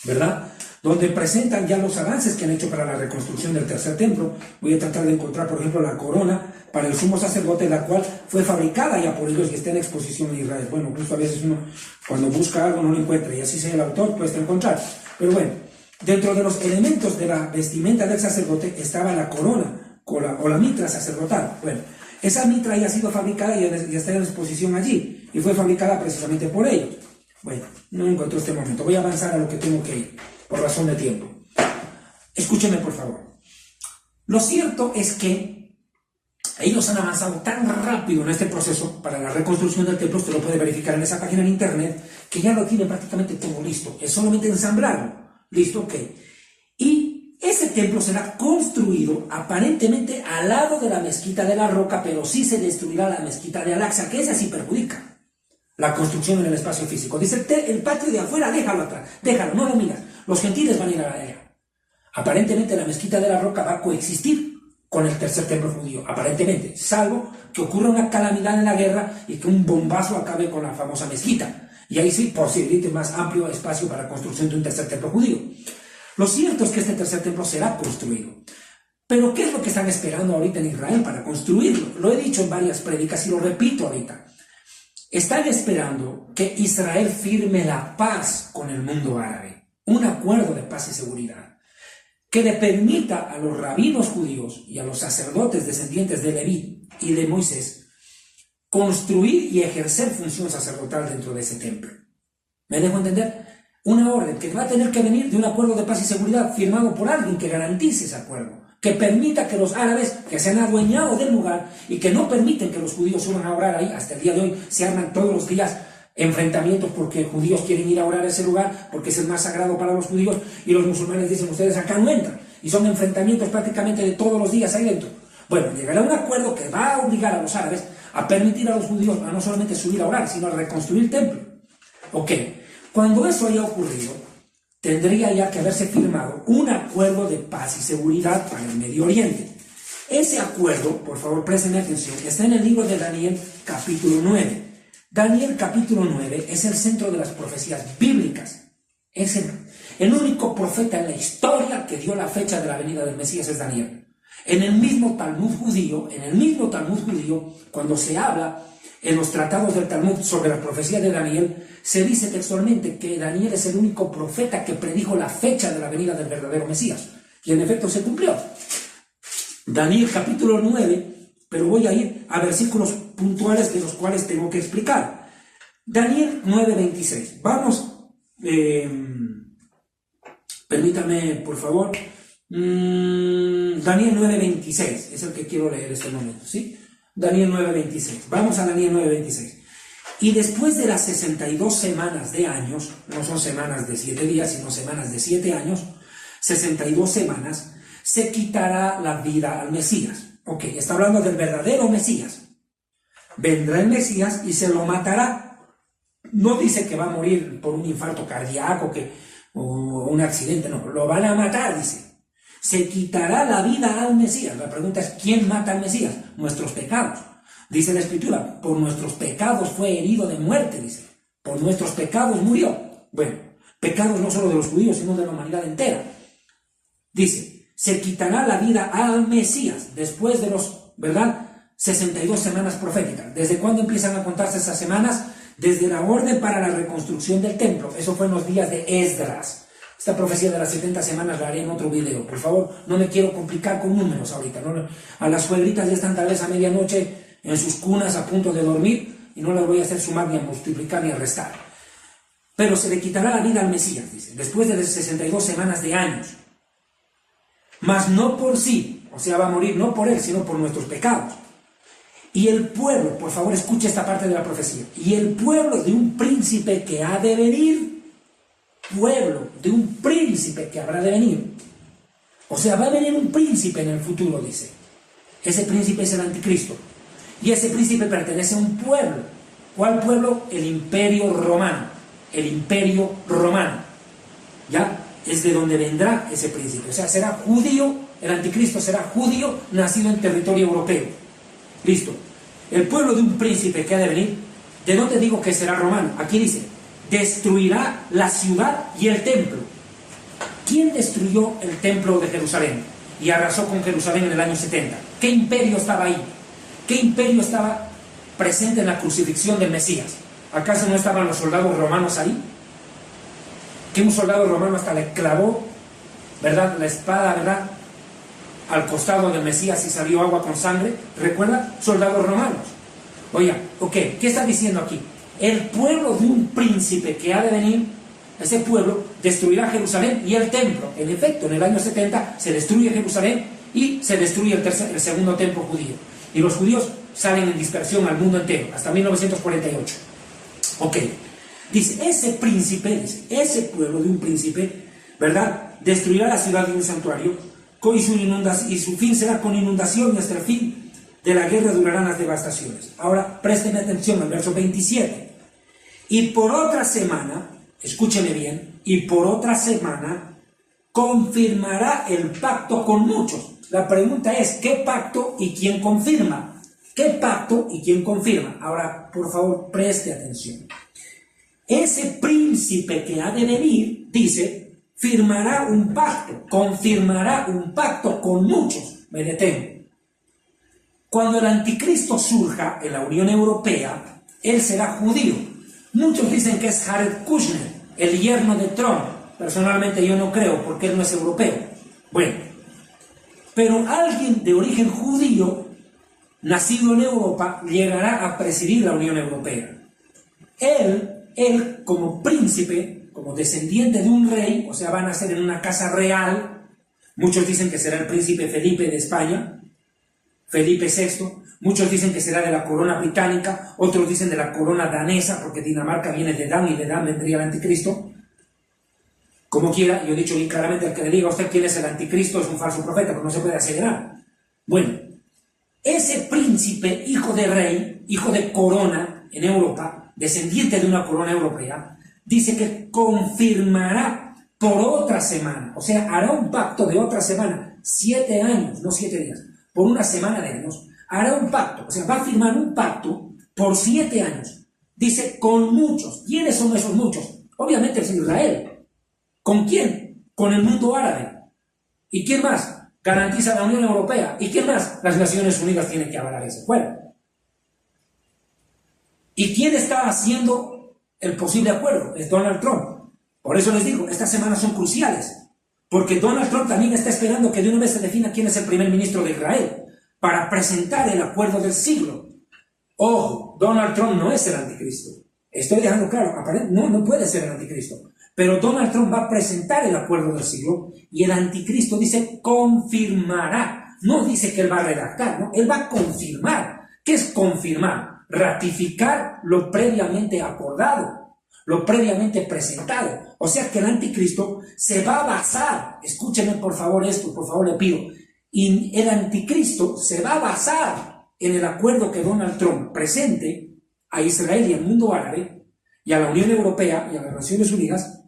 ¿verdad?, donde presentan ya los avances que han hecho para la reconstrucción del tercer templo. Voy a tratar de encontrar, por ejemplo, la corona para el sumo sacerdote, la cual fue fabricada ya por ellos y está en exposición en Israel. Bueno, incluso a veces uno, cuando busca algo, no lo encuentra, y así sea el autor, cuesta encontrar. Pero bueno, dentro de los elementos de la vestimenta del sacerdote estaba la corona o la mitra sacerdotal. Bueno, esa mitra ya ha sido fabricada y ya está en exposición allí, y fue fabricada precisamente por ellos. Bueno, no encuentro este momento, voy a avanzar a lo que tengo que ir, por razón de tiempo. Escúcheme, por favor. Lo cierto es que ellos han avanzado tan rápido en este proceso para la reconstrucción del templo, usted lo puede verificar en esa página en internet, que ya lo tienen prácticamente todo listo, es solamente ensamblarlo. Listo, ok. Y ese templo será construido aparentemente al lado de la mezquita de la Roca, pero sí se destruirá la mezquita de Al-Aqsa, que esa sí perjudica la construcción en el espacio físico. Dice, el patio de afuera, déjalo atrás, déjalo, no lo miras. Los gentiles van a ir a allá. Aparentemente la mezquita de la Roca va a coexistir con el tercer templo judío, aparentemente, salvo que ocurra una calamidad en la guerra y que un bombazo acabe con la famosa mezquita. Y ahí sí posibilite más amplio espacio para la construcción de un tercer templo judío. Lo cierto es que este tercer templo será construido. Pero ¿qué es lo que están esperando ahorita en Israel para construirlo? Lo he dicho en varias prédicas y lo repito ahorita. Están esperando que Israel firme la paz con el mundo árabe, un acuerdo de paz y seguridad, que le permita a los rabinos judíos y a los sacerdotes descendientes de Leví y de Moisés construir y ejercer función sacerdotal dentro de ese templo. ¿Me dejo entender? Una orden que va a tener que venir de un acuerdo de paz y seguridad firmado por alguien que garantice ese acuerdo, que permita que los árabes que se han adueñado del lugar y que no permiten que los judíos suban a orar ahí, hasta el día de hoy se arman todos los días enfrentamientos porque judíos quieren ir a orar a ese lugar porque es el más sagrado para los judíos y los musulmanes dicen ustedes acá no entran, y son enfrentamientos prácticamente de todos los días ahí dentro. Bueno, llegará un acuerdo que va a obligar a los árabes a permitir a los judíos a no solamente subir a orar, sino a reconstruir el templo. Ok, cuando eso haya ocurrido, tendría ya que haberse firmado un acuerdo de paz y seguridad para el Medio Oriente. Ese acuerdo, por favor presten atención, está en el libro de Daniel capítulo 9. Daniel capítulo 9 es el centro de las profecías bíblicas. Es el único profeta en la historia que dio la fecha de la venida del Mesías es Daniel. En el mismo Talmud judío, cuando se habla en los tratados del Talmud sobre la profecía de Daniel, se dice textualmente que Daniel es el único profeta que predijo la fecha de la venida del verdadero Mesías. Y en efecto se cumplió. Daniel capítulo 9, pero voy a ir a versículos puntuales de los cuales tengo que explicar. Daniel 9:26. Vamos, permítame por favor. Daniel 9:26 es el que quiero leer en este momento, ¿sí? Daniel 9:26. Vamos a Daniel 9:26. Y después de las 62 semanas de años, no son semanas de 7 días, sino semanas de 7 años, 62 semanas, se quitará la vida al Mesías. Ok, está hablando del verdadero Mesías. Vendrá el Mesías y se lo matará. No dice que va a morir por un infarto cardíaco o un accidente, no, lo van a matar, dice. Se quitará la vida al Mesías. La pregunta es, ¿quién mata al Mesías? Nuestros pecados. Dice la Escritura, por nuestros pecados fue herido de muerte, dice. Por nuestros pecados murió. Bueno, pecados no solo de los judíos, sino de la humanidad entera. Dice, se quitará la vida al Mesías después de los, ¿verdad?, 62 semanas proféticas. ¿Desde cuándo empiezan a contarse esas semanas? Desde la orden para la reconstrucción del templo. Eso fue en los días de Esdras. Esta profecía de las 70 semanas la haré en otro video. Por favor, no me quiero complicar con números ahorita, ¿no? A las suegritas ya están tal vez a medianoche en sus cunas a punto de dormir y no las voy a hacer sumar ni a multiplicar ni a restar. Pero se le quitará la vida al Mesías, dice, después de 62 semanas de años. Mas no por sí, o sea, va a morir no por él, sino por nuestros pecados. Y el pueblo, por favor escuche esta parte de la profecía, y el pueblo de un príncipe que ha de venir, pueblo de un príncipe que habrá de venir. O sea, va a venir un príncipe en el futuro, dice. Ese príncipe es el anticristo. Y ese príncipe pertenece a un pueblo. ¿Cuál pueblo? El Imperio Romano. El Imperio Romano. ¿Ya? Es de donde vendrá ese príncipe. O sea, será judío, el anticristo será judío nacido en territorio europeo. Listo. El pueblo de un príncipe que ha de venir, de no te digo que será romano. Aquí dice, destruirá la ciudad y el templo. ¿Quién destruyó el templo de Jerusalén y arrasó con Jerusalén en el año 70? ¿Qué imperio estaba ahí? ¿Qué imperio estaba presente en la crucifixión del Mesías? ¿Acaso no estaban los soldados romanos ahí? Que un soldado romano hasta le clavó, ¿verdad?, la espada, ¿verdad?, al costado del Mesías y salió agua con sangre. ¿Recuerda? Soldados romanos. Oiga, ok, ¿qué está diciendo aquí? El pueblo de un príncipe que ha de venir, ese pueblo destruirá Jerusalén y el templo. En efecto, en el año 70 se destruye Jerusalén y se destruye el segundo templo judío. Y los judíos salen en dispersión al mundo entero, hasta 1948. Ok, dice, ese príncipe, dice, ese pueblo de un príncipe, ¿verdad?, destruirá la ciudad y un santuario, y su fin será con inundación, y hasta el fin de la guerra durarán las devastaciones. Ahora, presten atención al verso 27. Y por otra semana, escúcheme bien, y por otra semana confirmará el pacto con muchos. La pregunta es, ¿qué pacto y quién confirma? ¿Qué pacto y quién confirma? Ahora, por favor, preste atención. Ese príncipe que ha de venir, dice, firmará un pacto, confirmará un pacto con muchos. Me detengo. Cuando el anticristo surja en la Unión Europea, él será judío. Muchos dicen que es Jared Kushner, el yerno de Trump. Personalmente yo no creo, porque él no es europeo. Bueno, pero alguien de origen judío nacido en Europa, llegará a presidir la Unión Europea. Él como príncipe, como descendiente de un rey, o sea, va a nacer en una casa real. Muchos dicen que será el príncipe Felipe de España, Felipe VI. Muchos dicen que será de la corona británica, otros dicen de la corona danesa, porque Dinamarca viene de Dan y de Dan vendría el anticristo. Como quiera, yo he dicho bien claramente, al que le diga a usted quién es el anticristo es un falso profeta, porque no se puede asegurar. Bueno, ese príncipe, hijo de rey, hijo de corona en Europa, descendiente de una corona europea, dice que confirmará por otra semana, o sea, hará un pacto de otra semana, 7 años, no 7 días, por una semana de años, hará un pacto, o sea, va a firmar un pacto por 7 años. Dice, con muchos. ¿Quiénes son esos muchos? Obviamente es Israel. ¿Con quién? Con el mundo árabe. ¿Y quién más? Garantiza la Unión Europea. ¿Y quién más? Las Naciones Unidas tienen que avalar ese acuerdo. ¿Y quién está haciendo el posible acuerdo? Es Donald Trump. Por eso les digo, estas semanas son cruciales, porque Donald Trump también está esperando que de una vez se defina quién es el primer ministro de Israel, para presentar el acuerdo del siglo. Ojo, Donald Trump no es el anticristo. Estoy dejando claro, no puede ser el anticristo. Pero Donald Trump va a presentar el acuerdo del siglo y el anticristo dice confirmará. No dice que él va a redactar, no, él va a confirmar. ¿Qué es confirmar? Ratificar lo previamente acordado, lo previamente presentado. O sea que el anticristo se va a basar, escúchenme por favor esto, por favor le pido, y el anticristo se va a basar en el acuerdo que Donald Trump presente a Israel y al mundo árabe y a la Unión Europea y a las Naciones Unidas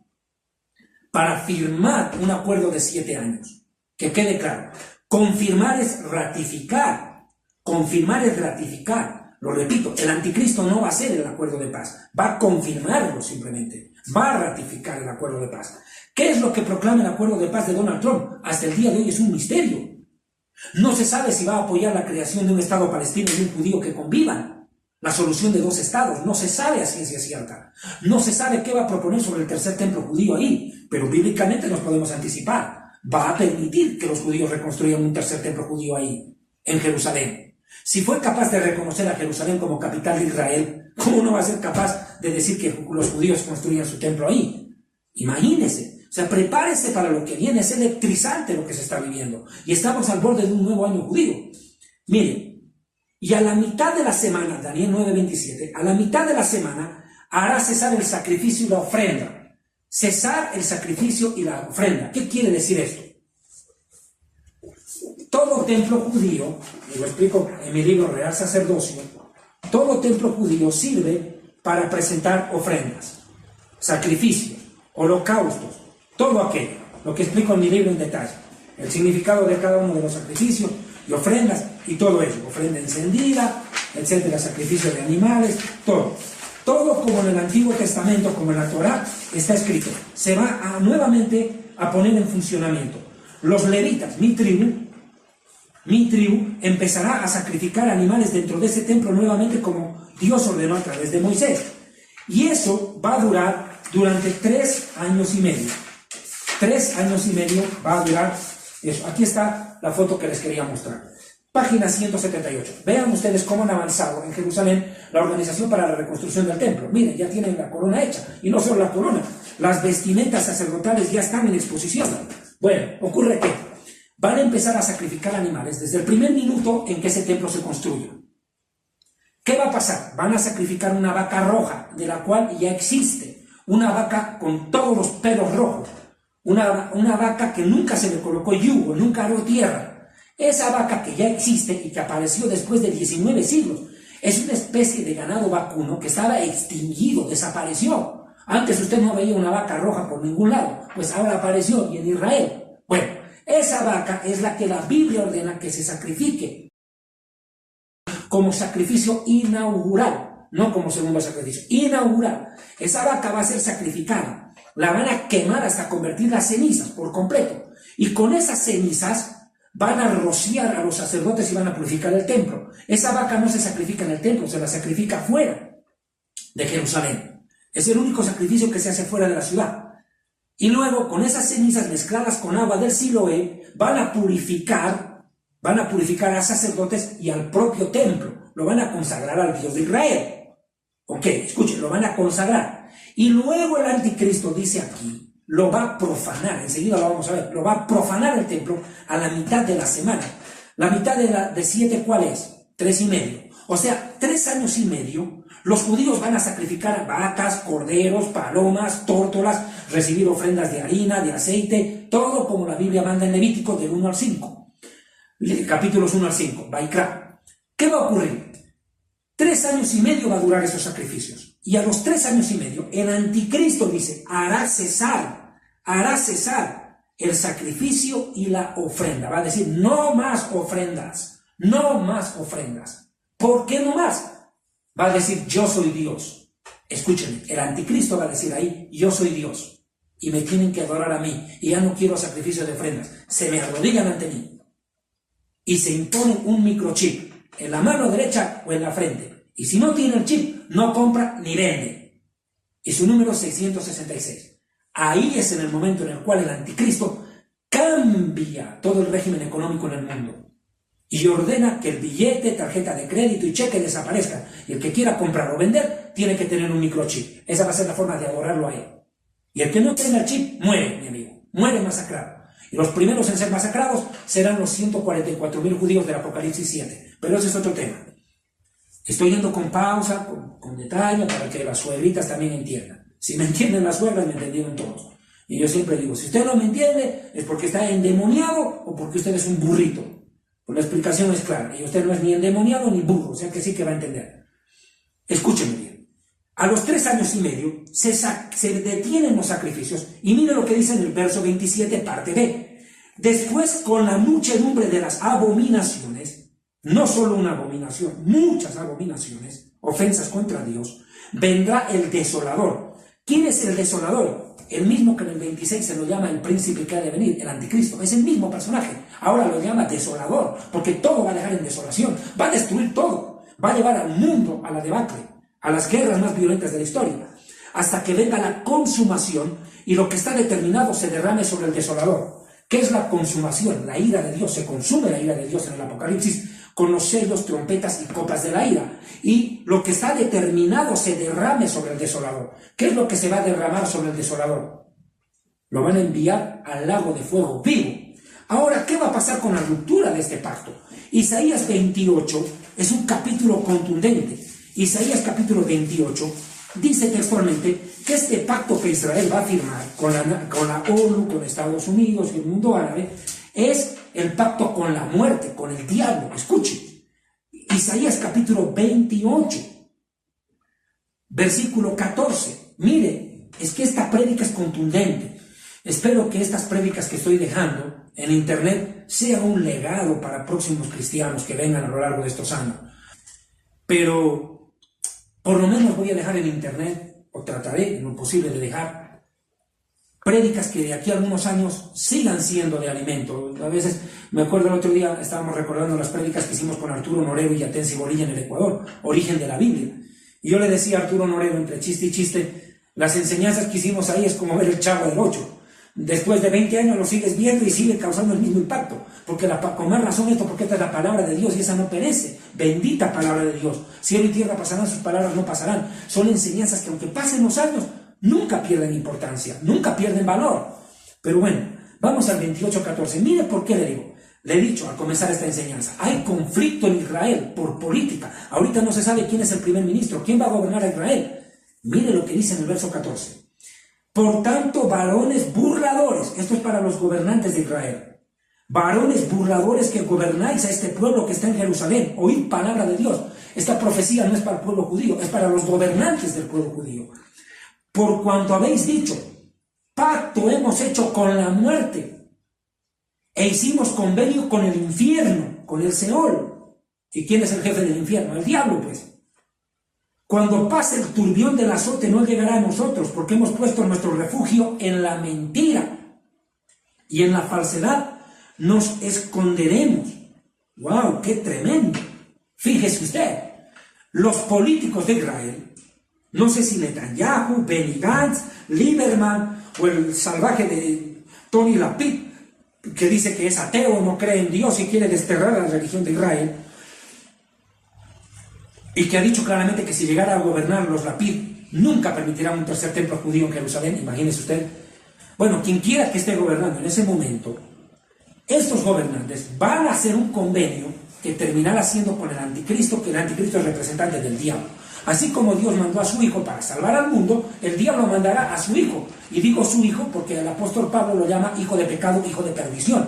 para firmar un acuerdo de 7 años. Que quede claro, confirmar es ratificar, confirmar es ratificar. Lo repito, el anticristo no va a hacer el acuerdo de paz, va a confirmarlo simplemente, va a ratificar el acuerdo de paz. ¿Qué es lo que proclama el acuerdo de paz de Donald Trump? Hasta el día de hoy es un misterio. No se sabe si va a apoyar la creación de un Estado palestino y un judío que convivan, la solución de 2 estados, no se sabe a ciencia cierta. No se sabe qué va a proponer sobre el tercer templo judío ahí, pero bíblicamente nos podemos anticipar. Va a permitir que los judíos reconstruyan un tercer templo judío ahí, en Jerusalén. Si fue capaz de reconocer a Jerusalén como capital de Israel, ¿cómo no va a ser capaz de decir que los judíos construyan su templo ahí? Imagínese. O sea, prepárese para lo que viene, es electrizante lo que se está viviendo. Y estamos al borde de un nuevo año judío. Miren, y a la mitad de la semana, Daniel 9:27, a la mitad de la semana hará cesar el sacrificio y la ofrenda. Cesar el sacrificio y la ofrenda. ¿Qué quiere decir esto? Todo templo judío, y lo explico en mi libro Real Sacerdocio, todo templo judío sirve para presentar ofrendas, sacrificios, holocaustos, todo aquello, lo que explico en mi libro en detalle, el significado de cada uno de los sacrificios y ofrendas y todo ello, ofrenda encendida, etcétera, sacrificio de animales, todo como en el Antiguo Testamento, como en la Torá, está escrito, se va nuevamente a poner en funcionamiento. Los levitas, mi tribu, empezará a sacrificar animales dentro de ese templo nuevamente como Dios ordenó a través de Moisés. Y eso va a durar durante 3 años y medio. 3 años y medio va a durar eso. Aquí está la foto que les quería mostrar. Página 178. Vean ustedes cómo han avanzado en Jerusalén la organización para la reconstrucción del templo. Miren, ya tienen la corona hecha. Y no solo la corona, las vestimentas sacerdotales ya están en exposición. Bueno, ocurre que van a empezar a sacrificar animales desde el primer minuto en que ese templo se construya. ¿Qué va a pasar? Van a sacrificar una vaca roja, de la cual ya existe. Una vaca con todos los pelos rojos. Una vaca que nunca se le colocó yugo, nunca aró tierra. Esa vaca que ya existe y que apareció después de 19 siglos, es una especie de ganado vacuno que estaba extinguido, desapareció. Antes usted no veía una vaca roja por ningún lado, pues ahora apareció y en Israel. Bueno, esa vaca es la que la Biblia ordena que se sacrifique como sacrificio inaugural, no como segundo sacrificio, inaugural. Esa vaca va a ser sacrificada, la van a quemar hasta convertirla en cenizas por completo, y con esas cenizas van a rociar a los sacerdotes y van a purificar el templo. Esa vaca no se sacrifica en el templo, se la sacrifica fuera de Jerusalén. Es el único sacrificio que se hace fuera de la ciudad. Y luego, con esas cenizas mezcladas con agua del Siloé, van a purificar van a purificar a sacerdotes y al propio templo, lo van a consagrar al Dios de Israel. Ok, escuchen, lo van a consagrar. Y luego el anticristo dice aquí, lo va a profanar, enseguida lo vamos a ver, lo va a profanar el templo a la mitad de la semana. La mitad de 7, ¿cuál es? 3,5. O sea, 3 años y medio, los judíos van a sacrificar vacas, corderos, palomas, tórtolas, recibir ofrendas de harina, de aceite, todo como la Biblia manda en Levítico del 1 al 5. Capítulos 1 al 5, Vaikra. ¿Qué va a ocurrir? 3 años y medio va a durar esos sacrificios. Y a los 3 años y medio, el anticristo dice, hará cesar el sacrificio y la ofrenda. Va a decir, no más ofrendas, no más ofrendas. ¿Por qué no más? Va a decir, yo soy Dios. Escúchenme, el anticristo va a decir ahí, yo soy Dios. Y me tienen que adorar a mí. Y ya no quiero sacrificio de ofrendas. Se me arrodillan ante mí. Y se imponen un microchip en la mano derecha o en la frente. Y si no tiene el chip, no compra ni vende. Y su número es 666. Ahí es en el momento en el cual el anticristo cambia todo el régimen económico en el mundo. Y ordena que el billete, tarjeta de crédito y cheque desaparezcan. Y el que quiera comprar o vender, tiene que tener un microchip. Esa va a ser la forma de adorarlo a él. Y el que no tenga el chip, muere, mi amigo. Muere masacrado. Y los primeros en ser masacrados serán los 144,000 judíos del Apocalipsis 7. Pero ese es otro tema. Estoy yendo con pausa, con detalle, para que las suegritas también entiendan. Si me entienden las suegras, me entendieron todos. Y yo siempre digo, si usted no me entiende, es porque está endemoniado o porque usted es un burrito. Pues la explicación es clara. Y usted no es ni endemoniado ni burro, o sea que sí que va a entender. Escúcheme bien. A los 3 años y medio se detienen los sacrificios. Y mire lo que dice en el verso 27, parte B. Después, con la muchedumbre de las abominaciones, no solo una abominación, muchas abominaciones, ofensas contra Dios, vendrá el desolador. ¿Quién es el desolador? El mismo que en el 26 se lo llama el príncipe que ha de venir, el anticristo. Es el mismo personaje. Ahora lo llama desolador, porque todo va a dejar en desolación. Va a destruir todo. Va a llevar al mundo a la debacle, a las guerras más violentas de la historia, hasta que venga la consumación y lo que está determinado se derrame sobre el desolador. ¿Qué es la consumación? La ira de Dios. Se consume la ira de Dios en el Apocalipsis con los sellos, trompetas y copas de la ira. Y lo que está determinado se derrame sobre el desolador. ¿Qué es lo que se va a derramar sobre el desolador? Lo van a enviar al lago de fuego vivo. Ahora, ¿qué va a pasar con la ruptura de este pacto? Isaías 28 es un capítulo contundente. Isaías capítulo 28 dice textualmente que este pacto que Israel va a firmar con la ONU, con Estados Unidos y el mundo árabe, es el pacto con la muerte, con el diablo. Escuchen, Isaías capítulo 28, versículo 14. Mire, es que esta prédica es contundente. Espero que estas prédicas que estoy dejando en internet sean un legado para próximos cristianos que vengan a lo largo de estos años. Pero por lo menos voy a dejar en internet, o trataré en lo posible de dejar, prédicas que de aquí a algunos años sigan siendo de alimento. A veces, me acuerdo el otro día, estábamos recordando las prédicas que hicimos con Arturo Norero y Atensi Bolilla en el Ecuador, Origen de la Biblia. Y yo le decía a Arturo Norero, entre chiste y chiste, las enseñanzas que hicimos ahí es como ver el Chavo del 8. Después de 20 años lo sigues viendo y sigue causando el mismo impacto. Porque con más razón esto, porque esta es la palabra de Dios y esa no perece. Bendita palabra de Dios. Cielo y tierra pasarán, sus palabras no pasarán. Son enseñanzas que aunque pasen los años, nunca pierden importancia, nunca pierden valor. Pero bueno, vamos al 28:14. Mire por qué le digo. Le he dicho al comenzar esta enseñanza, hay conflicto en Israel por política. Ahorita no se sabe quién es el primer ministro, quién va a gobernar a Israel. Mire lo que dice en el verso 14. Por tanto, varones burladores, esto es para los gobernantes de Israel, varones burladores que gobernáis a este pueblo que está en Jerusalén, oíd palabra de Dios. Esta profecía no es para el pueblo judío, es para los gobernantes del pueblo judío. Por cuanto habéis dicho, pacto hemos hecho con la muerte, e hicimos convenio con el infierno, con el Seol. ¿Y quién es el jefe del infierno? El diablo, pues. Cuando pase el turbión del azote no llegará a nosotros, porque hemos puesto nuestro refugio en la mentira y en la falsedad nos esconderemos. ¡Wow! ¡Qué tremendo! Fíjese usted, los políticos de Israel, no sé si Netanyahu, Benny Gantz, Lieberman o el salvaje de Tony Lapid, que dice que es ateo, no cree en Dios y quiere desterrar a la religión de Israel, y que ha dicho claramente que si llegara a gobernar los Lapid, nunca permitirá un tercer templo judío en Jerusalén, imagínese usted. Bueno, quien quiera que esté gobernando en ese momento, estos gobernantes van a hacer un convenio que terminará siendo con el anticristo, que el anticristo es representante del diablo. Así como Dios mandó a su hijo para salvar al mundo, el diablo mandará a su hijo. Y digo su hijo porque el apóstol Pablo lo llama hijo de pecado, hijo de perdición.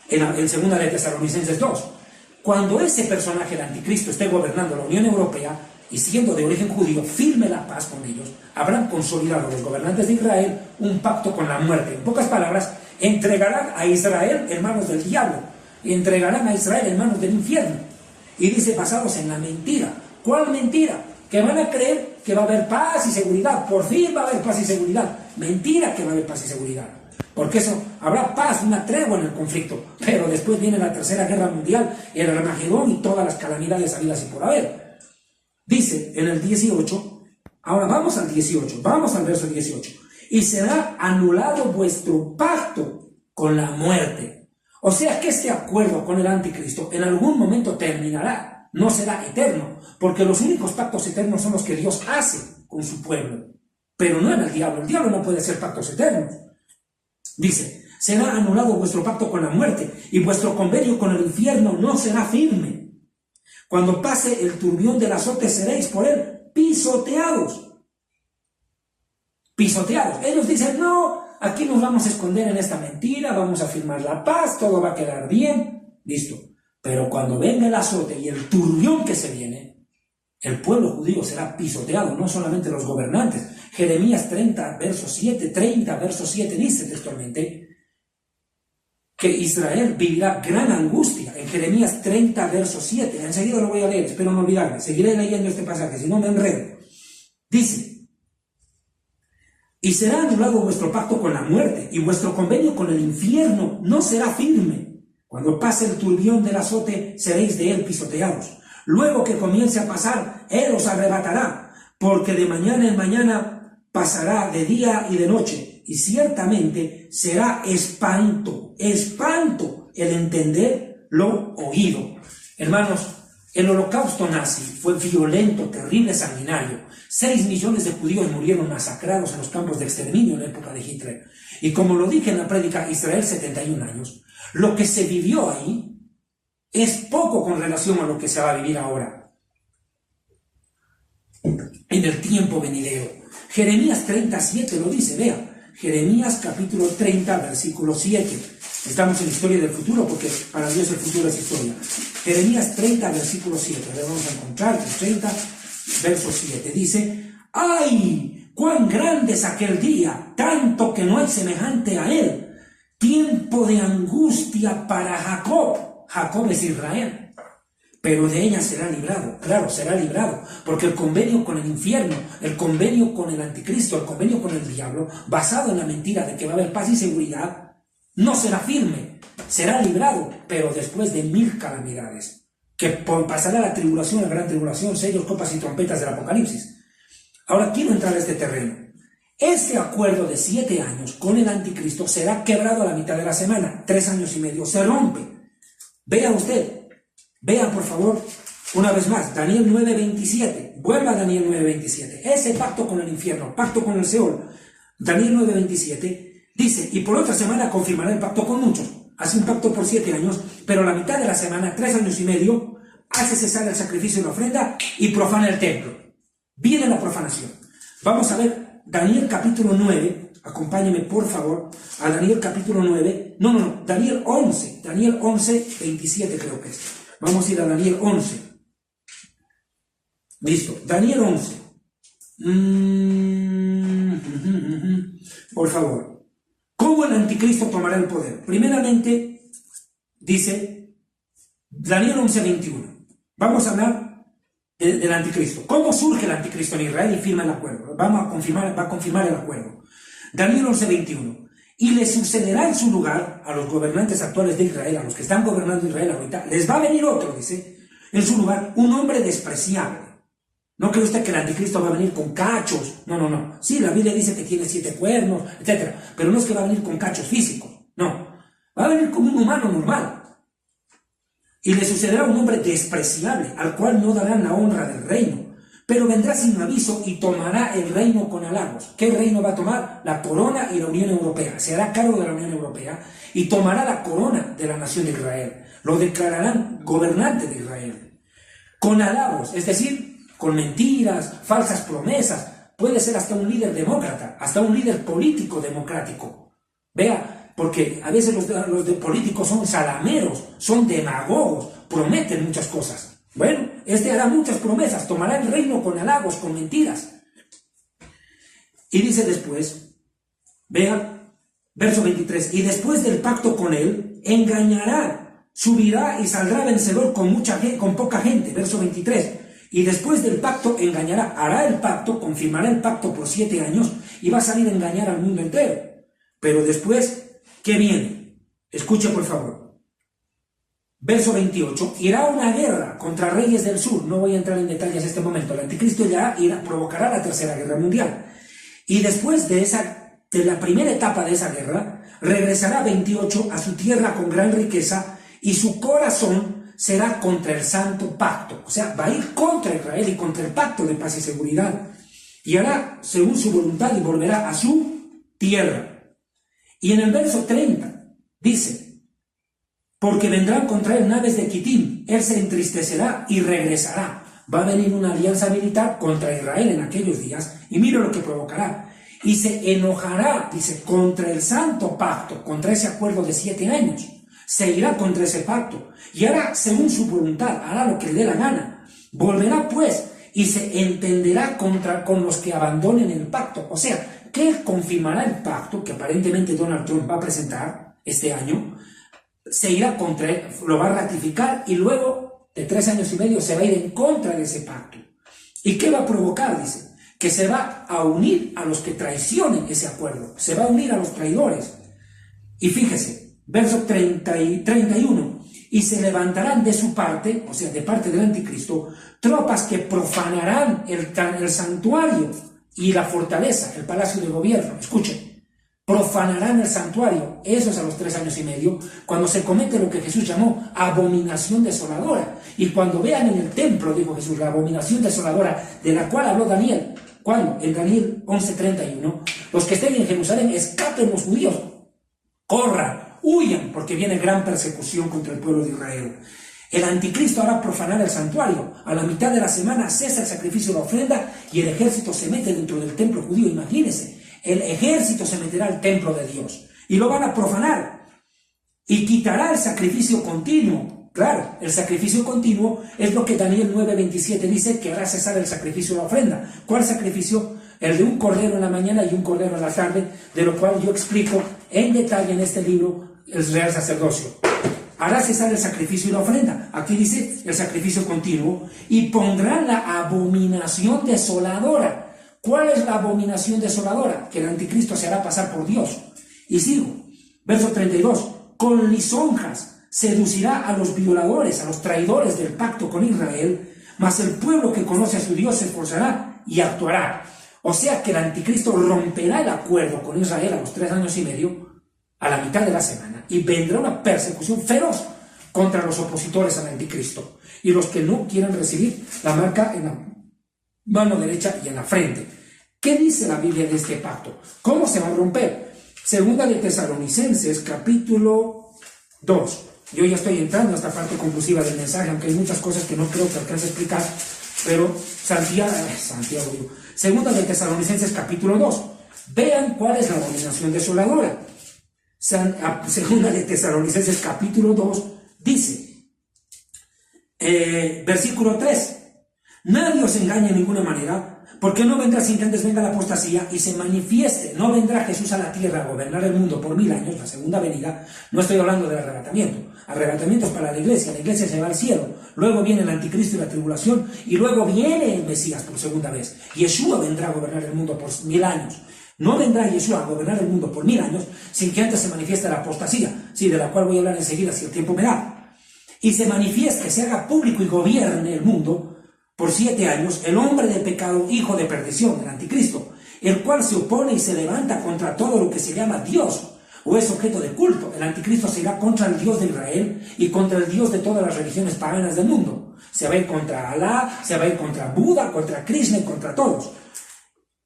En 2 de Tesalonicenses 2. Cuando ese personaje, el anticristo, esté gobernando la Unión Europea y siendo de origen judío, firme la paz con ellos, habrán consolidado los gobernantes de Israel un pacto con la muerte. En pocas palabras, entregarán a Israel en manos del diablo, y entregarán a Israel en manos del infierno. Y dice, basados en la mentira. ¿Cuál mentira? Que van a creer que va a haber paz y seguridad. Por fin va a haber paz y seguridad. Mentira que va a haber paz y seguridad. Porque eso, habrá paz, una tregua en el conflicto, pero después viene la Tercera Guerra Mundial, el Armagedón y todas las calamidades habidas y por haber. Dice en el 18, ahora vamos al 18, vamos al verso 18, y será anulado vuestro pacto con la muerte. O sea que este acuerdo con el anticristo en algún momento terminará, no será eterno, porque los únicos pactos eternos son los que Dios hace con su pueblo, pero no en el diablo no puede hacer pactos eternos. Dice, será anulado vuestro pacto con la muerte, y vuestro convenio con el infierno no será firme. Cuando pase el turbión del azote seréis por él pisoteados. Pisoteados. Ellos dicen, no, aquí nos vamos a esconder en esta mentira, vamos a firmar la paz, todo va a quedar bien. Listo. Pero cuando venga el azote y el turbión que se viene, el pueblo judío será pisoteado, no solamente los gobernantes. Jeremías 30, verso 7 dice textualmente que Israel vivirá gran angustia. En Jeremías 30, verso 7, enseguida lo voy a leer, espero no olvidarme, seguiré leyendo este pasaje, si no me enredo. Dice, y será anulado vuestro pacto con la muerte, y vuestro convenio con el infierno no será firme. Cuando pase el turbión del azote, seréis de él pisoteados. Luego que comience a pasar, él os arrebatará, porque de mañana en mañana pasará de día y de noche, y ciertamente será espanto el entender lo oído. Hermanos, el holocausto nazi fue violento, terrible, sanguinario. 6 millones de judíos murieron masacrados en los campos de exterminio en la época de Hitler. Y como lo dije en la prédica Israel 71 años, lo que se vivió ahí es poco con relación a lo que se va a vivir ahora, en el tiempo venidero. Jeremías 37 lo dice, vea, Jeremías capítulo 30, versículo 7. Estamos en historia del futuro, porque para Dios el futuro es historia. Jeremías 30, versículo 7, le vamos a encontrar, 30, verso 7, dice, ¡ay! ¡Cuán grande es aquel día! Tanto que no hay semejante a él. Tiempo de angustia para Jacob. Jacob es Israel, pero de ella será librado. Claro, será librado, porque el convenio con el infierno, el convenio con el anticristo, el convenio con el diablo, basado en la mentira de que va a haber paz y seguridad, no será firme, será librado, pero después de 1000 calamidades, que pasará la tribulación, la gran tribulación, sellos, copas y trompetas del Apocalipsis. Ahora quiero entrar a este terreno. Este acuerdo de 7 años con el anticristo será quebrado a la mitad de la semana, 3 años y medio, se rompe. Vea usted, vea por favor, una vez más, Daniel 9:27, vuelva a Daniel 9:27, ese pacto con el infierno, pacto con el Seol, Daniel 9:27, dice, y por otra semana confirmará el pacto con muchos, hace un pacto por 7 años, pero a la mitad de la semana, 3 años y medio, hace cesar el sacrificio y la ofrenda y profana el templo. Viene la profanación. Vamos a ver Daniel capítulo 9, acompáñeme por favor a Daniel capítulo 9, Daniel 11, 27 creo que es. Vamos a ir a Daniel 11. Listo, Daniel 11. Por favor. ¿Cómo el anticristo tomará el poder? Primeramente, dice Daniel 11:21. Vamos a hablar del anticristo. ¿Cómo surge el anticristo en Israel y firma el acuerdo? Va a confirmar el acuerdo. Daniel 11:21. Y le sucederá en su lugar a los gobernantes actuales de Israel, a los que están gobernando Israel ahorita, les va a venir otro, dice, en su lugar, un hombre despreciable. No cree usted que el anticristo va a venir con cachos. No. Sí, la Biblia dice que tiene 7 cuernos, etc. Pero no es que va a venir con cachos físicos. No. Va a venir como un humano normal. Y le sucederá un hombre despreciable, al cual no darán la honra del reino, pero vendrá sin aviso y tomará el reino con halagos. ¿Qué reino va a tomar? La corona y la Unión Europea. Se hará cargo de la Unión Europea y tomará la corona de la nación de Israel. Lo declararán gobernante de Israel. Con halagos, es decir, con mentiras, falsas promesas. Puede ser hasta un líder demócrata, hasta un líder político democrático. Vea, porque a veces los de políticos son salameros, son demagogos, prometen muchas cosas. Bueno, este hará muchas promesas, tomará el reino con halagos, con mentiras. Y dice después, vea, verso 23, y después del pacto con él, engañará, subirá y saldrá vencedor con poca gente. Verso 23, y después del pacto engañará, hará el pacto, confirmará el pacto por 7 años y va a salir a engañar al mundo entero. Pero después, ¿qué viene? Escuche por favor. Verso 28, irá a una guerra contra reyes del sur. No voy a entrar en detalles en este momento. El anticristo ya provocará la tercera guerra mundial. Y después de la primera etapa de esa guerra, regresará 28 a su tierra con gran riqueza y su corazón será contra el santo pacto. O sea, va a ir contra Israel y contra el pacto de paz y seguridad. Y hará según su voluntad y volverá a su tierra. Y en el verso 30 dice, porque vendrán contra él naves de Quitim, él se entristecerá y regresará. Va a venir una alianza militar contra Israel en aquellos días, y mira lo que provocará. Y se enojará, dice, contra el santo pacto, contra ese acuerdo de 7 años. Se irá contra ese pacto, y hará según su voluntad, hará lo que le dé la gana. Volverá pues, y se entenderá con los que abandonen el pacto. O sea, que él confirmará el pacto que aparentemente Donald Trump va a presentar este año, se irá contra él, lo va a ratificar y luego de 3 años y medio se va a ir en contra de ese pacto. ¿Y qué va a provocar? Dice, que se va a unir a los que traicionen ese acuerdo, se va a unir a los traidores. Y fíjese, verso 30 y 31, y se levantarán de su parte, o sea, de parte del anticristo, tropas que profanarán el santuario y la fortaleza, el palacio de gobierno. Escuchen. Profanarán el santuario, eso es a los 3 años y medio, cuando se comete lo que Jesús llamó abominación desoladora. Y cuando vean en el templo, dijo Jesús, la abominación desoladora de la cual habló Daniel, cuando en Daniel 11:31, los que estén en Jerusalén escapen los judíos, corran, huyan, porque viene gran persecución contra el pueblo de Israel. El anticristo hará profanar el santuario. A la mitad de la semana cesa el sacrificio de la ofrenda y el ejército se mete dentro del templo judío. Imagínense. El ejército se meterá al templo de Dios y lo van a profanar y quitará el sacrificio continuo. Claro, el sacrificio continuo es lo que Daniel 9:27 dice, que hará cesar el sacrificio de la ofrenda. ¿Cuál sacrificio? El de un cordero en la mañana y un cordero en la tarde, de lo cual yo explico en detalle en este libro, el Real Sacerdocio. Hará cesar el sacrificio y la ofrenda. Aquí dice el sacrificio continuo, y pondrán la abominación desoladora. ¿Cuál es la abominación desoladora? Que el anticristo se hará pasar por Dios. Y sigo, verso 32, con lisonjas seducirá a los violadores, a los traidores del pacto con Israel, mas el pueblo que conoce a su Dios se esforzará y actuará. O sea que el anticristo romperá el acuerdo con Israel a los 3 años y medio, a la mitad de la semana, y vendrá una persecución feroz contra los opositores al anticristo y los que no quieren recibir la marca en la mano derecha y en la frente. ¿Qué dice la Biblia de este pacto? ¿Cómo se va a romper? Segunda de Tesalonicenses, capítulo 2. Yo ya estoy entrando a esta parte conclusiva del mensaje, aunque hay muchas cosas que no creo que alcance a explicar, pero Segunda de Tesalonicenses, capítulo 2. Vean cuál es la abominación desoladora. Segunda de Tesalonicenses, capítulo 2, dice, versículo 3. Nadie os engañe de ninguna manera, porque no vendrá sin que antes venga la apostasía y se manifieste. No vendrá Jesús a la tierra a gobernar el mundo por 1000 años, la segunda venida. No estoy hablando del arrebatamiento. Arrebatamiento es para la iglesia se va al cielo. Luego viene el anticristo y la tribulación, y luego viene el Mesías por segunda vez. Yeshua vendrá a gobernar el mundo por 1000 años. No vendrá Yeshua a gobernar el mundo por 1000 años sin que antes se manifieste la apostasía, sí, de la cual voy a hablar enseguida si el tiempo me da. Y se manifieste, se haga público y gobierne el mundo por 7 años el hombre de pecado, hijo de perdición, el anticristo, el cual se opone y se levanta contra todo lo que se llama Dios, o es objeto de culto. El anticristo se irá contra el Dios de Israel y contra el Dios de todas las religiones paganas del mundo. Se va a ir contra Alá, se va a ir contra Buda, contra Krishna y contra todos.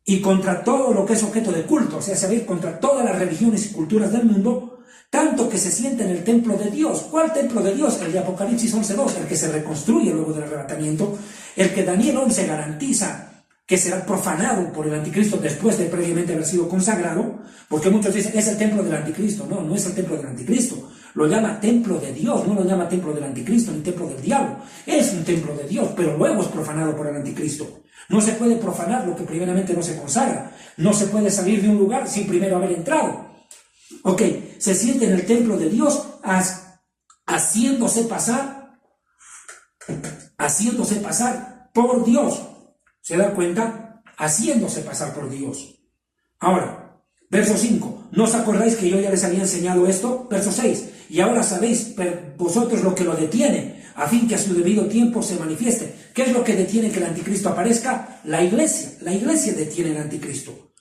Y contra todo lo que es objeto de culto, o sea, se va a ir contra todas las religiones y culturas del mundo, tanto que se siente en el templo de Dios. ¿Cuál templo de Dios? El de Apocalipsis 11.2, el que se reconstruye luego del arrebatamiento, el que Daniel 11 garantiza que será profanado por el anticristo después de previamente haber sido consagrado, porque muchos dicen, es el templo del anticristo. No, no es el templo del anticristo. Lo llama templo de Dios, no lo llama templo del anticristo ni templo del diablo. Es un templo de Dios, pero luego es profanado por el anticristo. No se puede profanar lo que primeramente no se consagra. No se puede salir de un lugar sin primero haber entrado. Ok, se siente en el templo de Dios haciéndose pasar por Dios. ¿Se da cuenta? Haciéndose pasar por Dios. Ahora, verso 5. ¿No os acordáis que yo ya les había enseñado esto? Verso 6. Y ahora sabéis vosotros lo que lo detiene, a fin que a su debido tiempo se manifieste. ¿Qué es lo que detiene que el anticristo aparezca? La iglesia. La iglesia detiene el anticristo.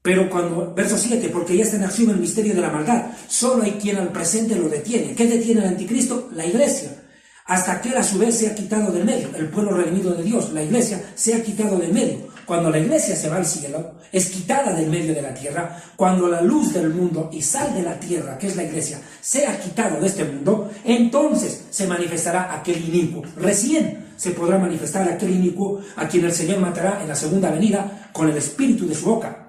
Pero cuando, verso 7, porque ya está en acción el misterio de la maldad, solo hay quien al presente lo detiene. ¿Qué detiene el anticristo? La iglesia. Hasta que él a su vez se ha quitado del medio. El pueblo redimido de Dios, la iglesia, se ha quitado del medio. Cuando la iglesia se va al cielo, es quitada del medio de la tierra. Cuando la luz del mundo y sal de la tierra, que es la iglesia, se ha quitado de este mundo, entonces se manifestará aquel inicuo. Recién se podrá manifestar aquel inicuo a quien el Señor matará en la segunda venida con el espíritu de su boca.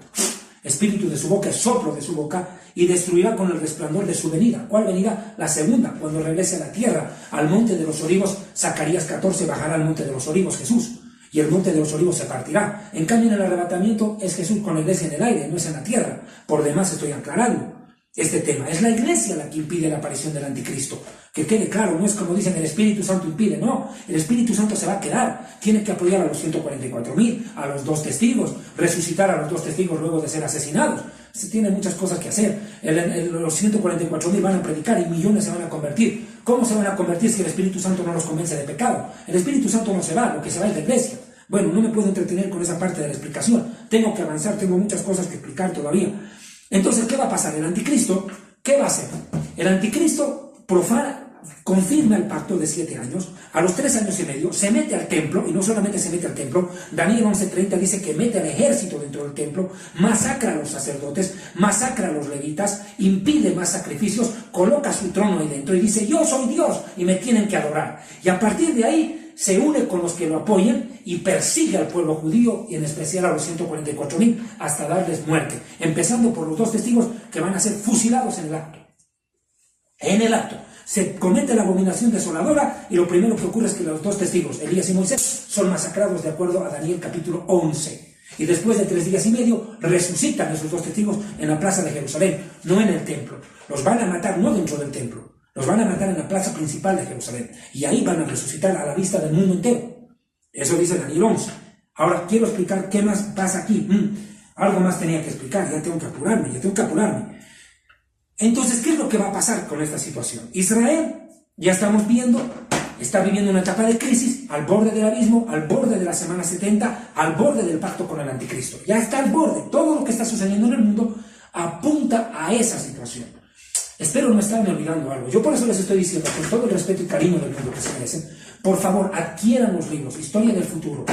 Espíritu de su boca, soplo de su boca, y destruirá con el resplandor de su venida. ¿Cuál venida? La segunda, cuando regrese a la tierra, al monte de los olivos. Zacarías 14, bajará al monte de los olivos Jesús, y el monte de los olivos se partirá. En cambio, en el arrebatamiento es Jesús con la iglesia en el aire, no es en la tierra. Por demás estoy aclarando este tema. Es la iglesia la que impide la aparición del anticristo. Que quede claro, no es como dicen el Espíritu Santo impide, no. El Espíritu Santo se va a quedar. Tiene que apoyar a los 144.000, a los 2 testigos, resucitar a los 2 testigos luego de ser asesinados. Se tiene muchas cosas que hacer. Los 144.000 van a predicar y millones se van a convertir. ¿Cómo se van a convertir si el Espíritu Santo no los convence de pecado? El Espíritu Santo no se va, lo que se va es la iglesia. Bueno, no me puedo entretener con esa parte de la explicación. Tengo que avanzar, tengo muchas cosas que explicar todavía. Entonces, ¿qué va a pasar? El anticristo, ¿qué va a hacer? El anticristo profana, confirma el pacto de 7 años, a los 3 años y medio se mete al templo, y no solamente se mete al templo, Daniel 11:30 dice que mete al ejército dentro del templo, masacra a los sacerdotes, masacra a los levitas, impide más sacrificios, coloca su trono ahí dentro y dice, yo soy Dios y me tienen que adorar. Y a partir de ahí se une con los que lo apoyan y persigue al pueblo judío, y en especial a los 144.000, hasta darles muerte, empezando por los 2 testigos que van a ser fusilados en el acto. En el acto se comete la abominación desoladora, y lo primero que ocurre es que los 2 testigos, Elías y Moisés, son masacrados de acuerdo a Daniel capítulo 11. Y después de 3 días y medio resucitan esos 2 testigos en la plaza de Jerusalén, no en el templo. Los van a matar no dentro del templo, los van a matar en la plaza principal de Jerusalén, y ahí van a resucitar a la vista del mundo entero. Eso dice Daniel 11. Ahora quiero explicar qué más pasa aquí. Algo más tenía que explicar, ya tengo que apurarme. Entonces, ¿qué es lo que va a pasar con esta situación? Israel, ya estamos viendo, está viviendo una etapa de crisis, al borde del abismo, al borde de la semana 70, al borde del pacto con el anticristo. Ya está al borde. Todo lo que está sucediendo en el mundo apunta a esa situación. Espero no estarme olvidando algo. Yo por eso les estoy diciendo, con todo el respeto y cariño del mundo que se merecen, por favor, adquieran los libros, Historia del Futuro,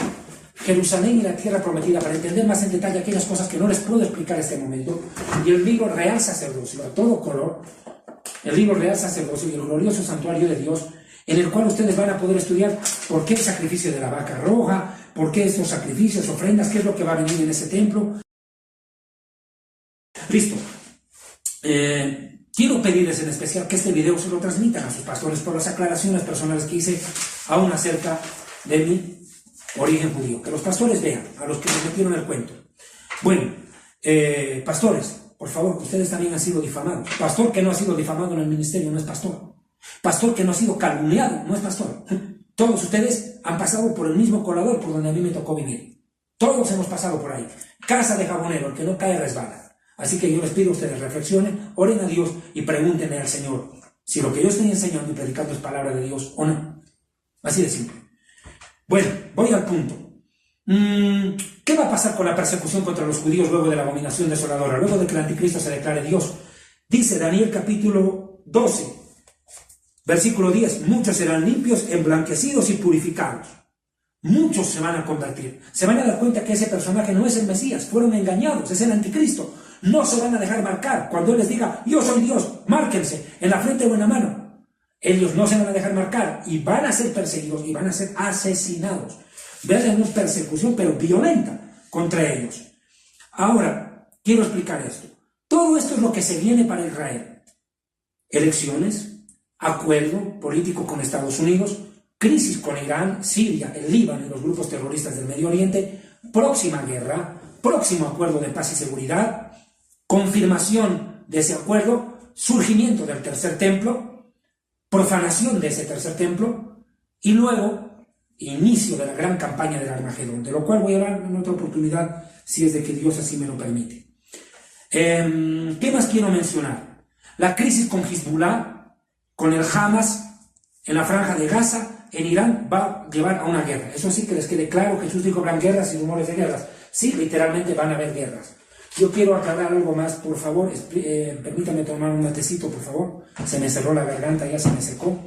Jerusalén y la Tierra Prometida, para entender más en detalle aquellas cosas que no les puedo explicar en este momento, y el libro Real Sacerdocio, a todo color, el libro Real Sacerdocio y el glorioso Santuario de Dios, en el cual ustedes van a poder estudiar por qué el sacrificio de la vaca roja, por qué estos sacrificios, ofrendas, qué es lo que va a venir en ese templo. Listo. Quiero pedirles en especial que este video se lo transmitan a sus pastores por las aclaraciones personales que hice aún acerca de mi origen judío. Que los pastores vean, a los que me metieron el cuento. Bueno, pastores, por favor, ustedes también han sido difamados. Pastor que no ha sido difamado en el ministerio no es pastor. Pastor que no ha sido calumniado no es pastor. Todos ustedes han pasado por el mismo colador por donde a mí me tocó vivir. Todos hemos pasado por ahí. Casa de jabonero, el que no cae resbala. Así que yo les pido a ustedes reflexionen, oren a Dios y pregúntenle al Señor si lo que yo estoy enseñando y predicando es palabra de Dios o no. Así de simple. Bueno, voy al punto. ¿Qué va a pasar con la persecución contra los judíos luego de la abominación desoladora? Luego de que el anticristo se declare Dios Dice Daniel capítulo 12, versículo 10, muchos serán limpios, emblanquecidos y purificados. Muchos se van a convertir. Se van a dar cuenta que ese personaje no es el Mesías, fueron engañados, es el anticristo. No se van a dejar marcar. Cuando Él les diga, yo soy Dios, márquense en la frente o en la mano. Ellos no se van a dejar marcar y van a ser perseguidos y van a ser asesinados. Vean una persecución, pero violenta contra ellos. Ahora, quiero explicar esto. Todo esto es lo que se viene para Israel. Elecciones, acuerdo político con Estados Unidos, crisis con Irán, Siria, el Líbano y los grupos terroristas del Medio Oriente, próxima guerra, próximo acuerdo de paz y seguridad, confirmación de ese acuerdo, surgimiento del tercer templo, profanación de ese tercer templo y luego inicio de la gran campaña del Armagedón, de lo cual voy a hablar en otra oportunidad si es de que Dios así me lo permite. ¿Qué más quiero mencionar? La crisis con Hezbollah, con el Hamas en la franja de Gaza, en Irán, va a llevar a una guerra. Eso sí que les quede claro. Jesús dijo habrán guerras y rumores de guerras. Sí, literalmente van a haber guerras. Yo quiero aclarar algo más, por favor. Permítame tomar un matecito, por favor. Se me cerró la garganta, ya se me secó.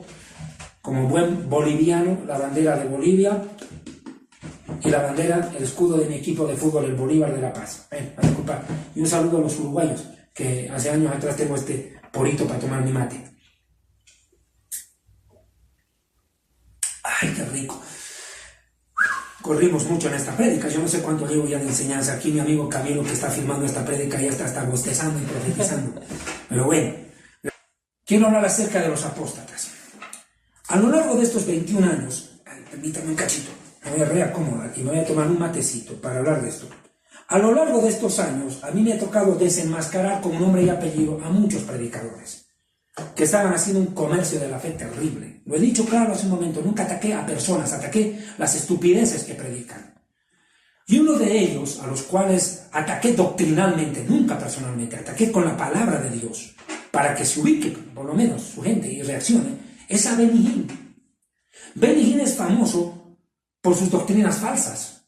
Como buen boliviano, la bandera de Bolivia y la bandera, el escudo de mi equipo de fútbol, el Bolívar de La Paz. A disculpar. Y un saludo a los uruguayos, que hace años atrás tengo este porito para tomar mi mate. ¡Ay, qué rico! Corrimos mucho en esta prédica. Yo no sé cuánto llevo ya de enseñanza. Aquí mi amigo Camilo, que está filmando esta prédica, ya está bostezando y profetizando. Pero bueno, quiero hablar acerca de los apóstatas. A lo largo de estos 21 años, permítame un cachito, me voy a reacomodar y me voy a tomar un matecito para hablar de esto. A lo largo de estos años, a mí me ha tocado desenmascarar con nombre y apellido a muchos predicadores que estaban haciendo un comercio de la fe terrible. Lo he dicho claro hace un momento, nunca ataqué a personas, ataqué las estupideces que predican. Y uno de ellos, a los cuales ataqué doctrinalmente, nunca personalmente, ataqué con la palabra de Dios, para que se ubique, por lo menos, su gente y reaccione, es a Benny Hinn. Benny Hinn es famoso por sus doctrinas falsas.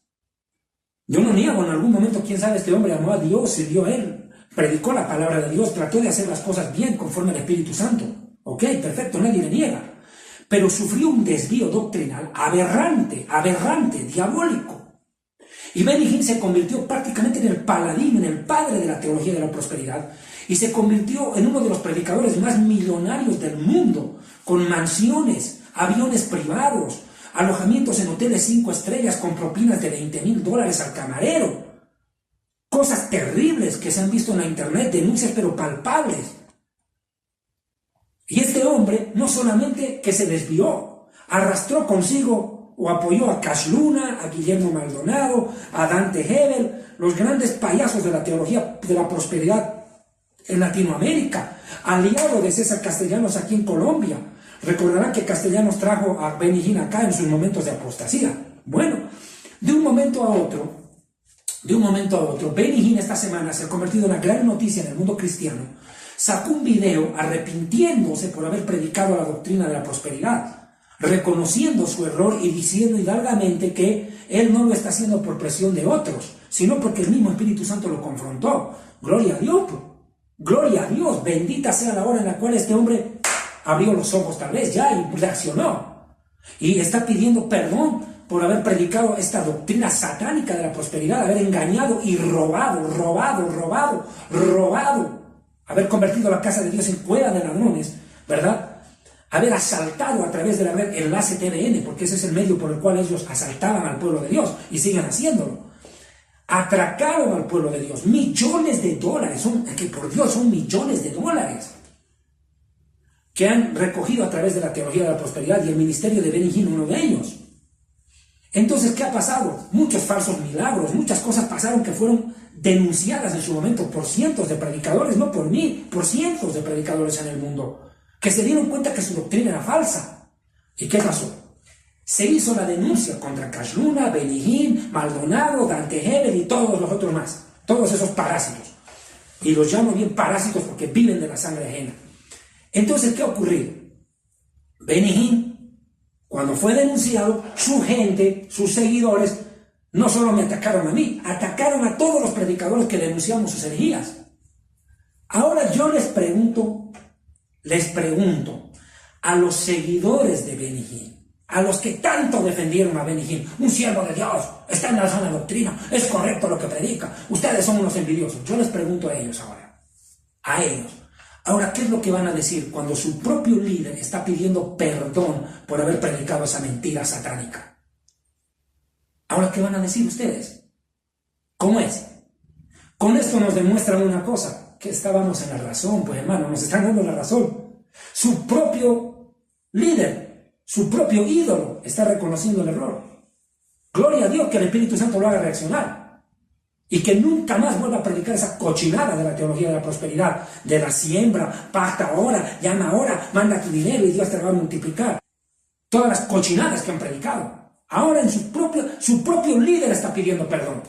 Yo no niego en algún momento, quién sabe, este hombre amó a Dios, sirvió a Él, predicó la palabra de Dios, trató de hacer las cosas bien conforme al Espíritu Santo. Ok, perfecto, nadie le niega. Pero sufrió un desvío doctrinal aberrante, diabólico. Y Benny Hinn se convirtió prácticamente en el paladín, en el padre de la teología de la prosperidad, y se convirtió en uno de los predicadores más millonarios del mundo, con mansiones, aviones privados, alojamientos en hoteles 5 estrellas con propinas de $20,000 al camarero. Cosas terribles que se han visto en la internet, denuncias pero palpables. Y este hombre no solamente que se desvió, arrastró consigo o apoyó a Cash Luna, a Guillermo Maldonado, a Dante Hebel, los grandes payasos de la teología de la prosperidad en Latinoamérica, aliado de César Castellanos aquí en Colombia. Recordarán que Castellanos trajo a Benny Hinn acá en sus momentos de apostasía. Bueno, de un momento a otro, Benny Hinn esta semana se ha convertido en una gran noticia en el mundo cristiano. Sacó un video arrepintiéndose por haber predicado la doctrina de la prosperidad, reconociendo su error y diciendo hidalgamente que él no lo está haciendo por presión de otros, sino porque el mismo Espíritu Santo lo confrontó. Gloria a Dios, gloria a Dios, bendita sea la hora en la cual este hombre abrió los ojos tal vez ya y reaccionó. Y está pidiendo perdón por haber predicado esta doctrina satánica de la prosperidad, haber engañado y robado, haber convertido la casa de Dios en cueva de ladrones, ¿verdad? Haber asaltado a través de la red Enlace TVN, porque ese es el medio por el cual ellos asaltaban al pueblo de Dios y siguen haciéndolo. Atracaron al pueblo de Dios, millones de dólares, que por Dios son millones de dólares, que han recogido a través de la teología de la prosperidad y el ministerio de Benny Hinn, uno de ellos. Entonces, ¿qué ha pasado? Muchos falsos milagros, muchas cosas pasaron que fueron denunciadas en su momento por cientos de predicadores, no por mí, por cientos de predicadores en el mundo, que se dieron cuenta que su doctrina era falsa. ¿Y qué pasó? Se hizo la denuncia contra Cash Luna, Benny Hinn, Maldonado, Dante Hebel y todos los otros más, todos esos parásitos. Y los llamo bien parásitos porque viven de la sangre ajena. Entonces, ¿qué ha ocurrido? Benny Hinn, cuando fue denunciado, su gente, sus seguidores, no solo me atacaron a mí, atacaron a todos los predicadores que denunciamos sus herejías. Ahora yo les pregunto a los seguidores de Benny Hinn, a los que tanto defendieron a Benny Hinn, un siervo de Dios, está en la sana doctrina, es correcto lo que predica, ustedes son unos envidiosos. Yo les pregunto a ellos ahora, Ahora, ¿qué es lo que van a decir cuando su propio líder está pidiendo perdón por haber predicado esa mentira satánica? Ahora, ¿qué van a decir ustedes? ¿Cómo es? Con esto nos demuestran una cosa, que estábamos en la razón, pues hermano, nos están dando la razón. Su propio líder, su propio ídolo está reconociendo el error. Gloria a Dios que el Espíritu Santo lo haga reaccionar. Y que nunca más vuelva a predicar esa cochinada de la teología de la prosperidad, de la siembra, pacta ahora, llama ahora, manda tu dinero y Dios te va a multiplicar. Todas las cochinadas que han predicado. Ahora en su propio líder está pidiendo perdón.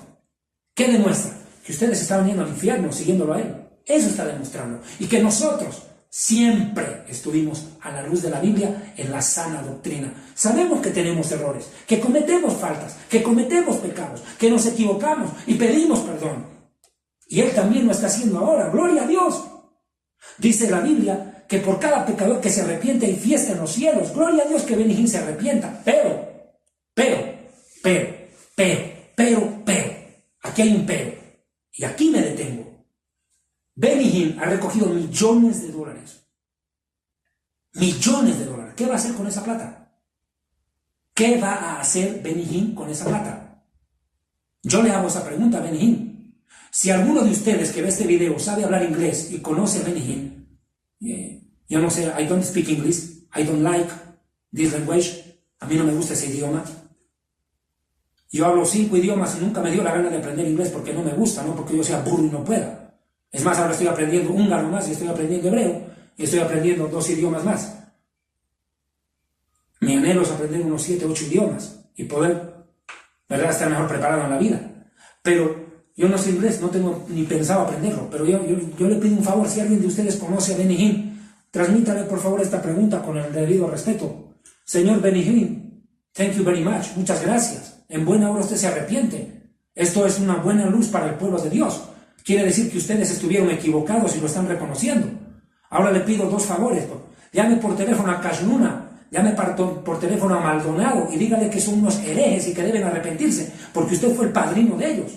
¿Qué demuestra? Que ustedes estaban yendo al infierno siguiéndolo a él. Eso está demostrando. Y que nosotros siempre estuvimos a la luz de la Biblia en la sana doctrina. Sabemos que tenemos errores, que cometemos faltas, que cometemos pecados, que nos equivocamos y pedimos perdón. Y Él también lo está haciendo ahora. ¡Gloria a Dios! Dice la Biblia que por cada pecador que se arrepiente hay fiesta en los cielos. ¡Gloria a Dios que Benny Hinn se arrepienta! Pero, aquí hay un pero. Y aquí me detengo. Benny Hinn ha recogido millones de dólares. Millones de dólares. ¿Qué va a hacer con esa plata? ¿Qué va a hacer Benny Hinn con esa plata? Yo le hago esa pregunta a Benny Hinn. Si alguno de ustedes que ve este video sabe hablar inglés y conoce a Benny Hinn, yo no sé, I don't speak English, I don't like this language, a mí no me gusta ese idioma. Yo hablo 5 idiomas y nunca me dio la gana de aprender inglés porque no me gusta, no porque yo sea burro y no pueda. Es más, ahora estoy aprendiendo húngaro más y estoy aprendiendo hebreo y estoy aprendiendo 2 idiomas más. Mi anhelo es aprender unos 7, 8 idiomas y poder, ¿verdad?, estar mejor preparado en la vida. Pero yo no sé inglés, no tengo ni pensado aprenderlo, pero yo le pido un favor, si alguien de ustedes conoce a Benny Hinn, transmítale por favor esta pregunta con el debido respeto. Señor Benny Hinn, thank you very much, muchas gracias. En buena hora usted se arrepiente. Esto es una buena luz para el pueblo de Dios. Quiere decir que ustedes estuvieron equivocados y lo están reconociendo. Ahora le pido 2 favores. Llame por teléfono a Cashnuna, llame por teléfono a Maldonado y dígale que son unos herejes y que deben arrepentirse, porque usted fue el padrino de ellos.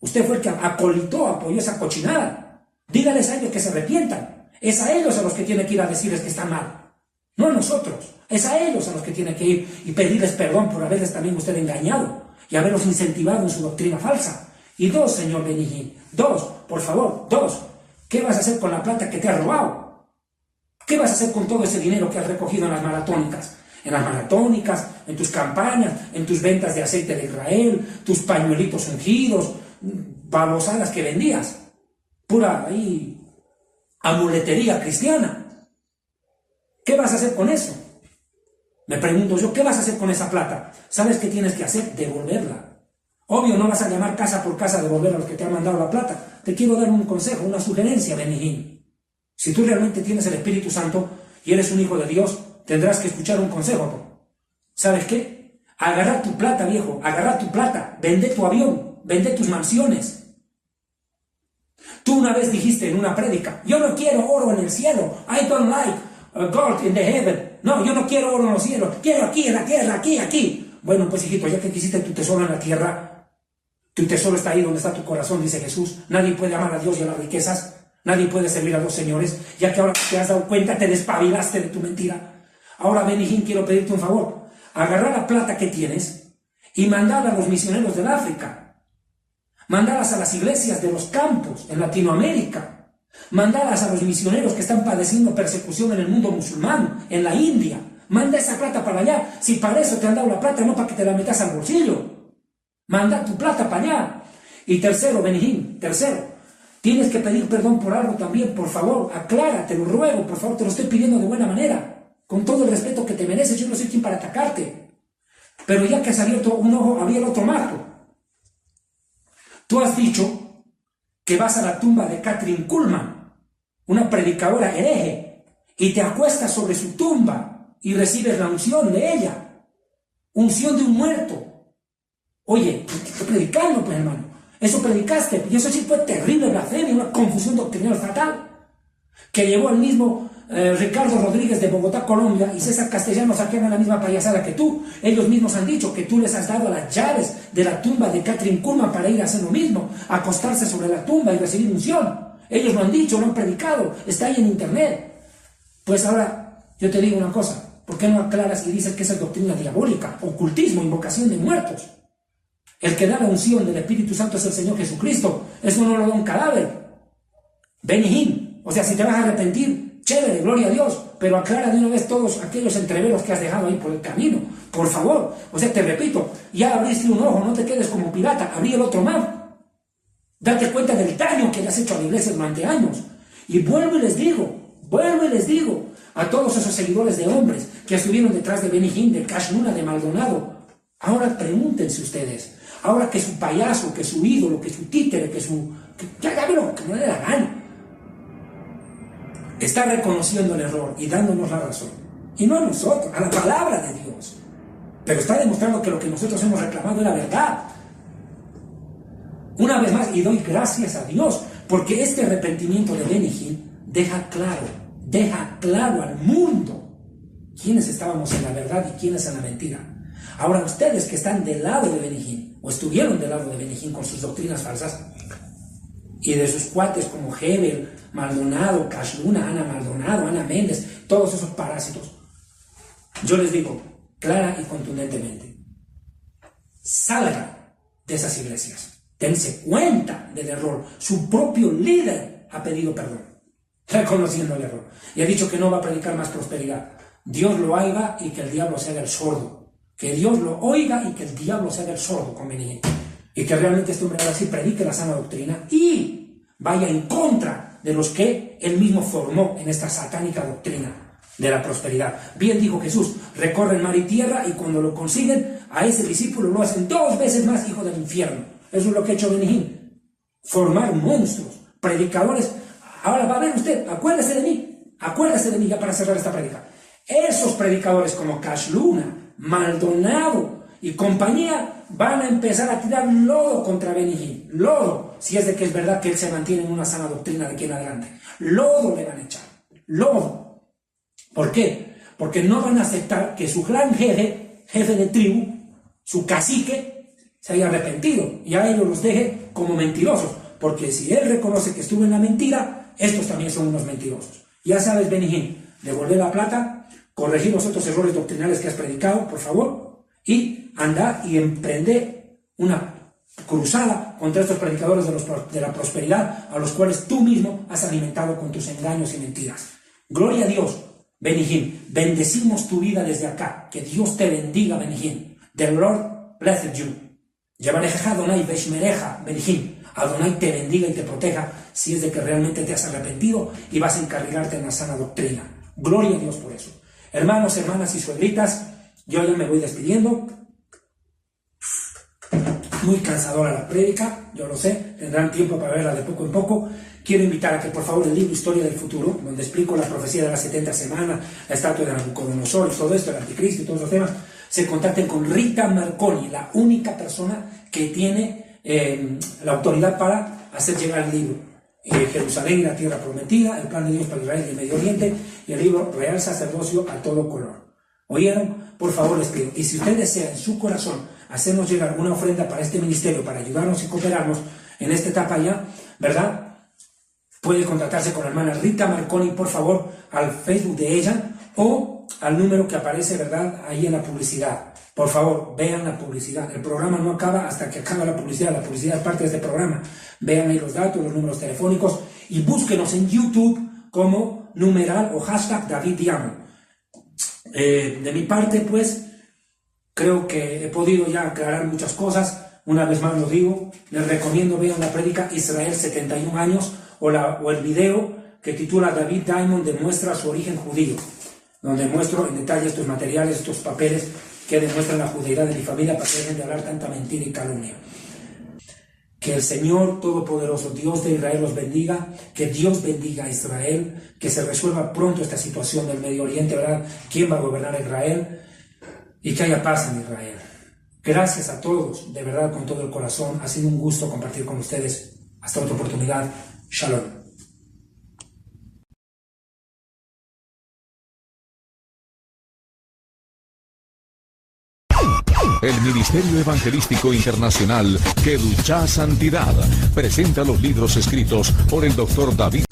Usted fue el que apoyó esa cochinada. Dígales a ellos que se arrepientan. Es a ellos a los que tiene que ir a decirles que están mal. No a nosotros. Es a ellos a los que tiene que ir y pedirles perdón por haberles también usted engañado y haberlos incentivado en su doctrina falsa. Y 2, señor Benny Hinn, 2, por favor, 2. ¿Qué vas a hacer con la plata que te has robado? ¿Qué vas a hacer con todo ese dinero que has recogido en las maratónicas? En las maratónicas, en tus campañas, en tus ventas de aceite de Israel, tus pañuelitos ungidos, babosadas que vendías. Pura ahí amuletería cristiana. ¿Qué vas a hacer con eso? Me pregunto yo, ¿qué vas a hacer con esa plata? ¿Sabes qué tienes que hacer? Devolverla. Obvio, no vas a llamar casa por casa a devolver a los que te han mandado la plata. Te quiero dar un consejo, una sugerencia, Benny Hinn. Si tú realmente tienes el Espíritu Santo y eres un hijo de Dios, tendrás que escuchar un consejo. ¿Sabes qué? Agarra tu plata, viejo, agarra tu plata, vende tu avión, vende tus mansiones. Tú una vez dijiste en una prédica, yo no quiero oro en el cielo, I don't like gold in the heaven. No, yo no quiero oro en los cielos, quiero aquí en la tierra, aquí. Bueno, pues hijito, ya que quisiste tu tesoro en la tierra, tu tesoro está ahí donde está tu corazón, dice Jesús. Nadie puede amar a Dios y a las riquezas. Nadie puede servir a 2 señores. Ya que ahora te has dado cuenta, te despabilaste de tu mentira. Ahora, Benny Hinn, quiero pedirte un favor. Agarra la plata que tienes y mandala a los misioneros del África. Mandalas a las iglesias de los campos en Latinoamérica. Mandalas a los misioneros que están padeciendo persecución en el mundo musulmán, en la India. Manda esa plata para allá. Si para eso te han dado la plata, no para que te la metas al bolsillo. Manda tu plata para allá. Y tercero, Benny Hinn, tienes que pedir perdón por algo también, por favor, aclara, te lo ruego, por favor, te lo estoy pidiendo de buena manera, con todo el respeto que te mereces. Yo no soy quien para atacarte, pero ya que has abierto un ojo, abrí el otro marco. Tú has dicho que vas a la tumba de Kathryn Kuhlman, una predicadora hereje, y te acuestas sobre su tumba y recibes la unción de ella, unción de un muerto. Oye, estoy predicando, pues hermano, eso predicaste, y eso sí fue terrible, blasfemia, una confusión doctrinal fatal. que llevó el mismo Ricardo Rodríguez de Bogotá, Colombia, y César Castellanos, a que hagan la misma payasada que tú. Ellos mismos han dicho que tú les has dado las llaves de la tumba de Kathryn Kuhlman para ir a hacer lo mismo, acostarse sobre la tumba y recibir unción. Ellos lo han dicho, lo han predicado, está ahí en internet. Pues ahora, yo te digo una cosa, ¿por qué no aclaras y dices que esa es doctrina diabólica, ocultismo, invocación de muertos? El que da la unción del Espíritu Santo es el Señor Jesucristo, eso no lo da un cadáver. Benihín, o sea, si te vas a arrepentir, chévere, gloria a Dios, pero aclara de una vez todos aquellos entreveros que has dejado ahí por el camino, por favor. O sea, te repito, ya abriste un ojo, no te quedes como pirata, abrí el otro mar. Date cuenta del daño que le has hecho a la iglesia durante años. Y vuelvo y les digo a todos esos seguidores de hombres que estuvieron detrás de Benihín, de Cash Luna, de Maldonado, ahora pregúntense ustedes, ahora que su payaso, que su ídolo, que su títere, que haga lo que no le da gana, está reconociendo el error y dándonos la razón. Y no a nosotros, a la palabra de Dios. Pero está demostrando que lo que nosotros hemos reclamado es la verdad. Una vez más, y doy gracias a Dios, porque este arrepentimiento de Benihín deja claro al mundo quiénes estábamos en la verdad y quiénes en la mentira. Ahora ustedes que están del lado de Benihín, o estuvieron del lado de Benihín con sus doctrinas falsas, y de sus cuates como Hebel, Maldonado, Cash Luna, Ana Maldonado, Ana Méndez, todos esos parásitos, yo les digo clara y contundentemente, salgan de esas iglesias. Dense cuenta del error. Su propio líder ha pedido perdón, reconociendo el error. Y ha dicho que no va a predicar más prosperidad. Dios lo oiga y que el diablo se haga el sordo. Que Dios lo oiga y que el diablo se haga el sordo conveniente. Y que realmente este hombre ahora sí predique la sana doctrina y vaya en contra de los que él mismo formó en esta satánica doctrina de la prosperidad. Bien dijo Jesús, recorren mar y tierra y cuando lo consiguen, a ese discípulo lo hacen 2 veces más hijo del infierno. Eso es lo que ha hecho Benihín. Formar monstruos, predicadores. Ahora va a ver usted, acuérdese de mí ya para cerrar esta prédica. Esos predicadores como Cash Luna, Maldonado y compañía van a empezar a tirar lodo contra Benihín. Lodo, si es de que es verdad que él se mantiene en una sana doctrina de aquí en adelante. Lodo le van a echar. Lodo. ¿Por qué? Porque no van a aceptar que su gran jefe de tribu, su cacique, se haya arrepentido y a ellos los deje como mentirosos, porque si él reconoce que estuvo en la mentira, estos también son unos mentirosos. Ya sabes, Benihín, devolver la plata, corregir los otros errores doctrinales que has predicado, por favor, y andar y emprender una cruzada contra estos predicadores de la prosperidad a los cuales tú mismo has alimentado con tus engaños y mentiras. Gloria a Dios, Benihín, bendecimos tu vida desde acá, que Dios te bendiga, Benihín. The Lord blessed you. Yevareja Adonai Beshmereja Benihín. Adonai te bendiga y te proteja si es de que realmente te has arrepentido y vas a encarrilarte en la sana doctrina. Gloria a Dios por eso. Hermanos, hermanas y suegritas, yo ya me voy despidiendo. Muy cansadora la prédica, yo lo sé, tendrán tiempo para verla de poco en poco. Quiero invitar a que por favor el libro Historia del Futuro, donde explico la profecía de las 70 semanas, la estatua de Nabucodonosor, todo esto, el anticristo y todos los temas, se contacten con Rita Marconi, la única persona que tiene la autoridad para hacer llegar el libro. Jerusalén y la tierra prometida, el plan de Dios para Israel y el Medio Oriente, y el libro Real Sacerdocio a todo color. ¿Oyeron? Por favor les pido. Y si usted desea en su corazón hacernos llegar una ofrenda para este ministerio, para ayudarnos y cooperarnos en esta etapa ya, ¿verdad? Puede contactarse con la hermana Rita Marconi, por favor, al Facebook de ella o al número que aparece, ¿verdad?, ahí en la publicidad. Por favor, vean la publicidad. El programa no acaba hasta que acaba la publicidad. La publicidad es parte de este programa. Vean ahí los datos, los números telefónicos y búsquenos en YouTube como numeral o hashtag David Diamond. De mi parte, pues, creo que he podido ya aclarar muchas cosas. Una vez más lo digo, les recomiendo vean la prédica Israel 71 años o el video que titula David Diamond demuestra su origen judío, donde muestro en detalle estos materiales, estos papeles que demuestran la judeidad de mi familia para que dejen de hablar tanta mentira y calumnia. Que el Señor Todopoderoso, Dios de Israel, los bendiga, que Dios bendiga a Israel, que se resuelva pronto esta situación del Medio Oriente, ¿verdad? ¿Quién va a gobernar Israel? Y que haya paz en Israel. Gracias a todos, de verdad, con todo el corazón. Ha sido un gusto compartir con ustedes. Hasta otra oportunidad. Shalom. El Ministerio Evangelístico Internacional Kedushá Santidad presenta los libros escritos por el Dr. David